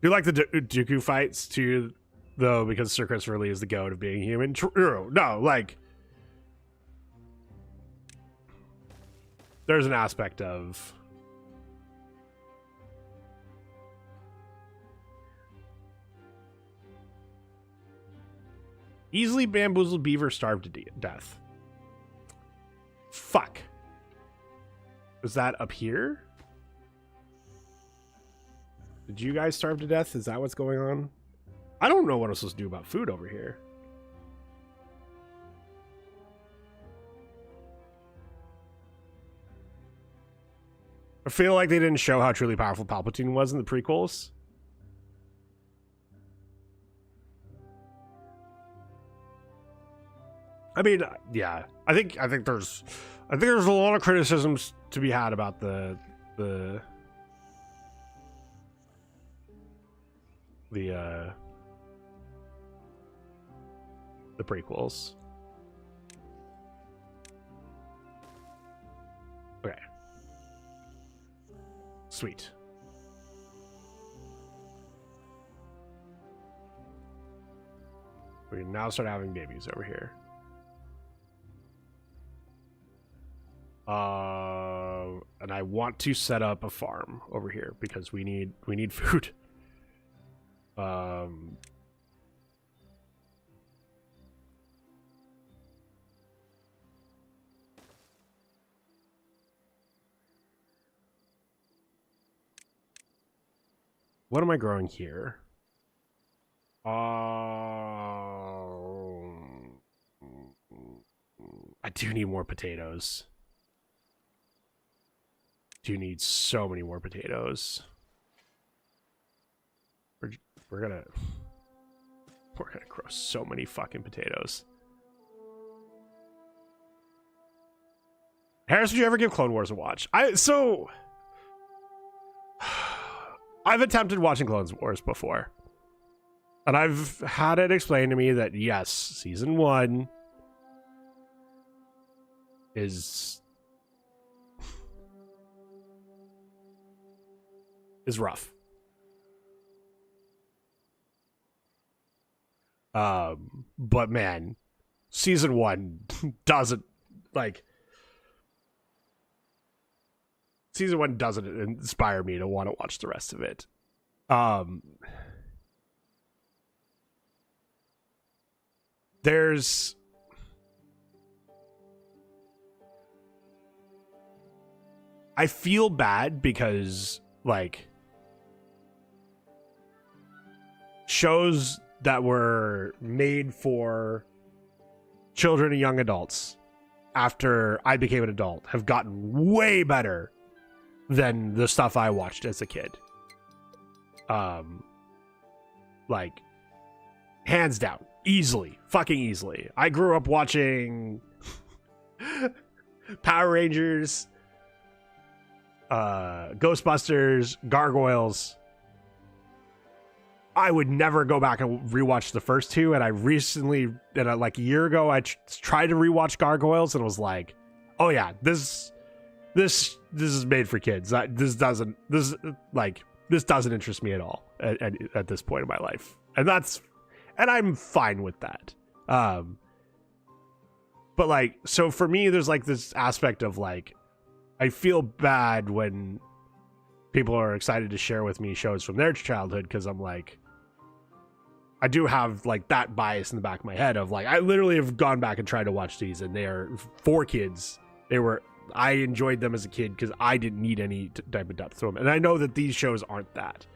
Do you like the Dooku fights too, though? Because Sir Christopher Lee is the goat of being human. True. No, like there's an aspect of easily bamboozled beaver starved to death. Fuck. Was that up here? Did you guys starve to death? Is that what's going on? I don't know what I'm supposed to do about food over here. I feel like they didn't show how truly powerful Palpatine was in the prequels. I mean, yeah. I think there's a lot of criticisms to be had about the prequels. Okay. Sweet. We can now start having babies over here. And I want to set up a farm over here because we need food. What am I growing here? I do need more potatoes. Do need so many more potatoes. We're gonna grow so many fucking potatoes. Harris, would you ever give Clone Wars a watch? I've attempted watching Clone Wars before. And I've had it explained to me that yes, season 1 is rough. But man, season 1 doesn't inspire me to want to watch the rest of it. I feel bad because shows that were made for children and young adults after I became an adult have gotten way better than the stuff I watched as a kid. Hands down, fucking easily. I grew up watching Power Rangers, Ghostbusters, Gargoyles. I would never go back and rewatch the first two, and I recently, a year ago, I tried to rewatch Gargoyles and was like, "Oh yeah, this is made for kids. This doesn't interest me at all at this point in my life," and I'm fine with that. But so for me, there's this aspect of I feel bad when people are excited to share with me shows from their childhood because I'm I do have that bias in the back of my head of I literally have gone back and tried to watch these, and they are for kids. I enjoyed them as a kid because I didn't need any type of depth to them, and I know that these shows aren't that.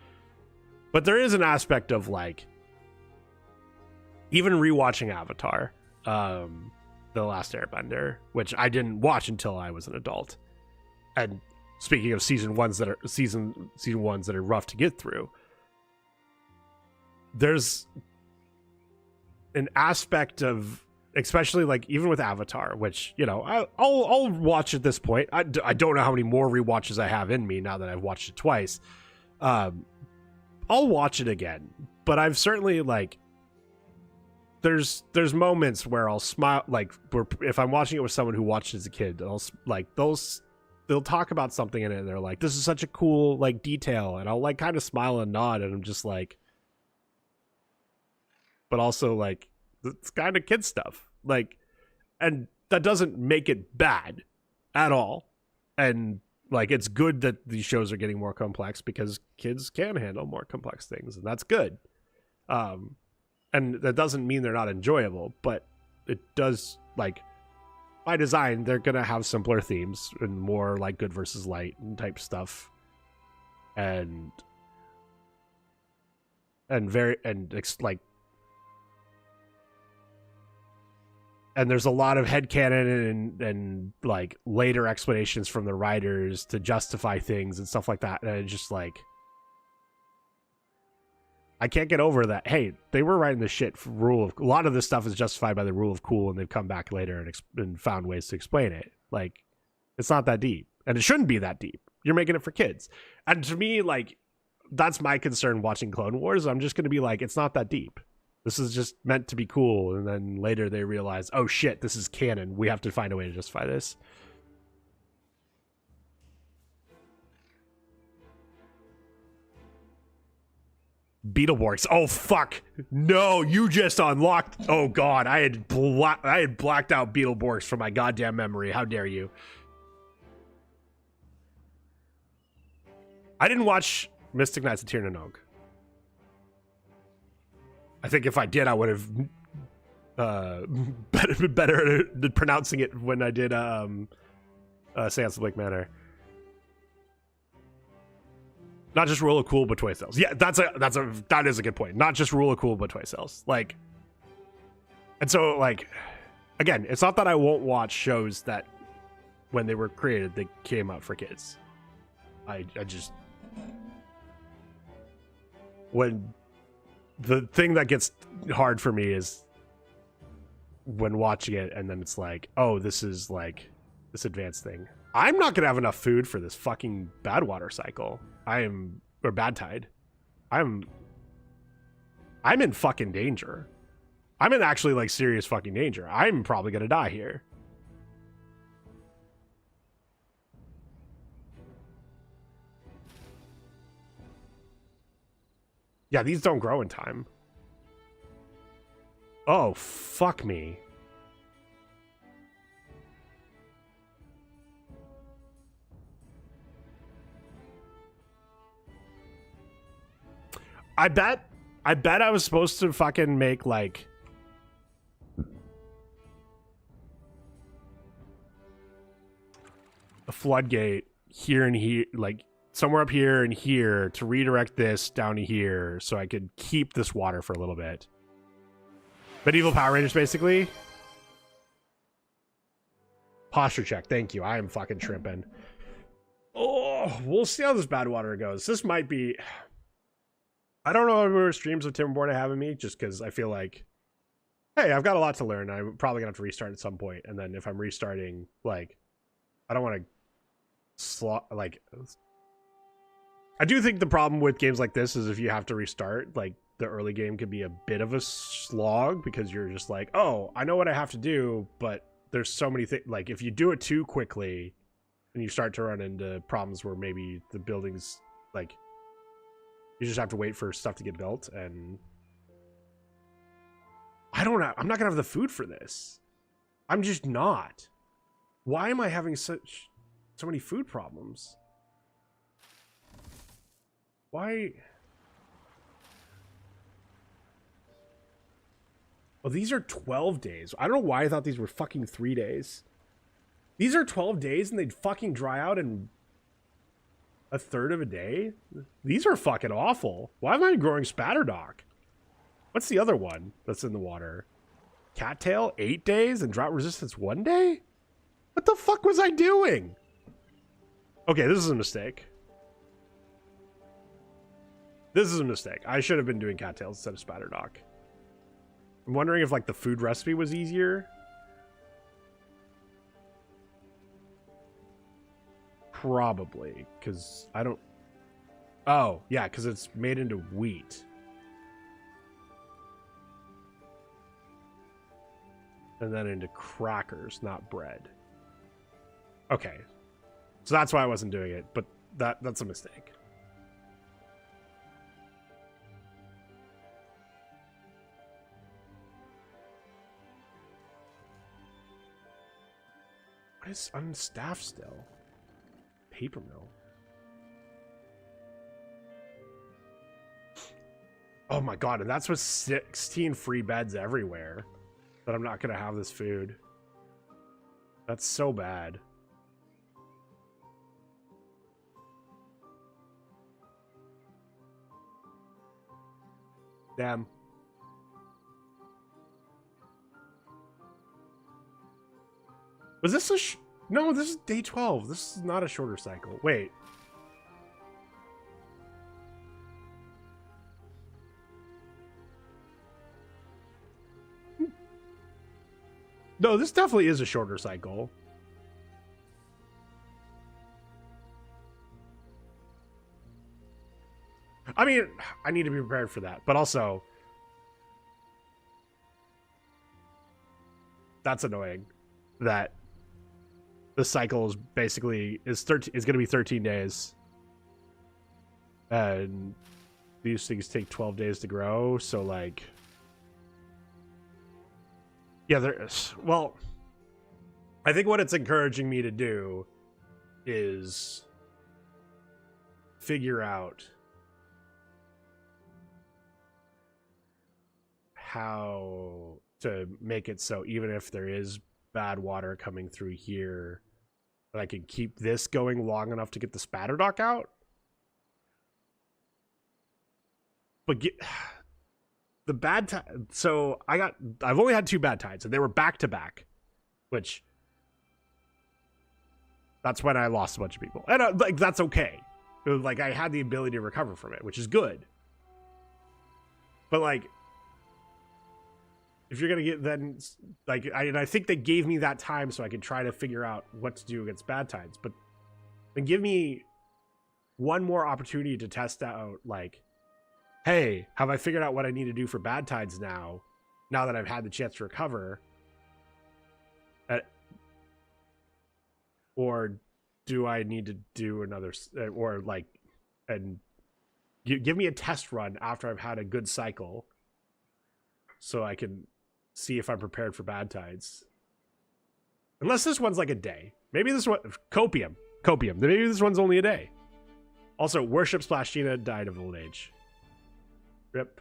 But there is an aspect of like even rewatching Avatar, The Last Airbender, which I didn't watch until I was an adult. And speaking of season ones that are rough to get through, there's an aspect of, especially like even with Avatar, which, you know, I'll watch at this point. I don't know how many more rewatches I have in me now that I've watched it twice. I'll watch it again, but I've certainly like there's moments where I'll smile, like if I'm watching it with someone who watched it as a kid, they'll talk about something in it and they're like, this is such a cool like detail, and I'll like kind of smile and nod, and I'm just like, but also like it's kind of kid stuff, like, and that doesn't make it bad at all. And like, it's good that these shows are getting more complex because kids can handle more complex things, and that's good. And that doesn't mean they're not enjoyable, but it does, like, by design, they're gonna have simpler themes and more like good versus light and type stuff, and there's a lot of headcanon and like later explanations from the writers to justify things and stuff like that. And it's just like, I can't get over that. Hey, they were writing this shit for a lot of this stuff is justified by the rule of cool, and they've come back later and found ways to explain it. Like, it's not that deep, and it shouldn't be that deep. You're making it for kids. And to me, like, that's my concern watching Clone Wars. I'm just going to be like, it's not that deep. This is just meant to be cool, and then later they realize, oh shit, this is canon. We have to find a way to justify this. Beetleborgs. Oh fuck! No, you just unlocked. Oh god, I had blacked out Beetleborgs from my goddamn memory. How dare you? I didn't watch Mystic Knights of Tir na Nog. I think if I did, I would have been better at pronouncing it when I did Seance of Blake Manor. Not just rule of cool, but toy cells. Yeah, that is a good point. Not just rule of cool, but toy cells. Like, and so like, again, it's not that I won't watch shows that when they were created, they came out for kids. I just, when the thing that gets hard for me is when watching it and then it's like, oh, this is like this advanced thing. I'm not gonna have enough food for this fucking bad water cycle. Or bad tide. I'm in fucking danger. I'm in actually like serious fucking danger. I'm probably gonna die here. Yeah, these don't grow in time. Oh, fuck me. I bet I was supposed to fucking make like a floodgate here and here, like somewhere up here and here to redirect this down to here so I could keep this water for a little bit. Medieval Power Rangers, basically. Posture check. Thank you. I am fucking shrimping. Oh, we'll see how this bad water goes. This might be... I don't know how many streams of Timberborn I have in me, just because I feel like, hey, I've got a lot to learn. I'm probably going to have to restart at some point. And then if I'm restarting, like, I don't want to like... I do think the problem with games like this is if you have to restart, like, the early game can be a bit of a slog because you're just like, oh, I know what I have to do, but there's so many things. Like, if you do it too quickly, and you start to run into problems where maybe the buildings, like, you just have to wait for stuff to get built, and I don't know. I'm not gonna have the food for this. I'm just not. Why am I having so many food problems? Why? Oh, these are 12 days. I don't know why I thought these were fucking 3 days. These are 12 days and they'd fucking dry out in A third of a day? These are fucking awful. Why am I growing spatterdock? What's the other one that's in the water? Cattail, 8 days, and drought resistance 1 day? What the fuck was I doing? Okay, this is a mistake. This is a mistake. I should have been doing cattails instead of spatterdock. I'm wondering if like the food recipe was easier. Probably, because I don't... Oh, yeah, because it's made into wheat. And then into crackers, not bread. Okay. So that's why I wasn't doing it, but that's a mistake. Why is unstaffed still? Paper mill. Oh my god, and that's with 16 free beds everywhere. That I'm not gonna have this food. That's so bad. Damn. Was this a no, this is day 12. This is not a shorter cycle. Wait. No, this definitely is a shorter cycle. I mean, I need to be prepared for that, but also that's annoying that the cycle is basically is going to be 13 days, and these things take 12 days to grow. So like, yeah, there is. Well, I think what it's encouraging me to do is figure out how to make it so even if there is bad water coming through here, that I can keep this going long enough to get the spatterdock out. But the bad tide. So I've only had 2 bad tides, and they were back to back, which that's when I lost a bunch of people, and like that's okay. Like I had the ability to recover from it, which is good. But like, if you're gonna get then like I think they gave me that time so I could try to figure out what to do against bad tides, but then give me one more opportunity to test out like, hey, have I figured out what I need to do for bad tides now that I've had the chance to recover? Or do I need to do another, or like, and give me a test run after I've had a good cycle so I can see if I'm prepared for bad tides. Unless this one's like a day. Maybe this one, copium. Maybe this one's only a day. Also, worship Splashina died of old age. Rip.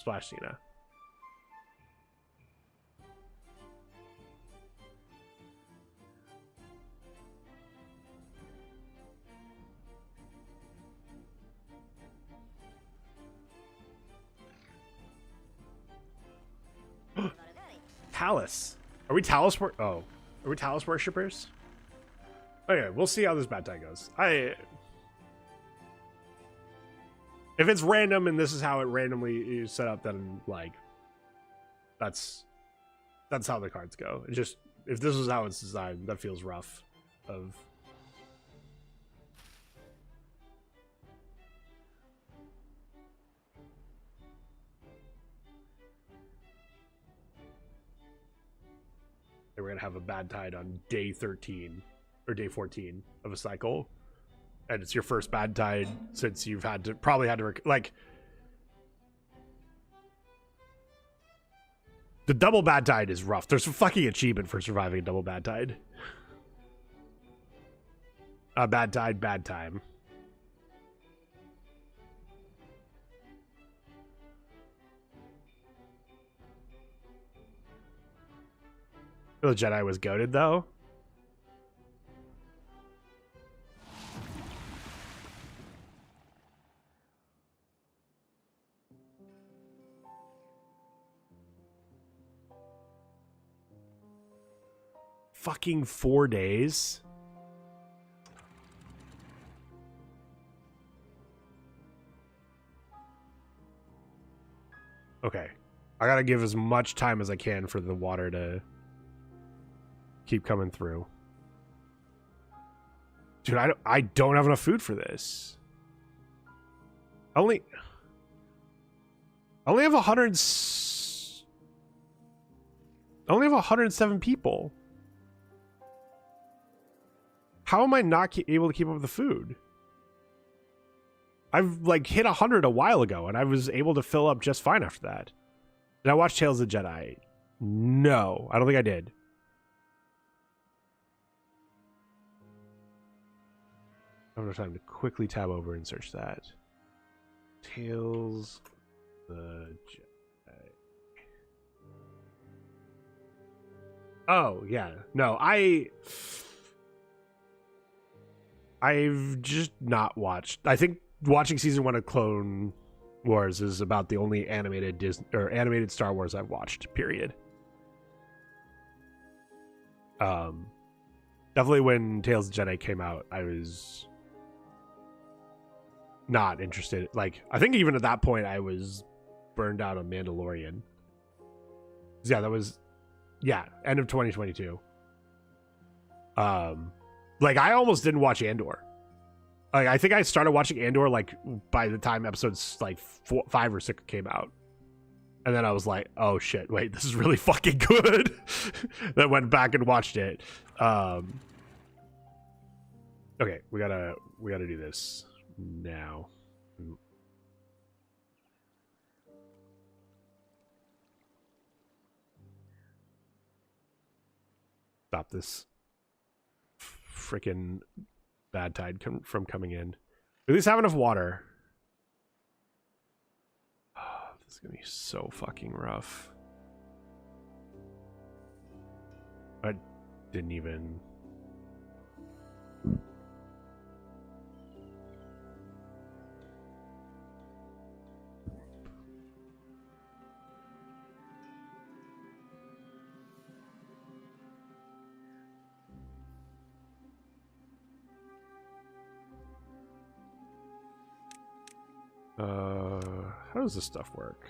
Splashina. Talus. Are we Talus? Are we Talus worshippers? Okay, we'll see how this bad tide goes. If it's random and this is how it randomly is set up, then like that's how the cards go. It just, if this is how it's designed, that feels rough. We're gonna have a bad tide on day 13 or day 14 of a cycle, and it's your first bad tide since you've probably had to like the double bad tide is rough. There's a fucking achievement for surviving a double bad tide. Bad tide, bad time. The Jedi was goated though. fucking 4 days. Okay. I gotta give as much time as I can for the water to keep coming through. Dude, I don't have enough food for this. I only have 107 people. How am I not able to keep up with the food? I've like hit 100 a while ago, and I was able to fill up just fine after that. Did I watch Tales of the Jedi? No, I don't think I did. I don't have time to quickly tab over and search that. Tales of the Jedi. Oh, yeah. No, I've just not watched. I think watching season 1 of Clone Wars is about the only animated animated Star Wars I've watched, period. Definitely when Tales of the Jedi came out, I was not interested. Like, I think even at that point I was burned out on Mandalorian. Yeah, that was end of 2022. Like, I almost didn't watch Andor. Like, I think I started watching Andor like by the time episodes like 5 or 6 came out, and then I was like, oh shit, wait, this is really fucking good. Then went back and watched it. Okay, we gotta do this now. Stop this freaking bad tide from coming in. Do these have enough water? Oh, this is gonna be so fucking rough. I didn't even. How does this stuff work?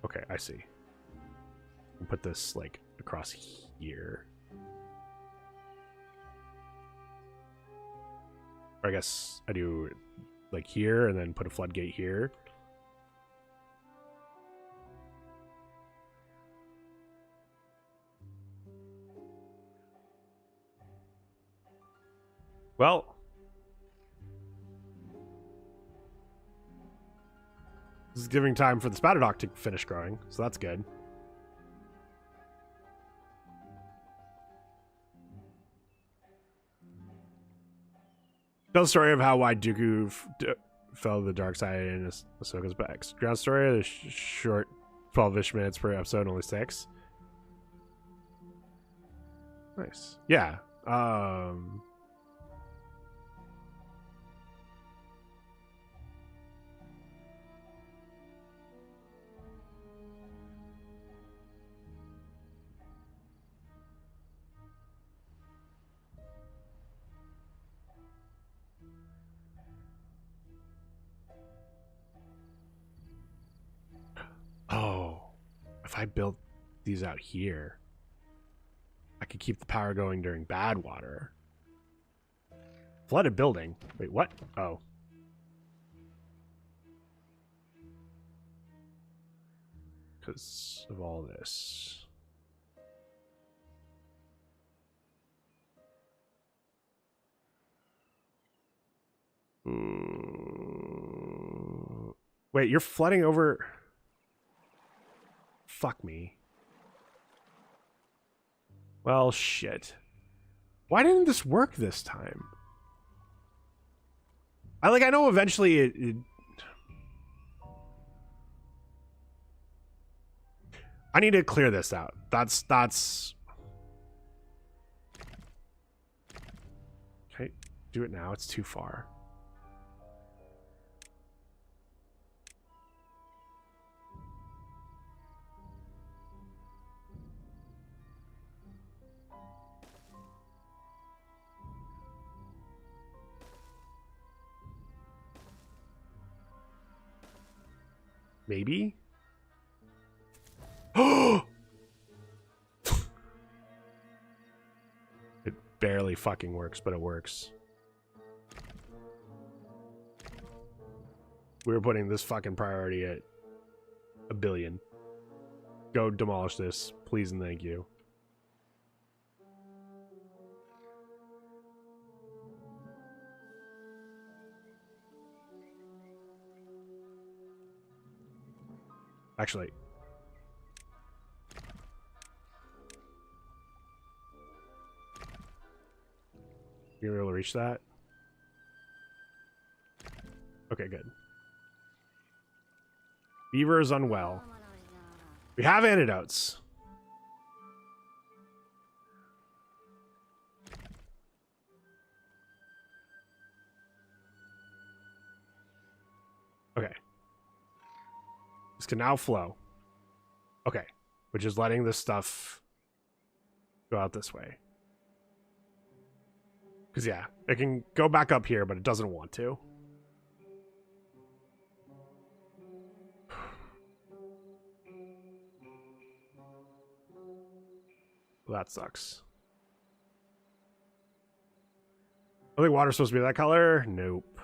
Okay, I see. I'll put this like across here. Or I guess I do like here and then put a floodgate here. Well, this is giving time for the Spatterdock to finish growing, so that's good. Tell the story of how why Dooku fell to the dark side in Ahsoka's background story. There's short 12-ish minutes per episode, only 6. Nice. Yeah. Oh, if I built these out here, I could keep the power going during bad water. Flooded building. Wait, what? Oh. Because of all this. Wait, you're flooding over... Fuck me. Well, shit. Why didn't this work this time? I know eventually it I need to clear this out. That's okay. Do it now. It's too far. Maybe? Oh! It barely fucking works, but it works. We were putting this fucking priority at 1 billion. Go demolish this, please and thank you. Actually, you were able to reach that? Okay, good. Beaver is unwell. We have antidotes. Okay. This can now flow. Okay. Which is letting this stuff go out this way. Because, yeah, it can go back up here, but it doesn't want to. Well, that sucks. I think water's supposed to be that color. Nope.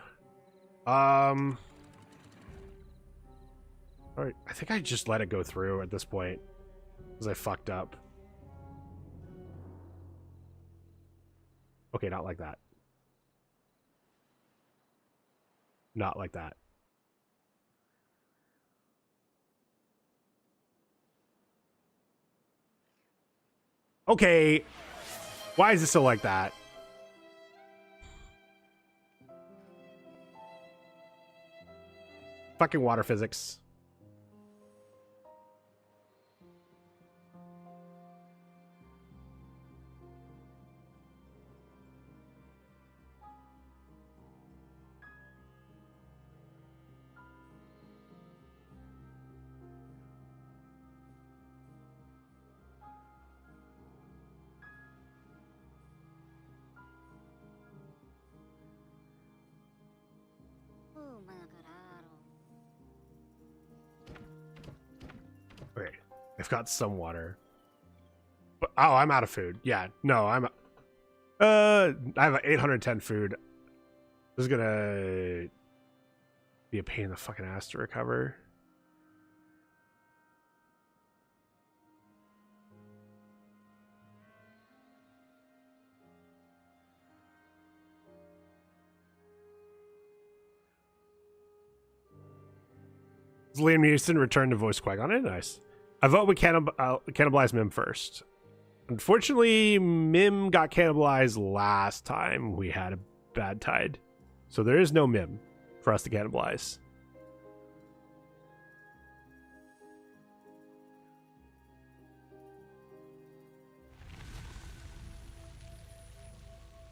Alright, I think I just let it go through at this point. Because I fucked up. Okay, not like that. Not like that. Okay. Why is it still like that? Fucking water physics. Okay, I've got some water. But, oh, I'm out of food. Yeah, no, I have 810 food. This is gonna be a pain in the fucking ass to recover. Liam Neeson returned to voice Qui-Gon. Nice. I vote we cannibalize Mim first. Unfortunately, Mim got cannibalized last time we had a bad tide. So there is no Mim for us to cannibalize.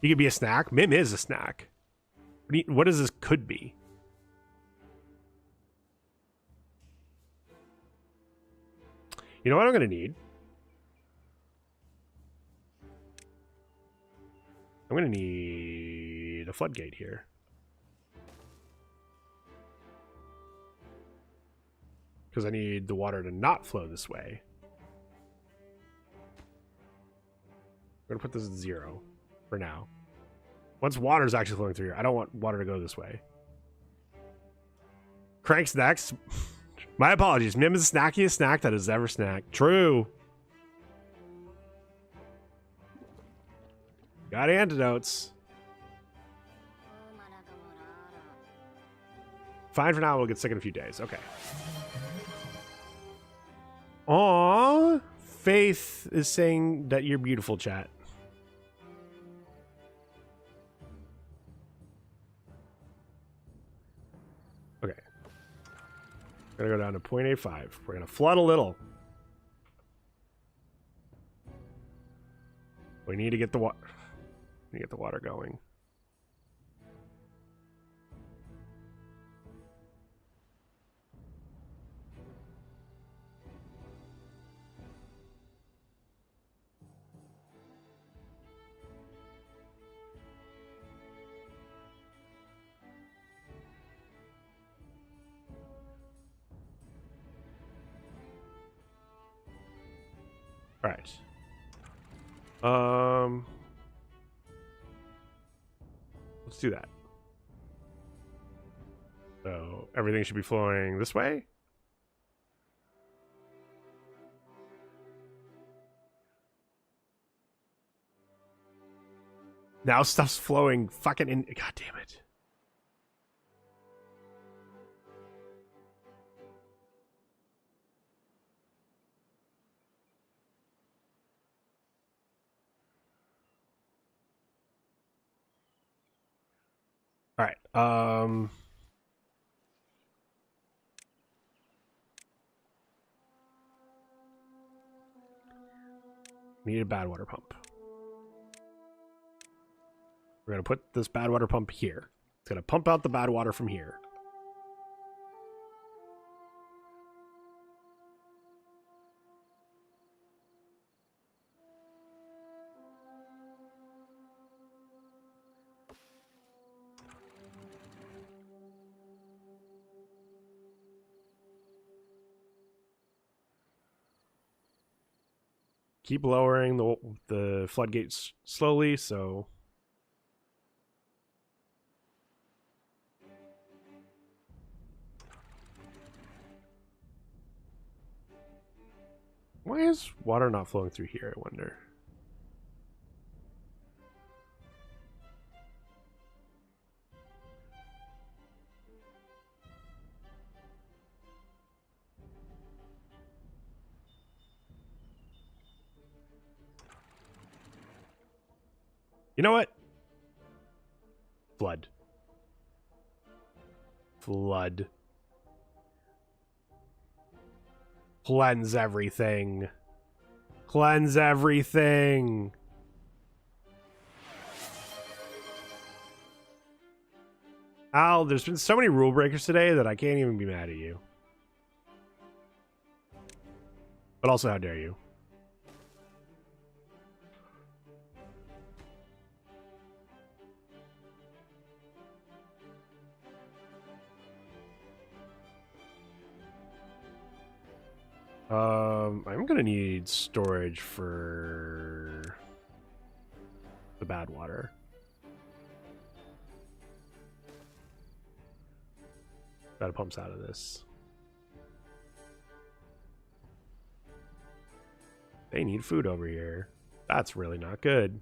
You could be a snack. Mim is a snack. What does this could be? You know what I'm going to need? I'm going to need a floodgate here. Because I need the water to not flow this way. I'm going to put this at 0 for now. Once water is actually flowing through here, I don't want water to go this way. Crank's next. My apologies. Mim is the snackiest snack that has ever snacked. True. Got antidotes. Fine for now. We'll get sick in a few days. Okay. Aww. Faith is saying that you're beautiful, chat. Okay. Gonna go down to 0.85. We're gonna flood a little. We need to get the water. Get the water going. All right. Let's do that. So everything should be flowing this way. Now stuff's flowing fucking in. God damn it. All right. We need a bad water pump. We're going to put this bad water pump here. It's going to pump out the bad water from here. Keep lowering the floodgates slowly, so... Why is water not flowing through here, I wonder? You know what? Flood. Flood. Cleanse everything. Cleanse everything. Al, there's been so many rule breakers today that I can't even be mad at you. But also, how dare you? I'm gonna need storage for the bad water. Gotta pumps out of this. They need food over here. That's really not good.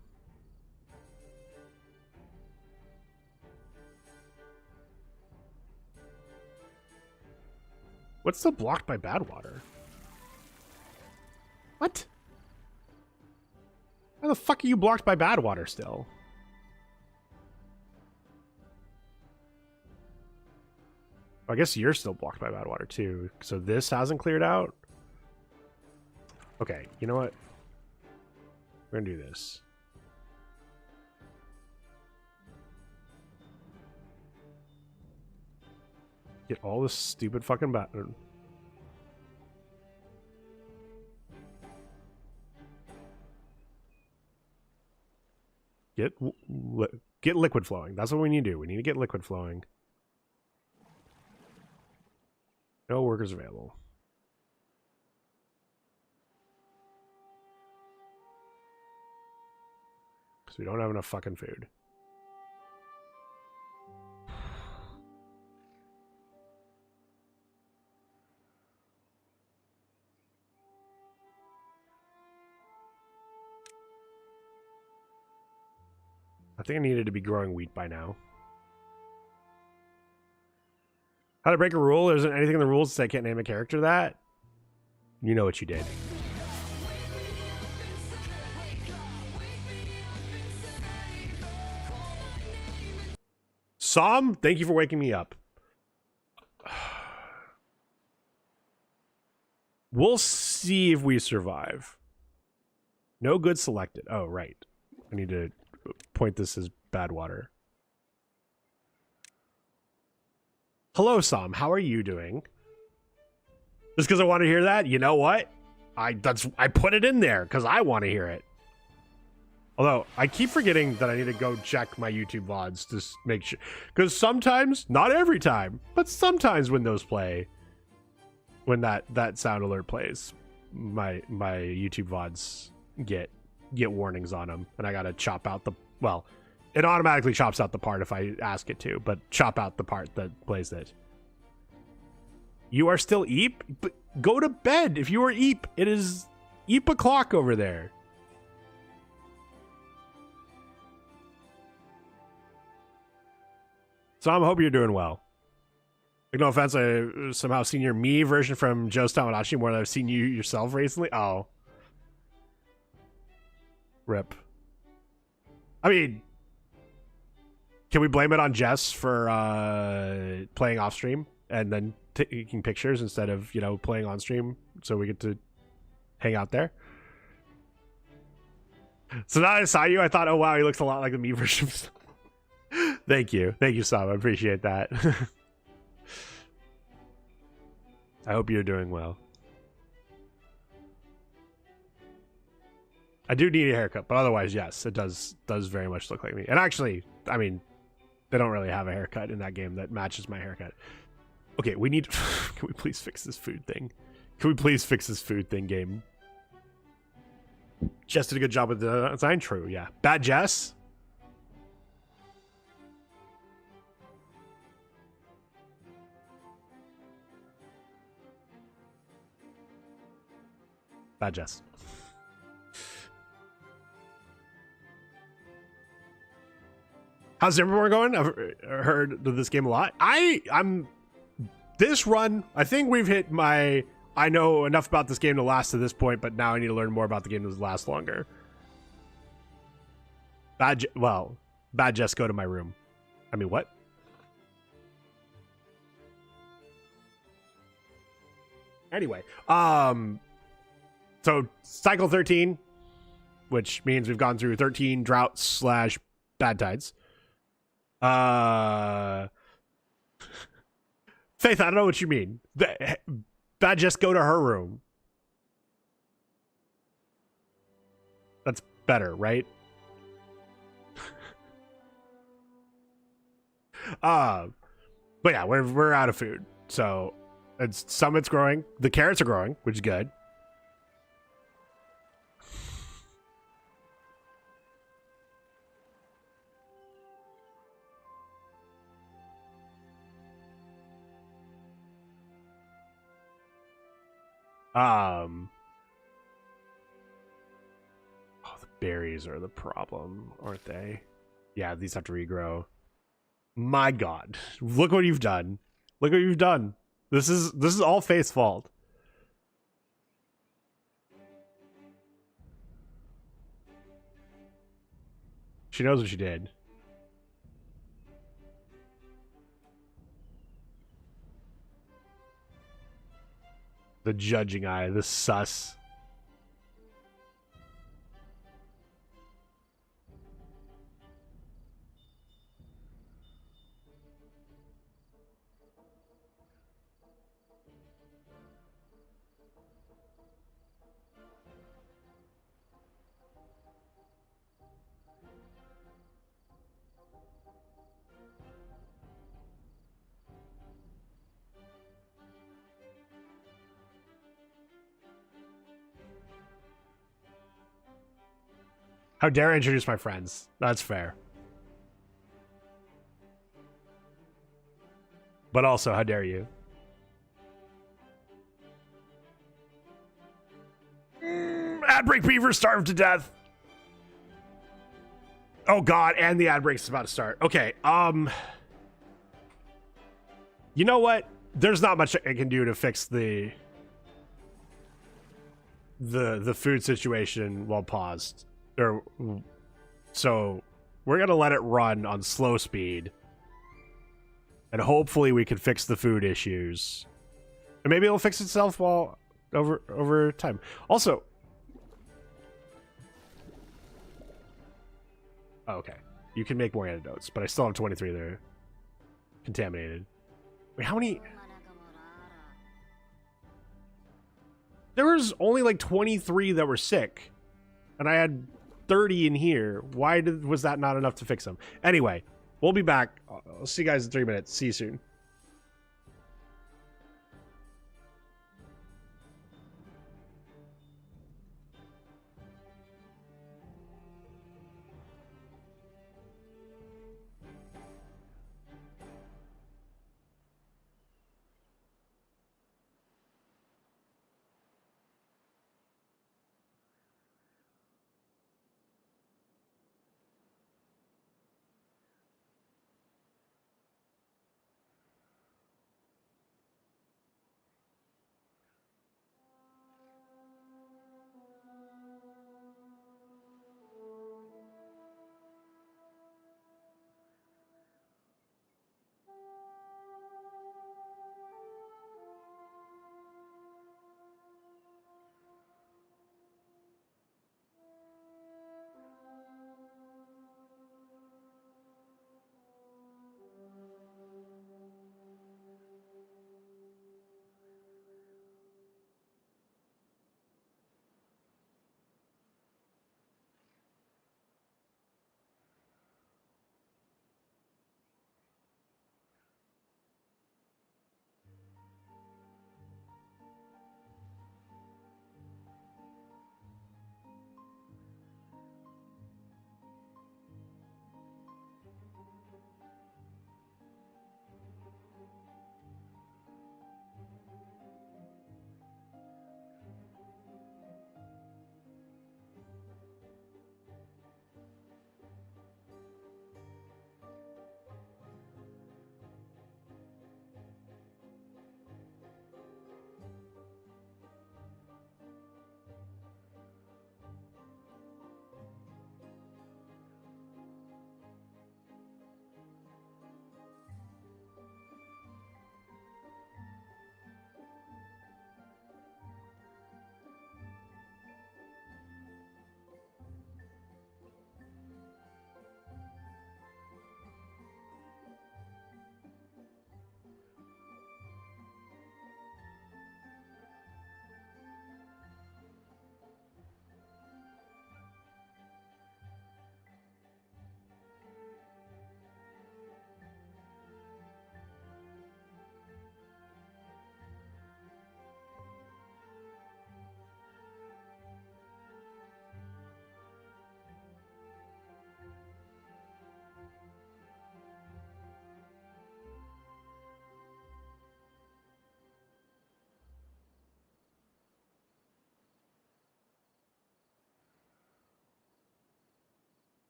What's still blocked by bad water? What? How the fuck are you blocked by bad water still? I guess you're still blocked by bad water too. So this hasn't cleared out? Okay, you know what? We're gonna do this. Get all this stupid fucking bad... Get liquid flowing. That's what we need to do. We need to get liquid flowing. No workers available. Because we don't have enough fucking food. I think I needed to be growing wheat by now. How to break a rule? There isn't anything in the rules that say I can't name a character that. You know what you did. Som, thank you for waking me up. We'll see if we survive. No good selected. Oh, right. I need to point this as bad water. Hello, Som. How are you doing? Just because I want to hear that? You know what? I put it in there because I want to hear it. Although, I keep forgetting that I need to go check my YouTube VODs to make sure. Because sometimes, not every time, but sometimes when those play, when that sound alert plays, my YouTube VODs get warnings on them, and I gotta chop out the, well, it automatically chops out the part if I ask it to, but chop out the part that plays it. You are still Eep? But go to bed if you are Eep. It is Eep o'clock over there. So I hope you're doing well. Like, no offense, I somehow seen your me version from Joe's Tamagotchi more than I've seen you yourself recently. Oh. Rip. I mean, can we blame it on Jess for playing off stream and then taking pictures instead of, you know, playing on stream so we get to hang out there? So now I saw you, I thought, oh wow, he looks a lot like the me version. Thank you, Sam. I appreciate that. I hope you're doing well. I do need a haircut, but otherwise, yes, it does very much look like me. And actually, I mean, they don't really have a haircut in that game that matches my haircut. Okay, we need... Can we please fix this food thing? Can we please fix this food thing, game? Jess did a good job with the design. True, yeah. Bad Jess? Bad Jess. How's Timberborn going? I've heard of this game a lot. I'm this run, I think we've hit my, I know enough about this game to last to this point, but now I need to learn more about the game to last longer. Bad Jess, go to my room. I mean, what? Anyway, so cycle 13, which means we've gone through 13 droughts / bad tides. Faith, I don't know what you mean. Bad Jess, go to her room. That's better, right? But yeah, we're out of food. So some it's growing. The carrots are growing, which is good. Oh, the berries are the problem, aren't they? Yeah, these have to regrow. My God, look what you've done. Look what you've done. This is all Faith's fault. She knows what she did. The judging eye, the sus. How dare I introduce my friends? That's fair. But also, how dare you? Ad break Beaver starved to death. Oh God, and the ad break's about to start. Okay, you know what? There's not much I can do to fix the food situation while paused. So we're gonna let it run on slow speed, and hopefully we can fix the food issues, and maybe it'll fix itself while over time. Also, oh, okay, you can make more antidotes, but I still have 23 that are contaminated. Wait, how many? There was only like 23 that were sick, and I had 30 in here. Why was that not enough to fix them? Anyway, we'll be back. I'll see you guys in 3 minutes. See you soon.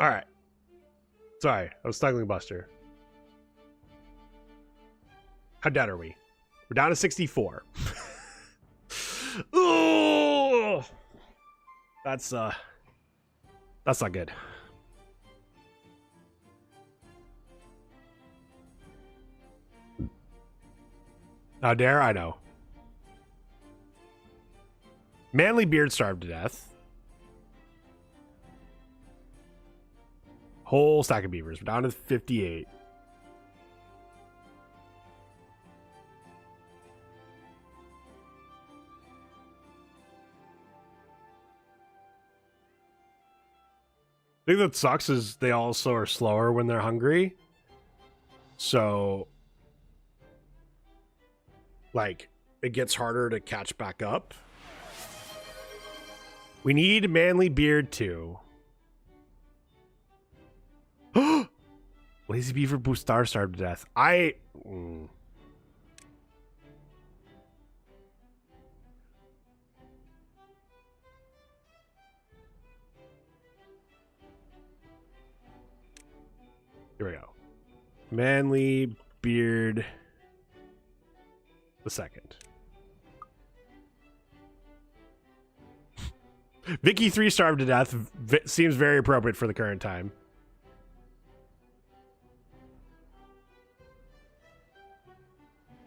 All right. Sorry, I was snuggling Buster. How dead are we? We're down to 64. Ooh, that's not good. How dare I know? Manly Beard starved to death. Whole stack of beavers. We're down to 58. The thing that sucks is they also are slower when they're hungry. So, like, it gets harder to catch back up. We need Manly Beard too. Lazy Beaver Boost starved to death. Here we go. Manly Beard the second. Vicky 3 starved to death. Seems very appropriate for the current time.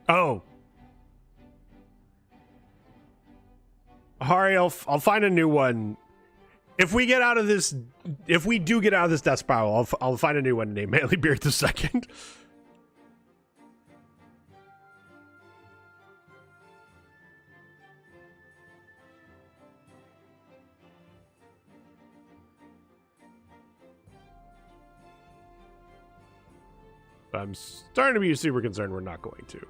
Oh. Hari, I'll find a new one. If we get out of this, if we do get out of this death spiral, I'll find a new one named Manly Beard the second. But I'm starting to be super concerned we're not going to.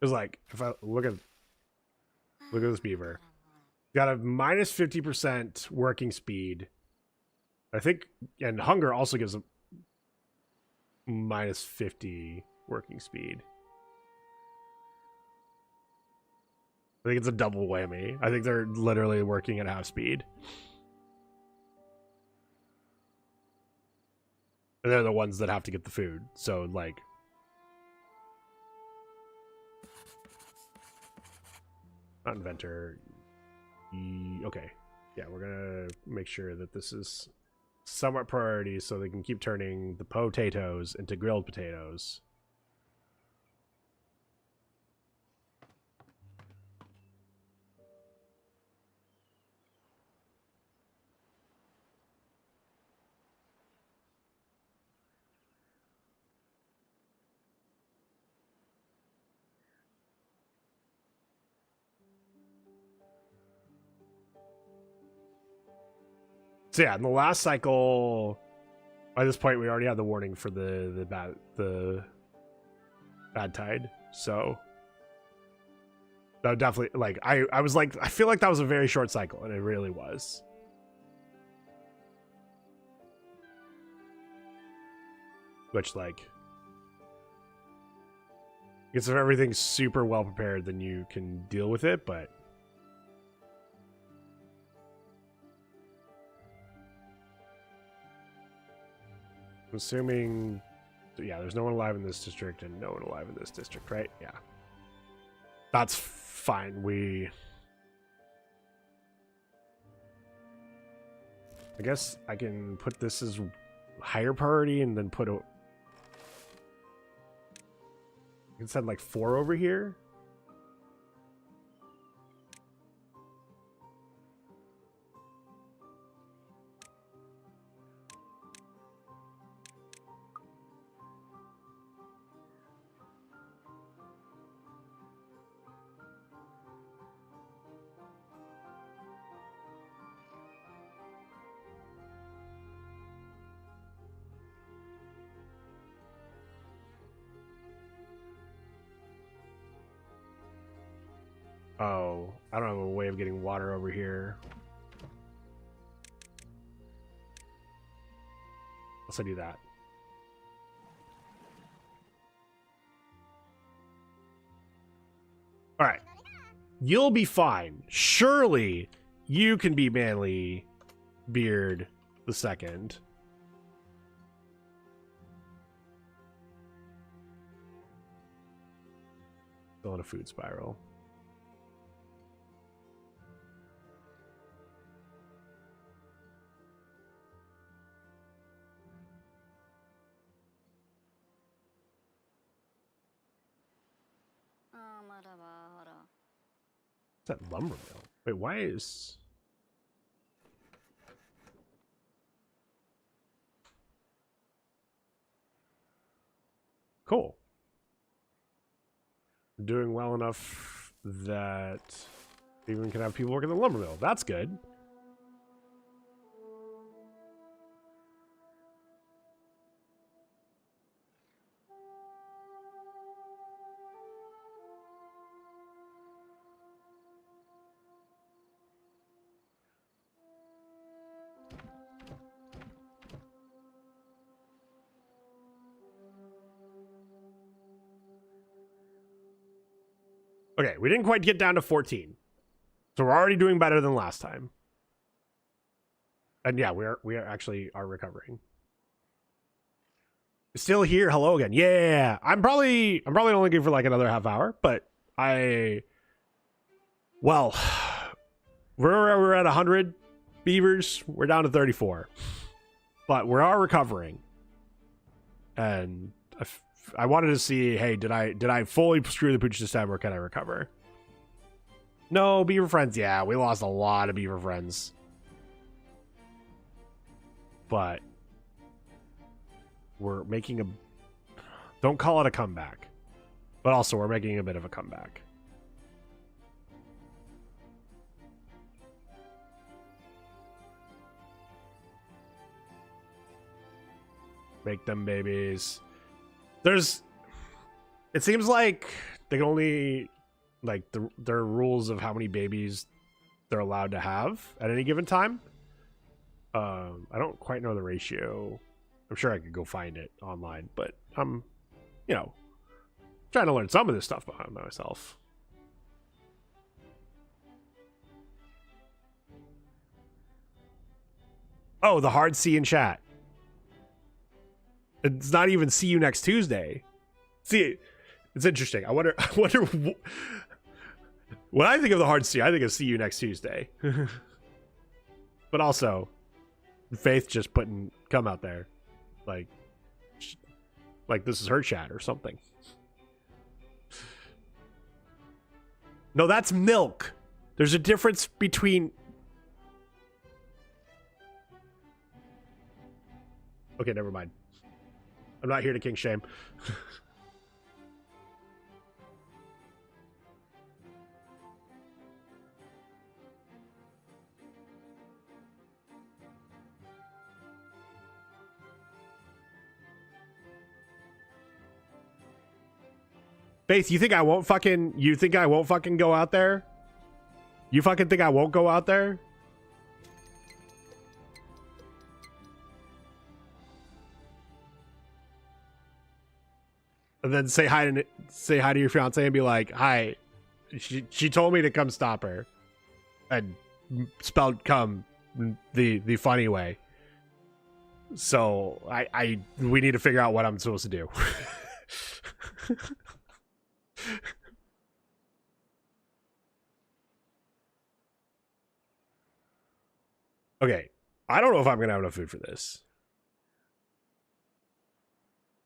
It's like, if I look at this beaver, got a minus 50% working speed. I think, and hunger also gives a minus 50 working speed. I think it's a double whammy. I think they're literally working at half speed. And they're the ones that have to get the food. So, like, not inventor. Okay. Yeah, we're gonna make sure that this is somewhat priority so they can keep turning the potatoes into grilled potatoes. So yeah, in the last cycle, by this point we already had the warning for the bad tide. So that would definitely, like, I was like, I feel like that was a very short cycle, and it really was. Which, like, I guess if everything's super well prepared, then you can deal with it, but I'm assuming, yeah, there's no one alive in this district and no one alive in this district, right? Yeah. That's fine. I guess I can put this as higher priority and then put a... I can send like 4 over here. Oh, I don't have a way of getting water over here. Let's do that. All right. You'll be fine. Surely you can be Manly Beard the second. Still in a food spiral. What's that lumber mill? Wait, why is... Cool. Doing well enough that even can have people work in the lumber mill. That's good. Okay, we didn't quite get down to 14. So we're already doing better than last time. And yeah, we are actually recovering. Still here. Hello again. Yeah. I'm probably only good for like another half hour, but well, we're at 100 beavers. We're down to 34. But we are recovering. And I wanted to see, hey, did I fully screw the pooch this time, or can I recover? No, beaver friends. Yeah, we lost a lot of beaver friends. But we're making a... Don't call it a comeback. But also, we're making a bit of a comeback. Make them babies. There's... It seems like they can only... Like, there are rules of how many babies they're allowed to have at any given time. I don't quite know the ratio. I'm sure I could go find it online, but I'm, you know, trying to learn some of this stuff by myself. Oh, the hard C in chat. It's not even see you next Tuesday. See, it's interesting. I wonder when I think of the hard C, I think of see you next Tuesday. But also, Faith just putting come out there. Like this is her chat or something. No, that's milk. There's a difference between... Okay, never mind. I'm not here to king shame. Faith, you think I won't fucking go out there? You fucking think I won't go out there? And then say hi to your fiance and be like, hi. She told me to come stop her. And spelled come the funny way. So we need to figure out what I'm supposed to do. Okay, I don't know if I'm gonna have enough food for this.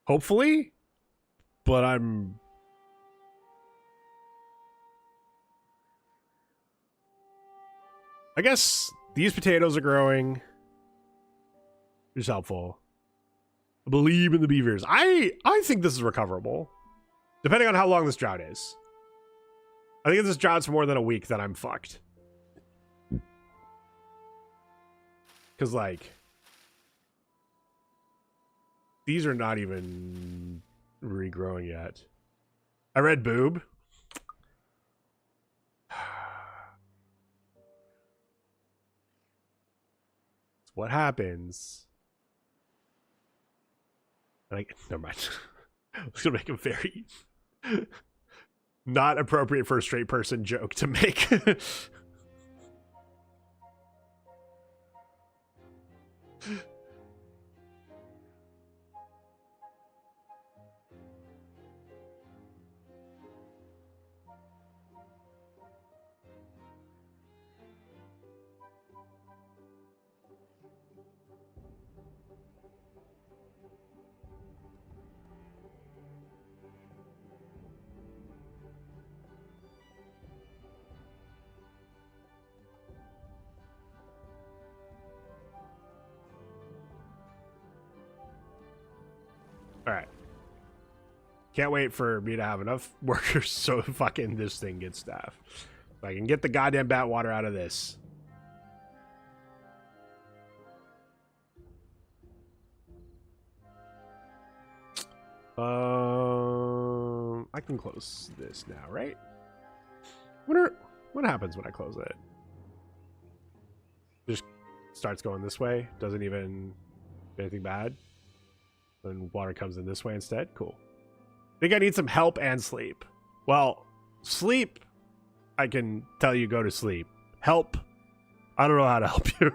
Hopefully, but I'm... I guess these potatoes are growing. It's helpful. I believe in the beavers. I think this is recoverable. Depending on how long this drought is. I think if this drought's more than a week, then I'm fucked. Because, like... These are not even regrowing yet. I read boob. What happens Like, never mind. I was gonna make a very not appropriate for a straight person joke to make. All right. Can't wait for me to have enough workers so fucking this thing gets staffed. So I can get the goddamn bat water out of this. I can close this now, right? What happens when I close it? Just starts going this way. Doesn't even do anything bad. Then water comes in this way instead. Cool. Think I need some help and sleep. Well, sleep, I can tell you go to sleep. Help, I don't know how to help you.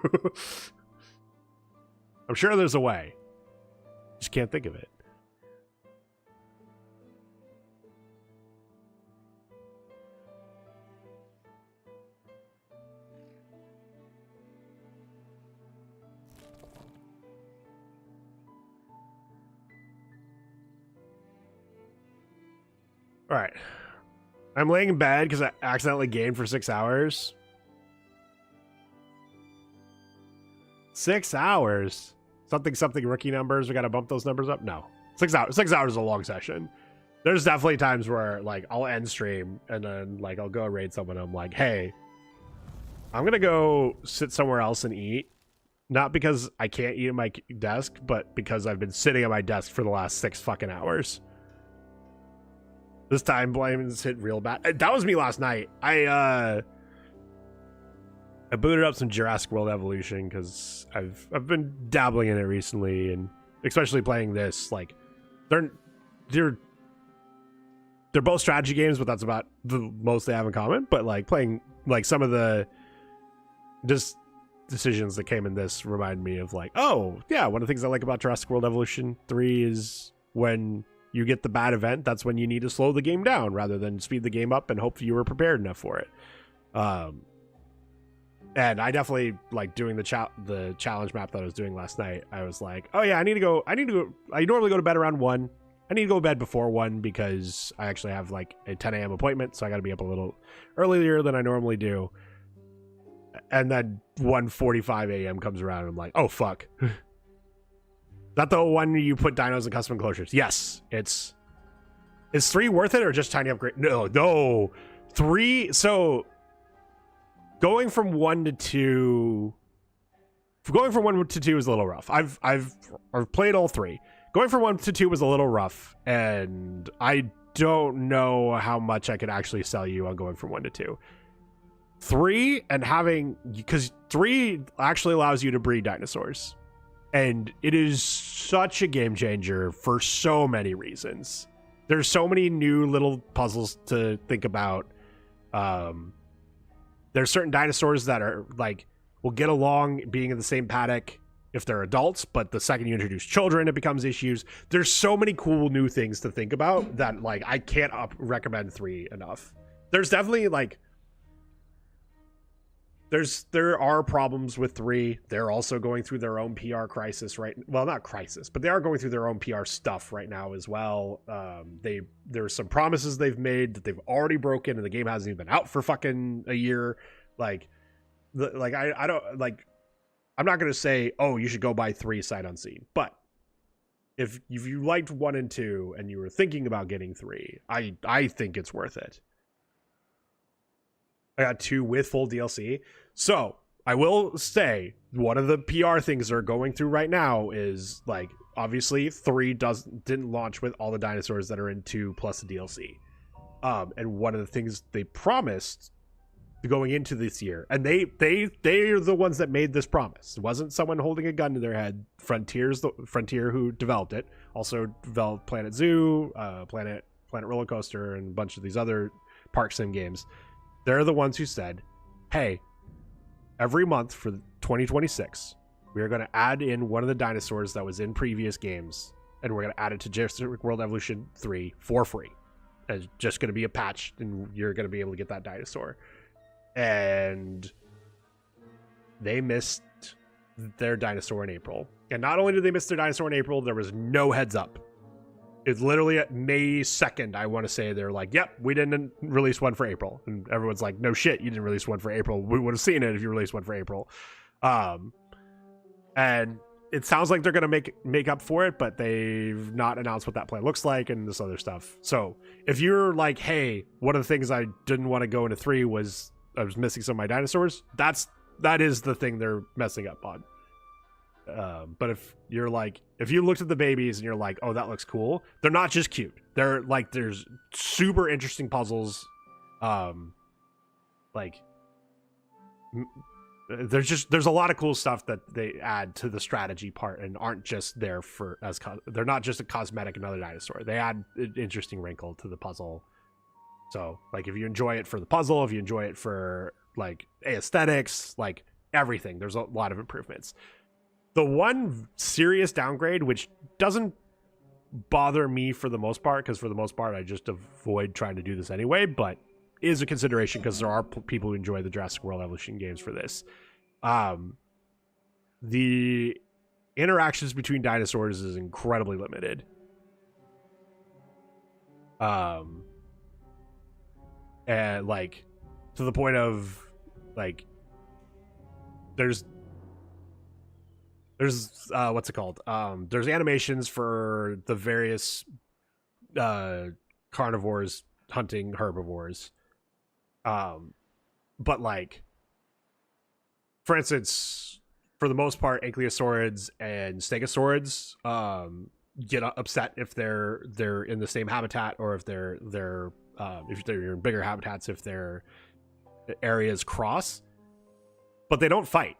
I'm sure there's a way. Just can't think of it. All right. I'm laying in bed because I accidentally gamed for 6 hours. 6 hours? Something rookie numbers. We got to bump those numbers up? No. 6 hours. 6 hours is a long session. There's definitely times where, like, I'll end stream and then, like, I'll go raid someone. And I'm like, hey, I'm going to go sit somewhere else and eat. Not because I can't eat at my desk, but because I've been sitting at my desk for the last 6 fucking hours. This time Blame's hit real bad. That was me last night. I booted up some Jurassic World Evolution because I've been dabbling in it recently, and especially playing this. Like, they're both strategy games, but that's about the most they have in common. But like playing like some of the decisions that came in this remind me of like, oh yeah, one of the things I like about Jurassic World Evolution 3 is when you get the bad event, that's when you need to slow the game down rather than speed the game up and hope you were prepared enough for it. And I definitely like doing the challenge map that I was doing last night. I was like, oh yeah, I normally go to bed around 1. I need to go to bed before 1 because I actually have like a 10 a.m. appointment, so I got to be up a little earlier than I normally do. And then 1:45 a.m. comes around and I'm like, oh fuck. That the one you put dinos in custom enclosures? Yes. Is 3 worth it or just tiny upgrade? No. 3. So going from 1 to 2 is a little rough. I've played all 3. Going from 1 to 2 was a little rough, and I don't know how much I could actually sell you on going from 1 to 2. 3 and having, because 3 actually allows you to breed dinosaurs. And it is such a game changer for so many reasons. There's so many new little puzzles to think about. There's certain dinosaurs that are like will get along being in the same paddock if they're adults, but the second you introduce children, it becomes issues. There's so many cool new things to think about that like I can't recommend 3 enough. There's definitely like there are problems with 3. They're also going through their own PR crisis, right? Well, not crisis, but they are going through their own PR stuff right now as well. There's some promises they've made that they've already broken, and the game hasn't even been out for fucking a year. I don't like. I'm not gonna say, oh, you should go buy 3 sight unseen, but if you liked 1 and 2 and you were thinking about getting 3, I think it's worth it. I got 2 with full DLC. So I will say one of the PR things they're going through right now is like, obviously 3 didn't launch with all the dinosaurs that are in 2 plus the DLC. And one of the things they promised going into this year, and they're the ones that made this promise. It wasn't someone holding a gun to their head. Frontier who developed it also developed Planet Zoo, Planet Roller Coaster, and a bunch of these other park sim games. They're the ones who said, hey, every month for 2026 we are going to add in one of the dinosaurs that was in previous games, and we're going to add it to Jurassic World Evolution 3 for free. It's just going to be a patch, and you're going to be able to get that dinosaur. And they missed their dinosaur in April. And not only did they miss their dinosaur in April, there was no heads up. It's literally at May 2nd, I want to say, they're like, yep, we didn't release one for April. And everyone's like, no shit, you didn't release one for April. We would have seen it if you released one for April. And it sounds like they're going to make up for it, but they've not announced what that plan looks like and this other stuff. So if you're like, hey, one of the things I didn't want to go into 3 was I was missing some of my dinosaurs, that is the thing they're messing up on. But if you're like, if you looked at the babies and you're like, oh, that looks cool, they're not just cute. They're like, there's super interesting puzzles. There's a lot of cool stuff that they add to the strategy part and aren't just there for they're not just a cosmetic another dinosaur. They add an interesting wrinkle to the puzzle. So like, if you enjoy it for the puzzle, if you enjoy it for like aesthetics, like everything, there's a lot of improvements. The one serious downgrade, which doesn't bother me for the most part, because for the most part I just avoid trying to do this anyway, but is a consideration because there are people who enjoy the Jurassic World Evolution games for this. The interactions between dinosaurs is incredibly limited. And like, to the point of like, there's what's it called? There's animations for the various carnivores hunting herbivores. But like, for instance, for the most part, ankylosaurids and stegosaurids get upset if they're in the same habitat, or if they're in bigger habitats, if their areas cross. But they don't fight.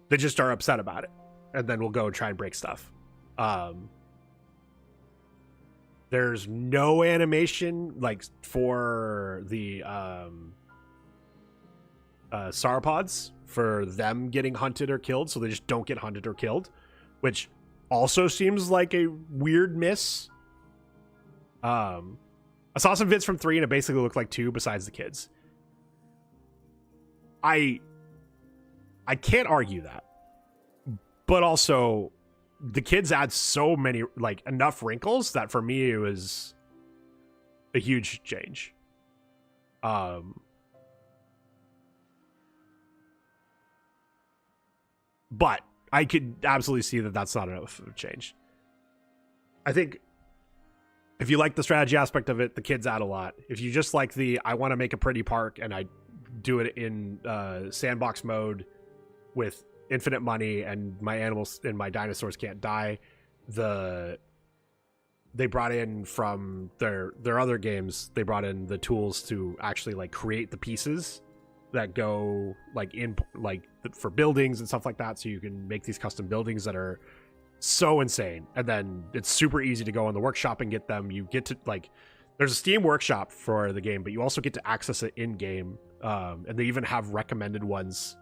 They just are upset about it, and then we'll go and try and break stuff. There's no animation like for the sauropods for them getting hunted or killed, so they just don't get hunted or killed, which also seems like a weird miss. I saw some vids from 3 and it basically looked like 2 besides the kids. I can't argue that, but also the kids add so many, like, enough wrinkles that for me it was a huge change. But I could absolutely see that that's not enough of a change. I think if you like the strategy aspect of it, the kids add a lot. If you just like I want to make a pretty park and I do it in sandbox mode with infinite money and my animals and my dinosaurs can't die, they brought in from their other games, they brought in the tools to actually like create the pieces that go like in like for buildings and stuff like that, so you can make these custom buildings that are so insane. And then it's super easy to go in the workshop and get them. You get to like, there's a Steam workshop for the game, but you also get to access it in game, and they even have recommended ones.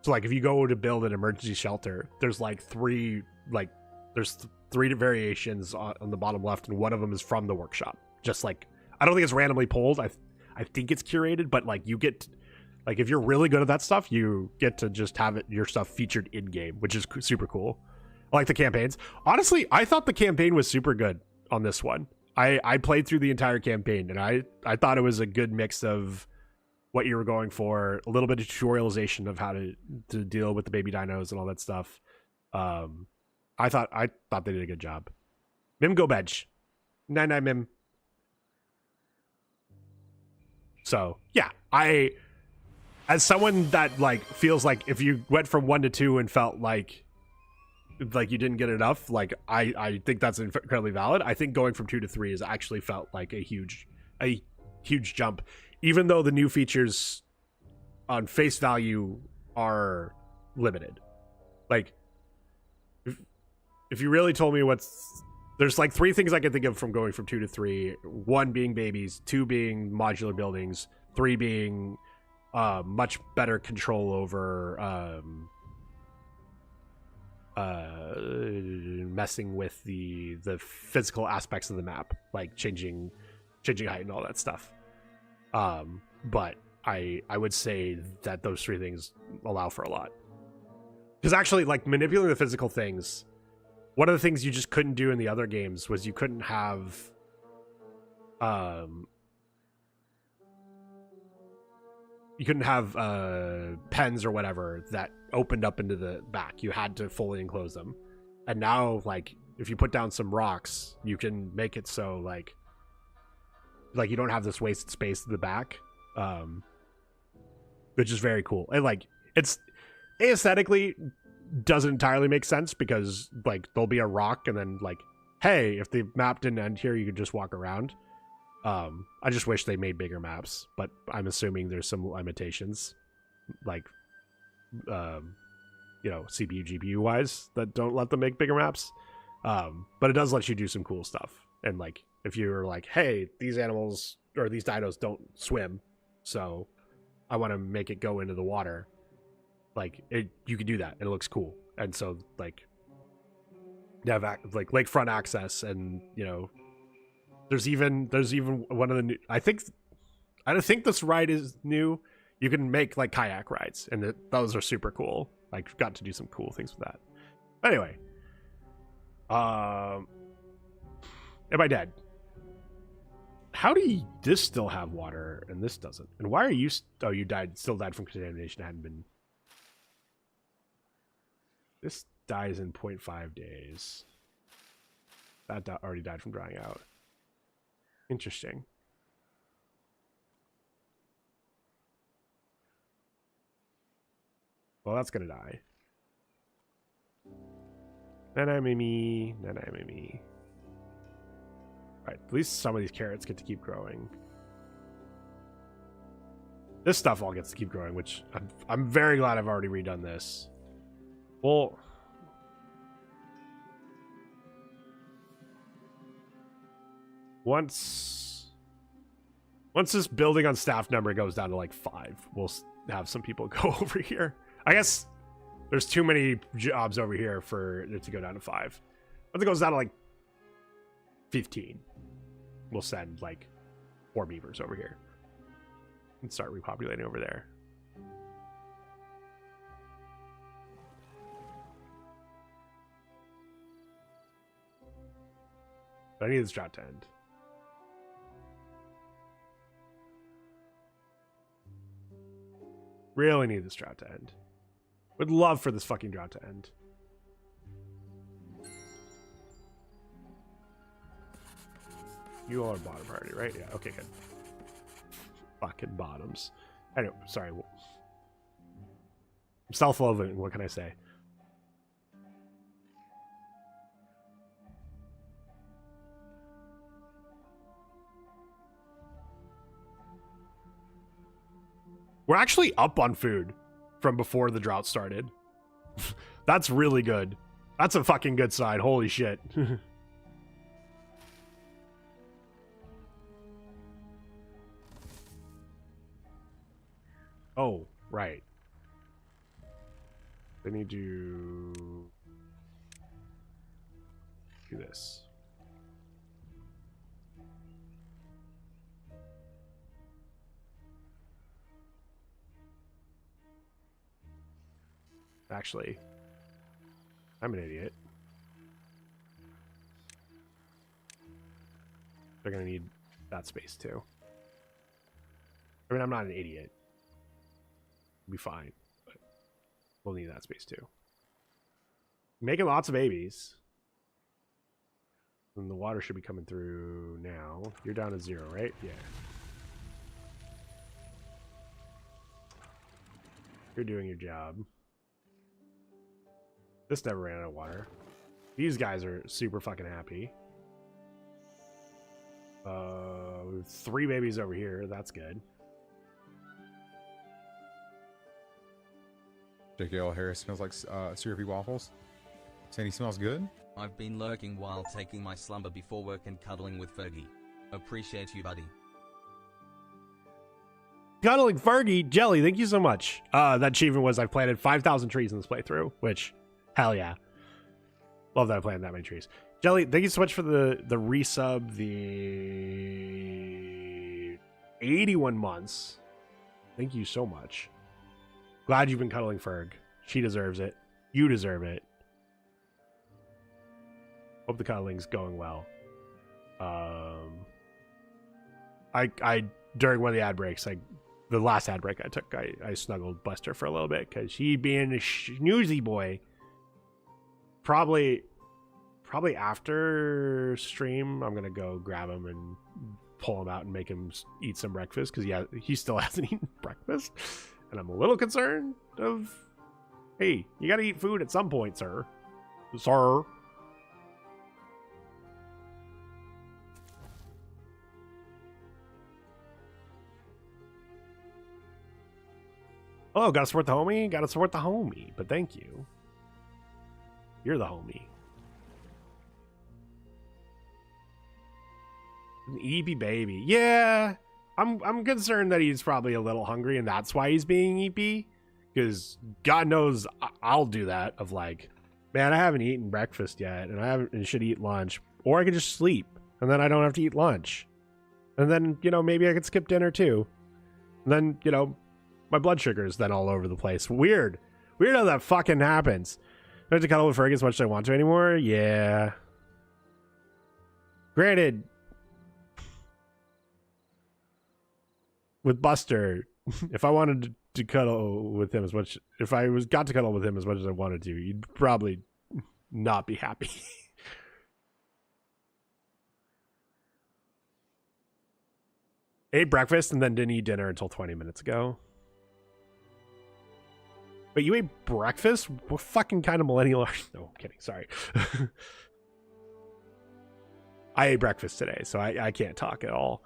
So like, if you go to build an emergency shelter, there's like three variations on the bottom left, and one of them is from the workshop. Just like, I don't think it's randomly pulled. I think it's curated, but like, you get like, if you're really good at that stuff, you get to just have your stuff featured in game, which is super cool. I like the campaigns. Honestly, I thought the campaign was super good on this one. I played through the entire campaign, and I thought it was a good mix of what you were going for, a little bit of tutorialization of how to deal with the baby dinos and all that stuff. I thought they did a good job. Mim go bench. 99 Mim. So yeah, as someone that like feels like if you went from 1 to 2 and felt like you didn't get enough, like I think that's incredibly valid. I think going from 2 to 3 has actually felt like a huge jump, even though the new features on face value are limited. Like, if you really told me there's like 3 things I can think of from going from 2 to 3. 1 being babies, 2 being modular buildings, 3 being much better control over messing with the physical aspects of the map, like changing height and all that stuff. But I would say that those 3 things allow for a lot. Because actually, like, manipulating the physical things, one of the things you just couldn't do in the other games was you couldn't have pens or whatever that opened up into the back. You had to fully enclose them. And now, like, if you put down some rocks, you can make it so like you don't have this wasted space in the back, which is very cool. And like, it's aesthetically doesn't entirely make sense, because like there'll be a rock and then like, hey, if the map didn't end here, you could just walk around. I just wish they made bigger maps, but I'm assuming there's some limitations, like CPU GPU wise, that don't let them make bigger maps. But it does let you do some cool stuff. And like, if you're like, hey, these animals or these dinos don't swim, so I want to make it go into the water, like you can do that and it looks cool. And so like, you have like lakefront access, and there's even one of the new, I don't think this ride is new. You can make like kayak rides, and those are super cool. Like, got to do some cool things with that. Anyway, am I dead? How do this still have water and this doesn't? And why are you? Oh, you still died from contamination. Hadn't been. This dies in 0.5 days. That already died from drying out. Interesting. Well, that's gonna die. Nanai-mimi. Alright, at least some of these carrots get to keep growing. This stuff all gets to keep growing, which I'm very glad I've already redone this. Well, once this building on staff number goes down to like 5, we'll have some people go over here. I guess there's too many jobs over here for it to go down to 5. Once it goes down to like 15, we'll send like 4 beavers over here and start repopulating over there. But I need this drought to end. Really need this drought to end. Would love for this fucking drought to end. You all are bottom priority, right? Yeah, okay, good. Fucking bottoms. Anyway, sorry. I'm self-loathing, what can I say? We're actually up on food from before the drought started. That's really good. That's a fucking good sign. Holy shit. Oh, right. I need to do this. Actually, I'm an idiot. They're gonna need that space too. I mean, I'm not an idiot. It'll be fine, but we'll need that space too. Making lots of babies. And the water should be coming through now. You're down to 0, right? Yeah. You're doing your job. This never ran out of water. These guys are super fucking happy. We have 3 babies over here. That's good. JKL Harris smells like syrupy waffles. Saying he smells good? I've been lurking while taking my slumber before work and cuddling with Fergie. Appreciate you, buddy. Cuddling Fergie, Jelly, thank you so much. That achievement was I planted 5,000 trees in this playthrough, which, hell yeah. Love that I planted that many trees. Jelly, thank you so much for the resub, the 81 months. Thank you so much. Glad you've been cuddling Ferg. She deserves it. You deserve it. Hope the cuddling's going well. I during one of the ad breaks, the last ad break I took, I snuggled Buster for a little bit because he being a snoozy boy. Probably after stream, I'm gonna go grab him and pull him out and make him eat some breakfast because he still hasn't eaten breakfast, and I'm a little concerned of, hey, you gotta eat food at some point, sir. Oh, gotta support the homie? Gotta support the homie, but thank you. You're the homie. An eepy baby. Yeah, I'm concerned that he's probably a little hungry and that's why he's being eepy. Because God knows I'll do that of like, man, I haven't eaten breakfast yet and should eat lunch. Or I could just sleep and then I don't have to eat lunch. And then, maybe I could skip dinner too. And then, my blood sugar is then all over the place. Weird how that fucking happens. I don't have to cuddle with Fergie as much as I want to anymore. Yeah. Granted, with Buster, if I wanted to cuddle with him as much, if I got to cuddle with him as much as I wanted to, you'd probably not be happy. Ate breakfast and then didn't eat dinner until 20 minutes ago. But you ate breakfast? What fucking kind of millennial are you? No, I'm kidding. Sorry. I ate breakfast today, so I can't talk at all.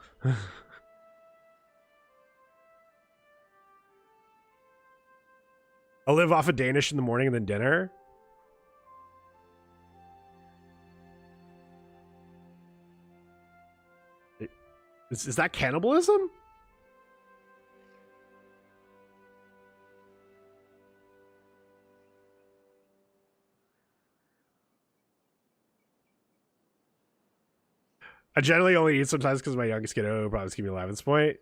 I'll live off of Danish in the morning and then dinner. Is that cannibalism? I generally only eat sometimes because my youngest kiddo will probably keep me alive at this point.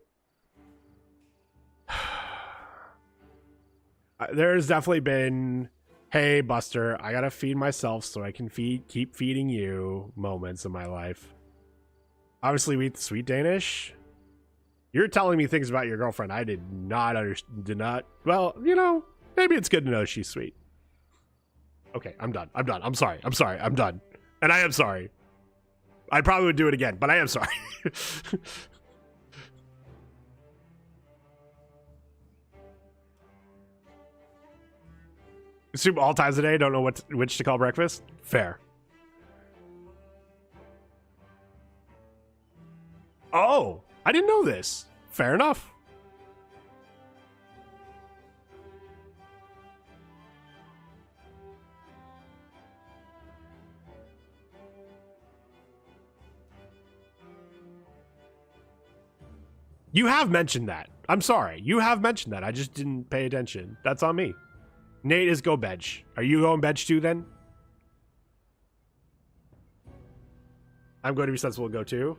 There's definitely been, hey, Buster, I gotta feed myself so I can keep feeding you moments in my life. Obviously, we eat the sweet Danish. You're telling me things about your girlfriend I did not understand. Well, maybe it's good to know she's sweet. Okay, I'm done. I'm sorry. I'm done. And I am sorry. I probably would do it again, but I am sorry. Soup all times a day. Don't know which to call breakfast. Fair. Oh, I didn't know this. Fair enough. You have mentioned that. I'm sorry. You have mentioned that. I just didn't pay attention. That's on me. Nate is go bench. Are you going bench too then? I'm going to be sensible and go too.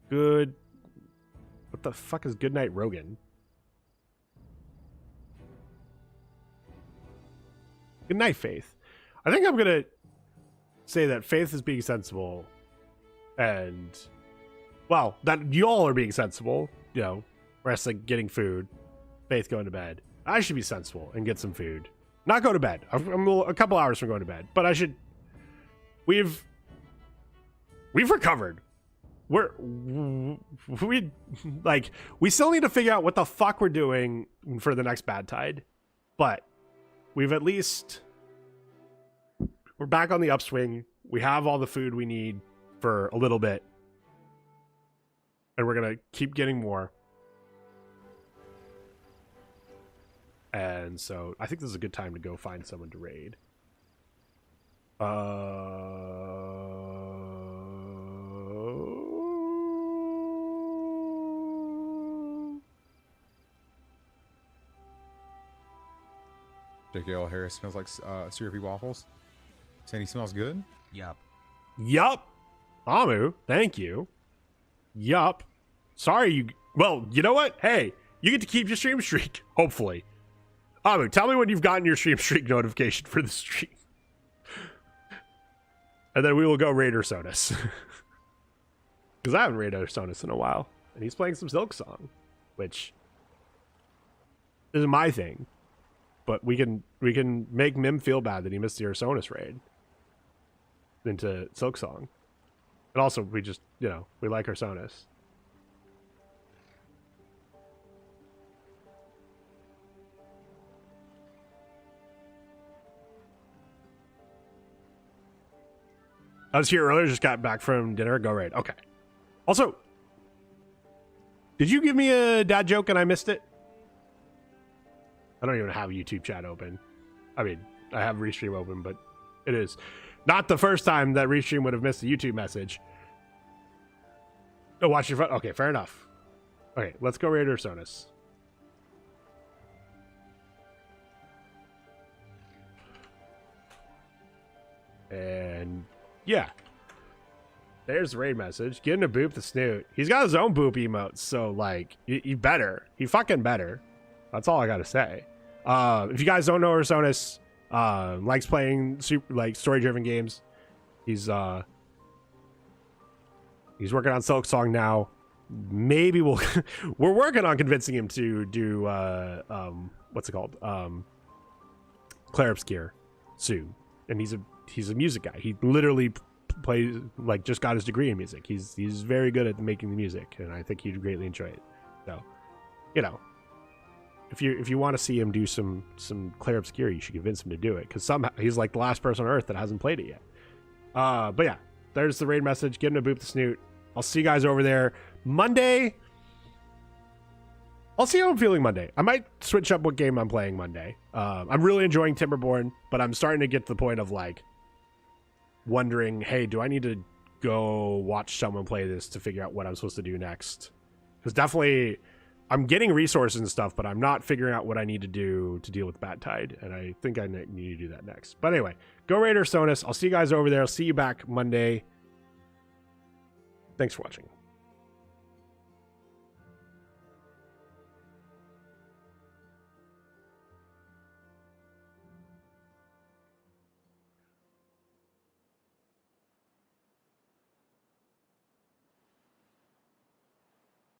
Good. What the fuck is Goodnight Rogan? Good night, Faith. I think I'm going to say that Faith is being sensible and... Well, that you all are being sensible, rest like getting food, Faith going to bed. I should be sensible and get some food. Not go to bed. I'm a couple hours from going to bed, but I should. We've recovered. We still need to figure out what the fuck we're doing for the next bad tide, but we're back on the upswing. We have all the food we need for a little bit. And we're going to keep getting more. And so I think this is a good time to go find someone to raid. J.K.L. Harris smells like syrupy waffles. Saying he smells good? Yup. Yup. Amu, thank you. Yup. Sorry you... Well, you know what? Hey, you get to keep your stream streak, hopefully. Amu, tell me when you've gotten your stream streak notification for the stream. And then we will go raid Sonus. Because I haven't raided Sonus in a while. And he's playing some Silk Song. Which isn't my thing. But we can make Mim feel bad that he missed the Sonus raid into Silk Song. And also, we just, you know, we like Sonus. I was here earlier, just got back from dinner. Go raid. Okay. Also, did you give me a dad joke and I missed it? I don't even have YouTube chat open. I mean, I have Restream open, but it is not the first time that Restream would have missed a YouTube message. Oh, watch your phone. Okay, fair enough. Okay, let's go raid Sonus. And yeah, there's the raid message. Get him to boop the snoot. He's got his own boop emotes, so like, you better. He fucking better. That's all I gotta say. If you guys don't know Sonus, likes playing story-driven games. He's working on Silk Song now. Maybe we're working on convincing him to do what's it called? Clair Obscure soon. And he's a music guy. He literally plays, like, just got his degree in music. He's very good at making the music, and I think he'd greatly enjoy it. So, you know, if you want to see him do some Clair Obscure, you should convince him to do it, because somehow he's like the last person on Earth that hasn't played it yet. But yeah, there's the raid message. Get him to boop the snoot. I'll see you guys over there Monday. I'll see how I'm feeling Monday. I might switch up what game I'm playing Monday. I'm really enjoying Timberborn, but I'm starting to get to the point of like wondering, hey, do I need to go watch someone play this to figure out what I'm supposed to do next? Because definitely I'm getting resources and stuff, but I'm not figuring out what I need to do to deal with Bad Tide, and I think I need to do that next. But anyway, go Raider Sonus. I'll see you guys over there. I'll see you back Monday. Thanks for watching.